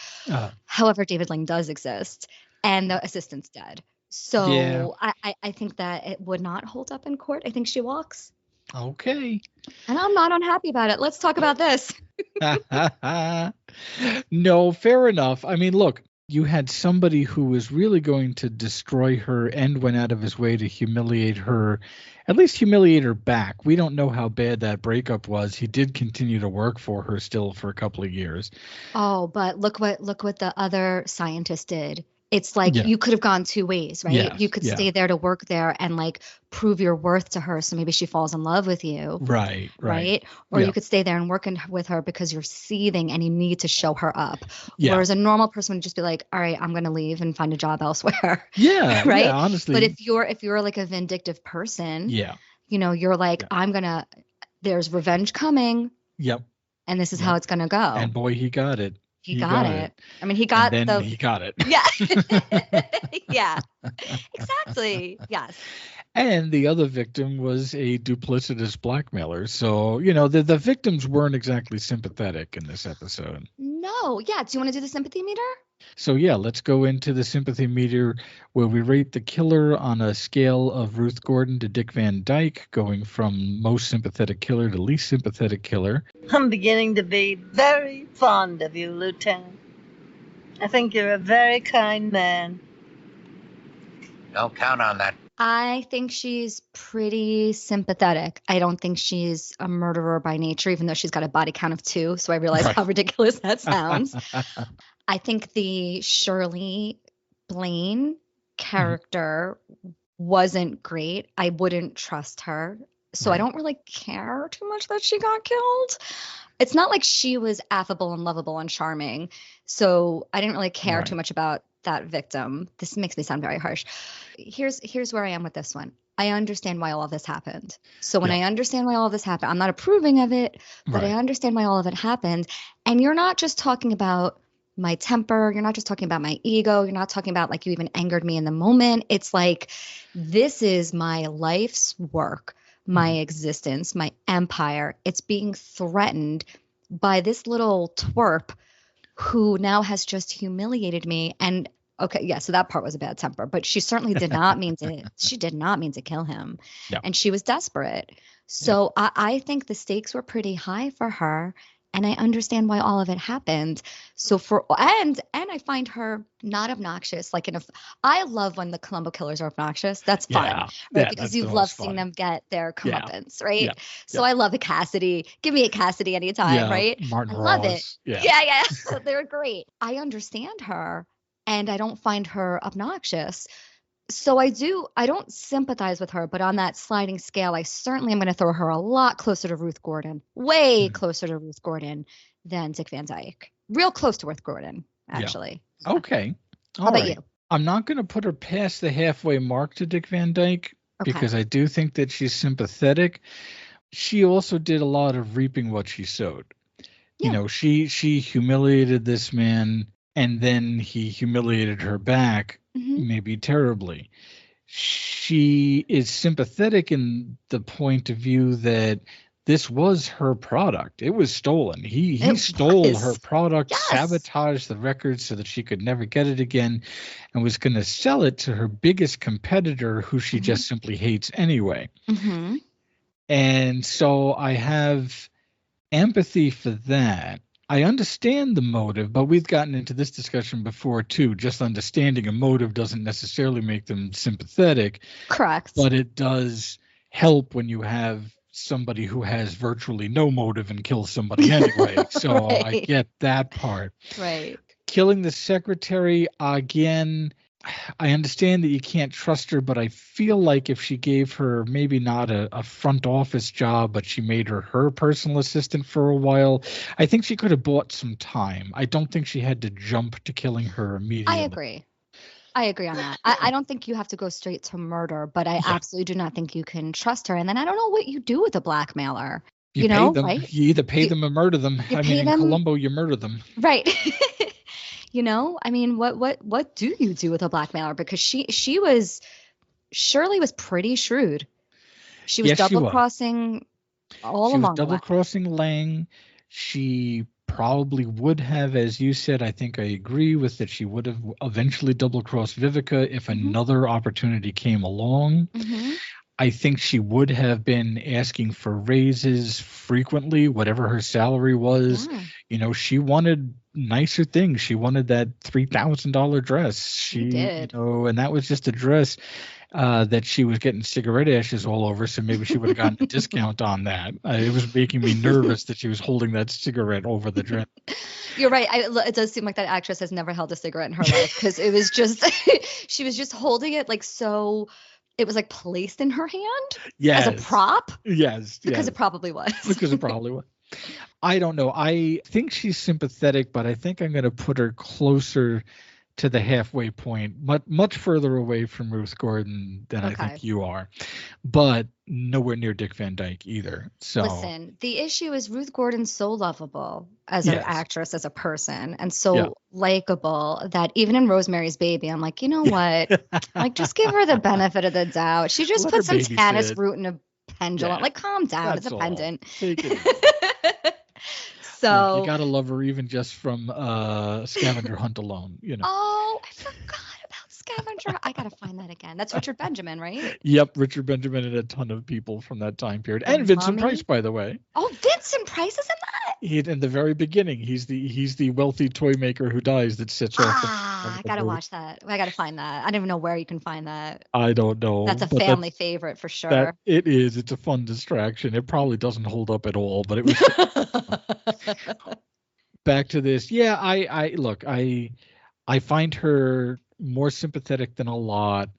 However, David Lang does exist and the assistant's dead. So I think that it would not hold up in court. I think she walks. Okay. And I'm not unhappy about it. Let's talk about this. No, fair enough. I mean, look, you had somebody who was really going to destroy her and went out of his way to humiliate her, at least humiliate her back. We don't know how bad that breakup was. He did continue to work for her still for a couple of years. Oh, but look what the other scientist did. It's like you could have gone two ways, right? Yes, you could stay there to work there and like prove your worth to her, so maybe she falls in love with you. Right. Or you could stay there and work with her because you're seething and you need to show her up. Yeah. Whereas a normal person would just be like, all right, I'm going to leave and find a job elsewhere. Yeah. Right. Yeah, honestly. But if you're like a vindictive person, you're like, there's revenge coming. Yep. And this is how it's going to go. And boy, he got it. He got it. I mean, he got he got it. Yeah. Yeah. Exactly. Yes. And the other victim was a duplicitous blackmailer. So, the victims weren't exactly sympathetic in this episode. No. Yeah. Do you want to do the sympathy meter? So, yeah, let's go into the sympathy meter where we rate the killer on a scale of Ruth Gordon to Dick Van Dyke, going from most sympathetic killer to least sympathetic killer. I'm beginning to be very fond of you, Lieutenant. I think you're a very kind man. Don't count on that. I think she's pretty sympathetic. I don't think she's a murderer by nature, even though she's got a body count of 2. So I realize how ridiculous that sounds. I think the Shirley Blaine character wasn't great. I wouldn't trust her. So I don't really care too much that she got killed. It's not like she was affable and lovable and charming. So I didn't really care too much about that victim. This makes me sound very harsh. Here's where I am with this one. I understand why all of this happened. So when I understand why all of this happened, I'm not approving of it, but I understand why all of it happened. And you're not just talking about my temper. You're not just talking about my ego. You're not talking about like you even angered me in the moment. It's like, this is my life's work, my existence, my empire. It's being threatened by this little twerp who now has just humiliated me. And okay, yeah, so that part was a bad temper, but she certainly did not mean to kill him. Yeah. And she was desperate. So I think the stakes were pretty high for her. And I understand why all of it happened. So and I find her not obnoxious. I love when the Columbo killers are obnoxious. That's fun, right? Because you love seeing them get their comeuppance, right? Yeah. So I love a Cassidy. Give me a Cassidy anytime, right? Martin I love Ross. it. Yeah. They're great. I understand her, and I don't find her obnoxious. So I don't sympathize with her, but on that sliding scale, I certainly am going to throw her a lot closer to Ruth Gordon, way closer to Ruth Gordon than Dick Van Dyke. Real close to Ruth Gordon, actually. Yeah. Okay. How about you? I'm not going to put her past the halfway mark to Dick Van Dyke because I do think that she's sympathetic. She also did a lot of reaping what she sowed. Yeah. She humiliated this man, and then he humiliated her back. Maybe terribly. She is sympathetic in the point of view that this was her product. It was stolen. He stole her product, sabotaged the records so that she could never get it again, and was going to sell it to her biggest competitor, who she just simply hates anyway. And so I have empathy for that. I understand the motive, but we've gotten into this discussion before too. Just understanding a motive doesn't necessarily make them sympathetic. Correct. But it does help when you have somebody who has virtually no motive and kills somebody anyway. So I get that part. Right. Killing the secretary, again, I understand that you can't trust her, but I feel like if she gave her maybe not a front office job, but she made her personal assistant for a while, I think she could have bought some time. I don't think she had to jump to killing her immediately. I agree on that. I don't think you have to go straight to murder, but I absolutely do not think you can trust her. And then I don't know what you do with a blackmailer. You know, right? You either pay them or murder them. In Columbo, you murder them. Right. I mean, what do you do with a blackmailer? Because Shirley was pretty shrewd. She was double-crossing all along the way. She was double-crossing Lang. She probably would have, as you said, I think I agree with that, she would have eventually double-crossed Vivica if another opportunity came along. I think she would have been asking for raises frequently, whatever her salary was. She wanted nicer things. She wanted that $3,000 dress. She did. And that was just a dress that she was getting cigarette ashes all over. So maybe she would have gotten a discount on that. It was making me nervous that she was holding that cigarette over the dress. You're right. It does seem like that actress has never held a cigarette in her life, because it was just, she was just holding it like so. It was like placed in her hand as a prop. Yes. Because it probably was. I don't know. I think she's sympathetic, but I think I'm going to put her closer to the halfway point, much further away from Ruth Gordon than I Okay. think you are, but nowhere near Dick Van Dyke either. So Listen, the issue is Ruth Gordon's so lovable as an Yes. actress, as a person, and so Yeah. likable that even in Rosemary's Baby, I'm like, you know what? Like, just give her the benefit of the doubt. She just Let put her some babysit. tannis root in a pendulum. Yeah, Like, calm down. It's that's a all. pendant. Take it easy. So, Look, you gotta love her even just from Scavenger Hunt alone, you know. oh, I forgot about Scavenger. I gotta find that again. That's Richard Benjamin, right? Yep, Richard Benjamin and a ton of people from that time period, The and Vincent Mummy? Price, by the way. Oh, Vincent Price is in that. In the very beginning, he's the wealthy toy maker who dies that sits off. I gotta watch that. I gotta find that. I don't even know where you can find that. I don't know. That's a but family favorite for sure. That it is. It's a fun distraction. It probably doesn't hold up at all, but it was. Back to this. Yeah, I look. I find her more sympathetic than a lot.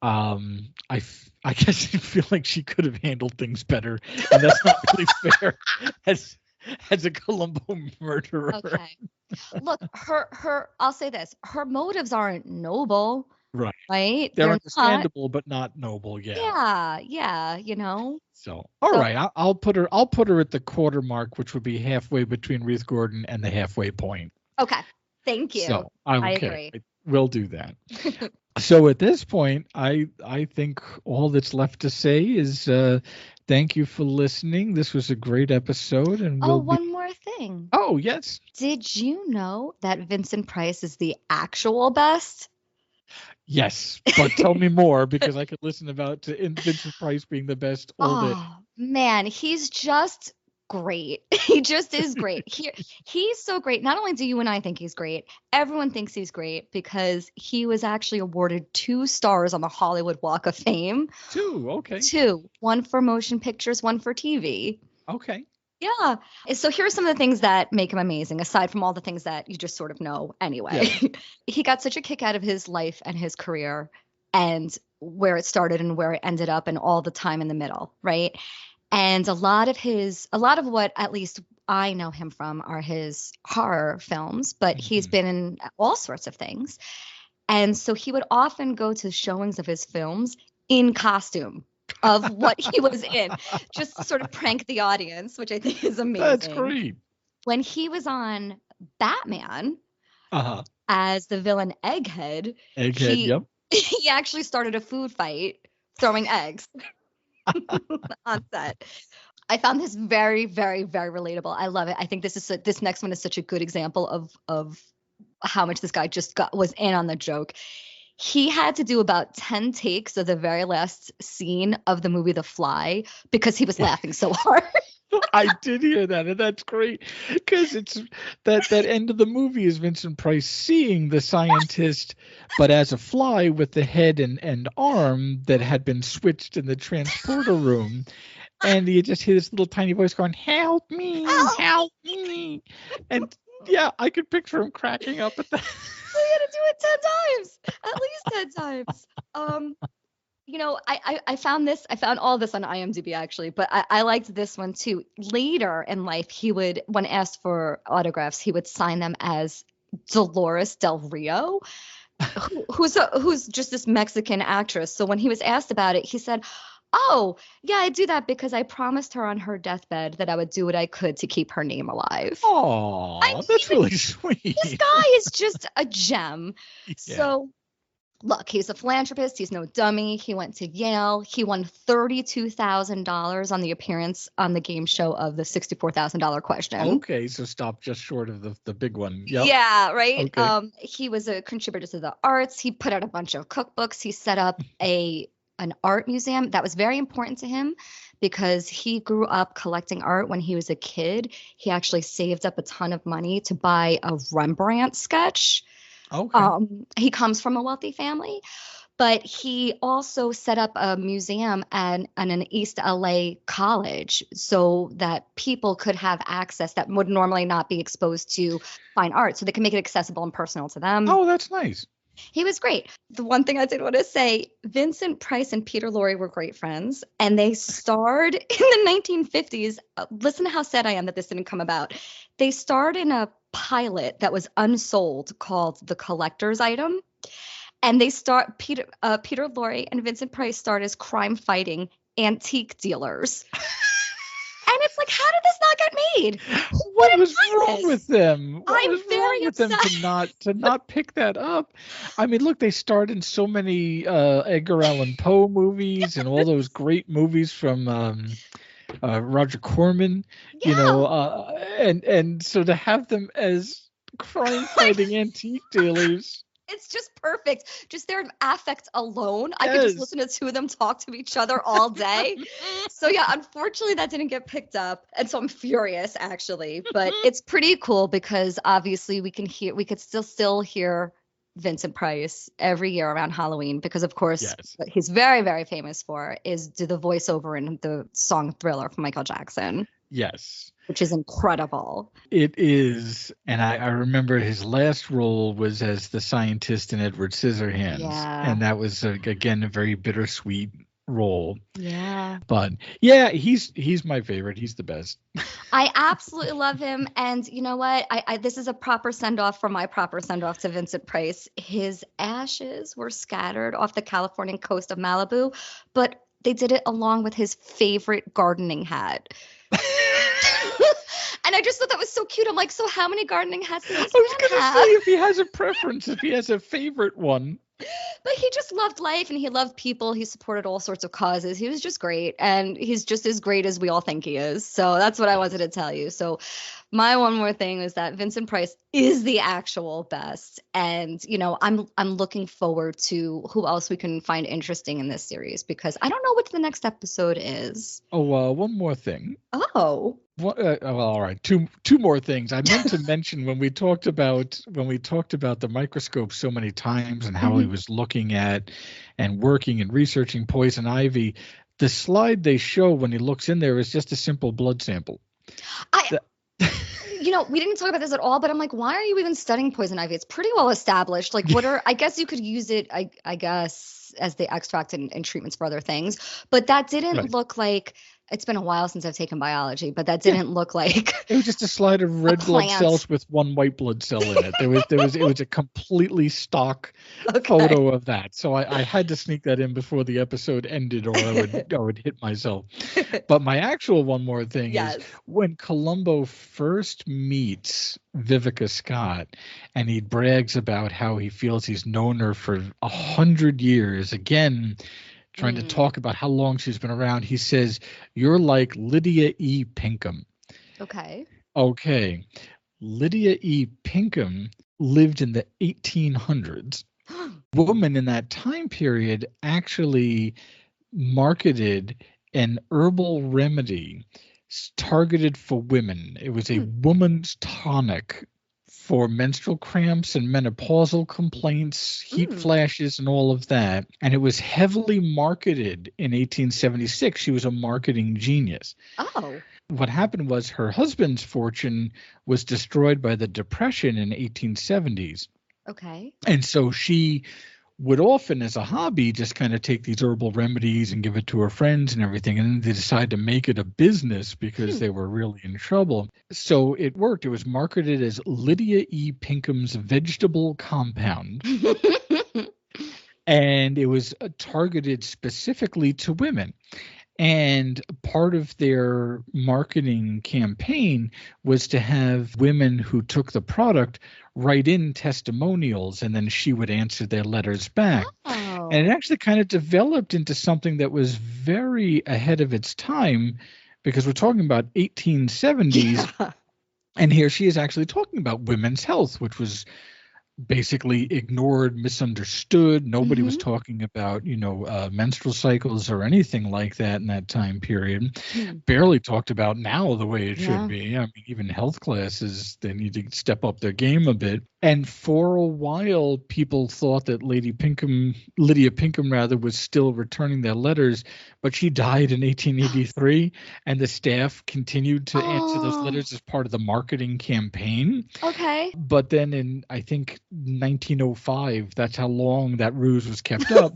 I guess I feel like she could have handled things better, and that's not really fair as a Columbo murderer. Okay. Look, her I'll say this. Her motives aren't noble, Right. right? They're not. understandable, but not noble. Yeah. Yeah, you know. So, all So- right, I'll put her at the quarter mark, which would be halfway between Ruth Gordon and the halfway point. Okay. Thank you. So I okay, agree. we'll do that. So at this point, I think all that's left to say is thank you for listening. This was a great episode, and Oh, we'll be. one more thing. Oh yes, Did you know that Vincent Price is the actual best? yes. But tell me more, because I could listen about Vincent Price being the best all day. Oh, man, he's just great. He just is great. He's so great. Not only do you and I think he's great, everyone thinks he's great because he was actually awarded 2 stars on the Hollywood Walk of Fame. 2, okay. 2. One for motion pictures, one for TV. Okay. Yeah. So here are some of the things that make him amazing, aside from all the things that you just sort of know anyway. Yeah. He got such a kick out of his life and his career and where it started and where it ended up and all the time in the middle, right? And a lot of what at least I know him from are his horror films, but he's been in all sorts of things. And so he would often go to showings of his films in costume of what he was in, just to sort of prank the audience, which I think is amazing. That's great. When he was on Batman Uh-huh. as the villain Egghead, Egghead, yep. he actually started a food fight throwing eggs on set. I found this very, very, very relatable. I love it. I think this next one is such a good example of how much this guy just was in on the joke. He had to do about 10 takes of the very last scene of the movie The Fly because he was laughing so hard. I did hear that, and that's great because it's that end of the movie is Vincent Price seeing the scientist, but as a fly with the head and arm that had been switched in the transporter room, and you just hear this little tiny voice going, "Help me, help me!" And yeah, I could picture him cracking up at that. We had to do it 10 times, at least 10 times. You know, I found all this on IMDb actually, but I liked this one too. Later in life, he would, when asked for autographs, he would sign them as Dolores Del Rio, who's just this Mexican actress. So when he was asked about it, he said, "Oh, yeah, I do that because I promised her on her deathbed that I would do what I could to keep her name alive." Oh, that's really sweet. This guy is just a gem. Yeah. So, look, he's a philanthropist. He's no dummy. He went to Yale. He won $32,000 on the appearance on the game show of the $64,000 question. Okay, so stop just short of the big one. Yep. Yeah, right. Okay. He was a contributor to the arts. He put out a bunch of cookbooks. He set up an art museum that was very important to him because he grew up collecting art when he was a kid. He actually saved up a ton of money to buy a Rembrandt sketch. Okay. He comes from a wealthy family, but he also set up a museum and an East LA college so that people could have access that would normally not be exposed to fine art, so they can make it accessible and personal to them. Oh, that's nice. He was great. The one thing I did want to say, Vincent Price and Peter Lorre were great friends, and they starred in the 1950s. Listen to how sad I am that this didn't come about. They starred in a pilot that was unsold called The Collector's Item. And Peter Lorre and Vincent Price starred as crime-fighting antique dealers. And it's like, how did this not get made? What was wrong with them? What I'm was very wrong with them to not pick that up? I mean, look, they starred in so many Edgar Allan Poe movies and all those great movies from Roger Corman. Yeah. You know, and so to have them as crime-fighting antique dealers. It's just perfect. Just their affect alone. I could just listen to two of them talk to each other all day. So yeah, unfortunately that didn't get picked up. And so I'm furious actually, but it's pretty cool because obviously we could still hear Vincent Price every year around Halloween because of course what he's very, very famous for is do the voiceover in the song Thriller from Michael Jackson. Yes. Which is incredible. It is. And I remember his last role was as the scientist in Edward Scissorhands. Yeah. And that was, again, a very bittersweet role. Yeah. But yeah, he's my favorite. He's the best. I absolutely love him. And you know what? This is a proper send-off for my proper send-off to Vincent Price. His ashes were scattered off the Californian coast of Malibu, but they did it along with his favorite gardening hat. And I just thought that was so cute. I'm like, so how many gardening hats does this man have? I was going to say if he has a preference, if he has a favorite one. But he just loved life and he loved people. He supported all sorts of causes. He was just great. And he's just as great as we all think he is. So that's what I wanted to tell you. So my one more thing is that Vincent Price is the actual best. And, you know, I'm looking forward to who else we can find interesting in this series because I don't know what the next episode is. Oh, one more thing. Oh. All right. Two more things. I meant to mention when we talked about the microscope so many times and how he was looking at and working and researching poison ivy. The slide they show when he looks in there is just a simple blood sample. You know, we didn't talk about this at all, but I'm like, why are you even studying poison ivy? It's pretty well established. Like, I guess you could use it, I guess, as the extract and treatments for other things. But that didn't look like, it's been a while since I've taken biology, but that didn't look like. It was just a slide of red blood cells with one white blood cell in it. It was a completely stock photo of that. So I had to sneak that in before the episode ended or I would hit myself. But my actual one more thing is when Columbo first meets Vivica Scott and he brags about how he feels he's known her for 100 years, again, trying to talk about how long she's been around. He says, "You're like Lydia E. Pinkham." Okay. Lydia E. Pinkham lived in the 1800s. Woman in that time period actually marketed an herbal remedy targeted for women. It was a woman's tonic for menstrual cramps and menopausal complaints, heat flashes, and all of that. And it was heavily marketed in 1876. She was a marketing genius. Oh. What happened was her husband's fortune was destroyed by the Depression in 1870s. Okay. And so she would often, as a hobby, just kind of take these herbal remedies and give it to her friends and everything. And then they decided to make it a business because they were really in trouble. So it worked. It was marketed as Lydia E. Pinkham's Vegetable Compound. And it was targeted specifically to women. And part of their marketing campaign was to have women who took the product write in testimonials, and then she would answer their letters back. Oh. And it actually kind of developed into something that was very ahead of its time, because we're talking about 1870s. Yeah. And here she is actually talking about women's health, which was basically ignored, misunderstood. Nobody was talking about, menstrual cycles or anything like that in that time period. Barely talked about now the way it should be. I mean, even health classes, they need to step up their game a bit. And for a while, people thought that Lydia Pinkham was still returning their letters, but she died in 1883, and the staff continued to answer those letters as part of the marketing campaign. Okay. But then in, I think, 1905, that's how long that ruse was kept up.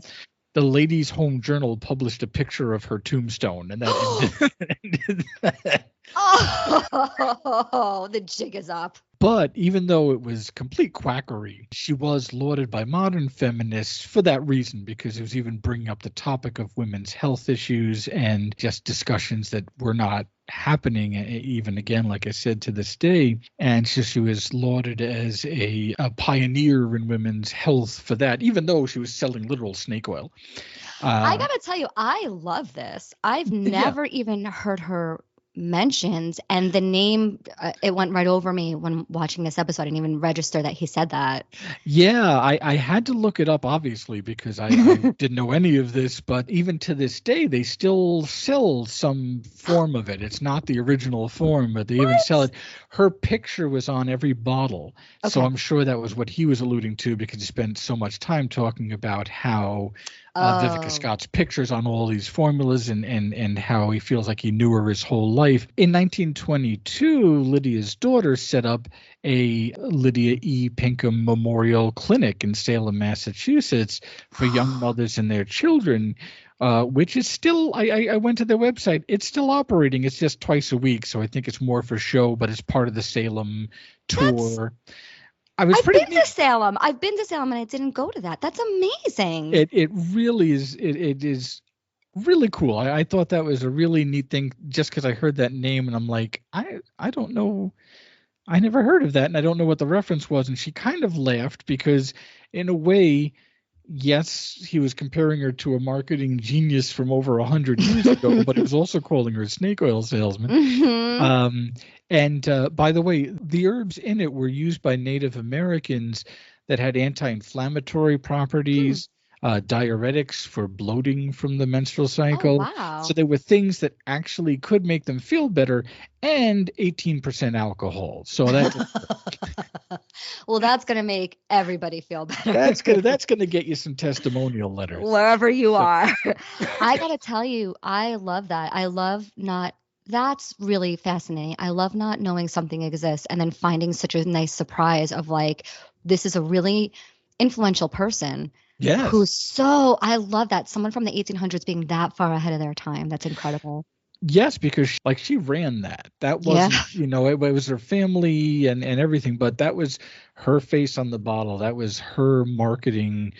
The Ladies' Home Journal published a picture of her tombstone, and that ended that. Oh, the jig is up. But even though it was complete quackery, she was lauded by modern feminists for that reason, because it was even bringing up the topic of women's health issues and just discussions that were not happening, even again, like I said, to this day. And so she was lauded as a pioneer in women's health for that, even though she was selling literal snake oil. I gotta tell you, I love this. I've never even heard her mentioned, and the name, it went right over me when watching this episode. I didn't even register that he said that. Yeah, I had to look it up, obviously, because I didn't know any of this, but even to this day, they still sell some form of it. It's not the original form, but they even sell it. Her picture was on every bottle, so I'm sure that was what he was alluding to, because he spent so much time talking about how Vivica Scott's pictures on all these formulas and how he feels like he knew her his whole life. In 1922, Lydia's daughter set up a Lydia E. Pinkham Memorial Clinic in Salem, Massachusetts for young mothers and their children, which is still, I went to their website, it's still operating. It's just twice a week, so I think it's more for show, but it's part of the Salem tour. I've been to Salem. I've been to Salem, and I didn't go to that. That's amazing. It really is. It is really cool. I thought that was a really neat thing, just because I heard that name, and I'm like, I don't know. I never heard of that, and I don't know what the reference was. And she kind of laughed, because in a way, yes, he was comparing her to a marketing genius from over 100 years ago, but he was also calling her a snake oil salesman. Mm-hmm. And by the way, the herbs in it were used by Native Americans that had anti-inflammatory properties, diuretics for bloating from the menstrual cycle. Oh, wow. So they were things that actually could make them feel better, and 18% alcohol. So that well, that's going to make everybody feel better. That's gonna get you some testimonial letters wherever you are. I got to tell you, I love that. I love not. That's really fascinating. I love not knowing something exists and then finding such a nice surprise of like, this is a really influential person. Yes. Who's so, I love that. Someone from the 1800s being that far ahead of their time. That's incredible. Yes, because she ran that. That wasn't, it was her family and everything, but that was her face on the bottle. That was her marketing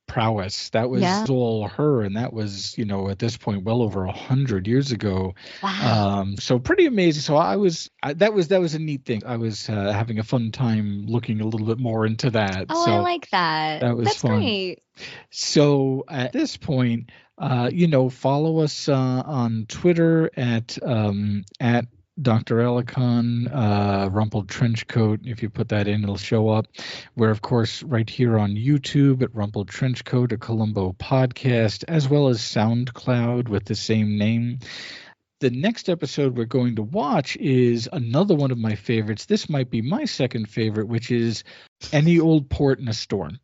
prowess. That was all her, and that was, at this point, well over 100 years ago. Wow. So pretty amazing. So that was a neat thing. I was having a fun time looking a little bit more into that. Oh, so I like that. That's fun. Great. So at this point, follow us on Twitter at Dr. Alicon, Rumpled Trenchcoat. If you put that in, it'll show up. We're, of course, right here on YouTube at Rumpled Trenchcoat, a Columbo podcast, as well as SoundCloud with the same name. The next episode we're going to watch is another one of my favorites. This might be my second favorite, which is Any Old Port in a Storm,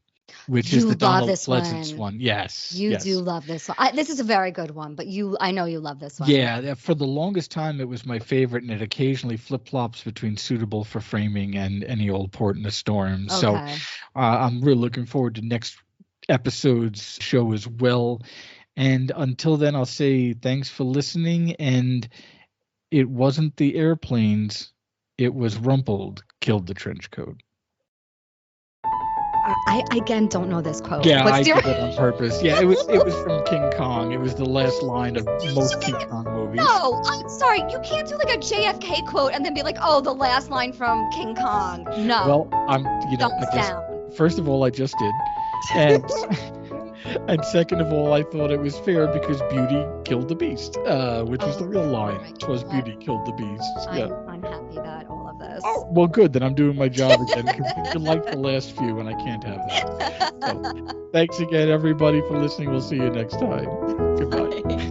which is the Donald Pleasance one. Yes. You do love this one. This is a very good one, but I know you love this one. Yeah, for the longest time, it was my favorite, and it occasionally flip-flops between Suitable for Framing and Any Old Port in a Storm. Okay. So I'm really looking forward to next episode's show as well. And until then, I'll say thanks for listening. And it wasn't the airplanes, it was Rumpled killed the trench coat. I again don't know this quote. Yeah, I did it on purpose. Yeah, it was from King Kong. It was the last line of most King Kong movies. No, I'm sorry. You can't do like a JFK quote and then be like, oh, the last line from King Kong. No. Well, first of all, I just did. And and second of all, I thought it was fair because Beauty killed the Beast, which was the real line. Right. 'Twas Beauty killed the Beast. I'm happy that all of this. Oh, well, good. Then I'm doing my job again. You like the last few, and I can't have that. So, thanks again, everybody, for listening. We'll see you next time. Goodbye.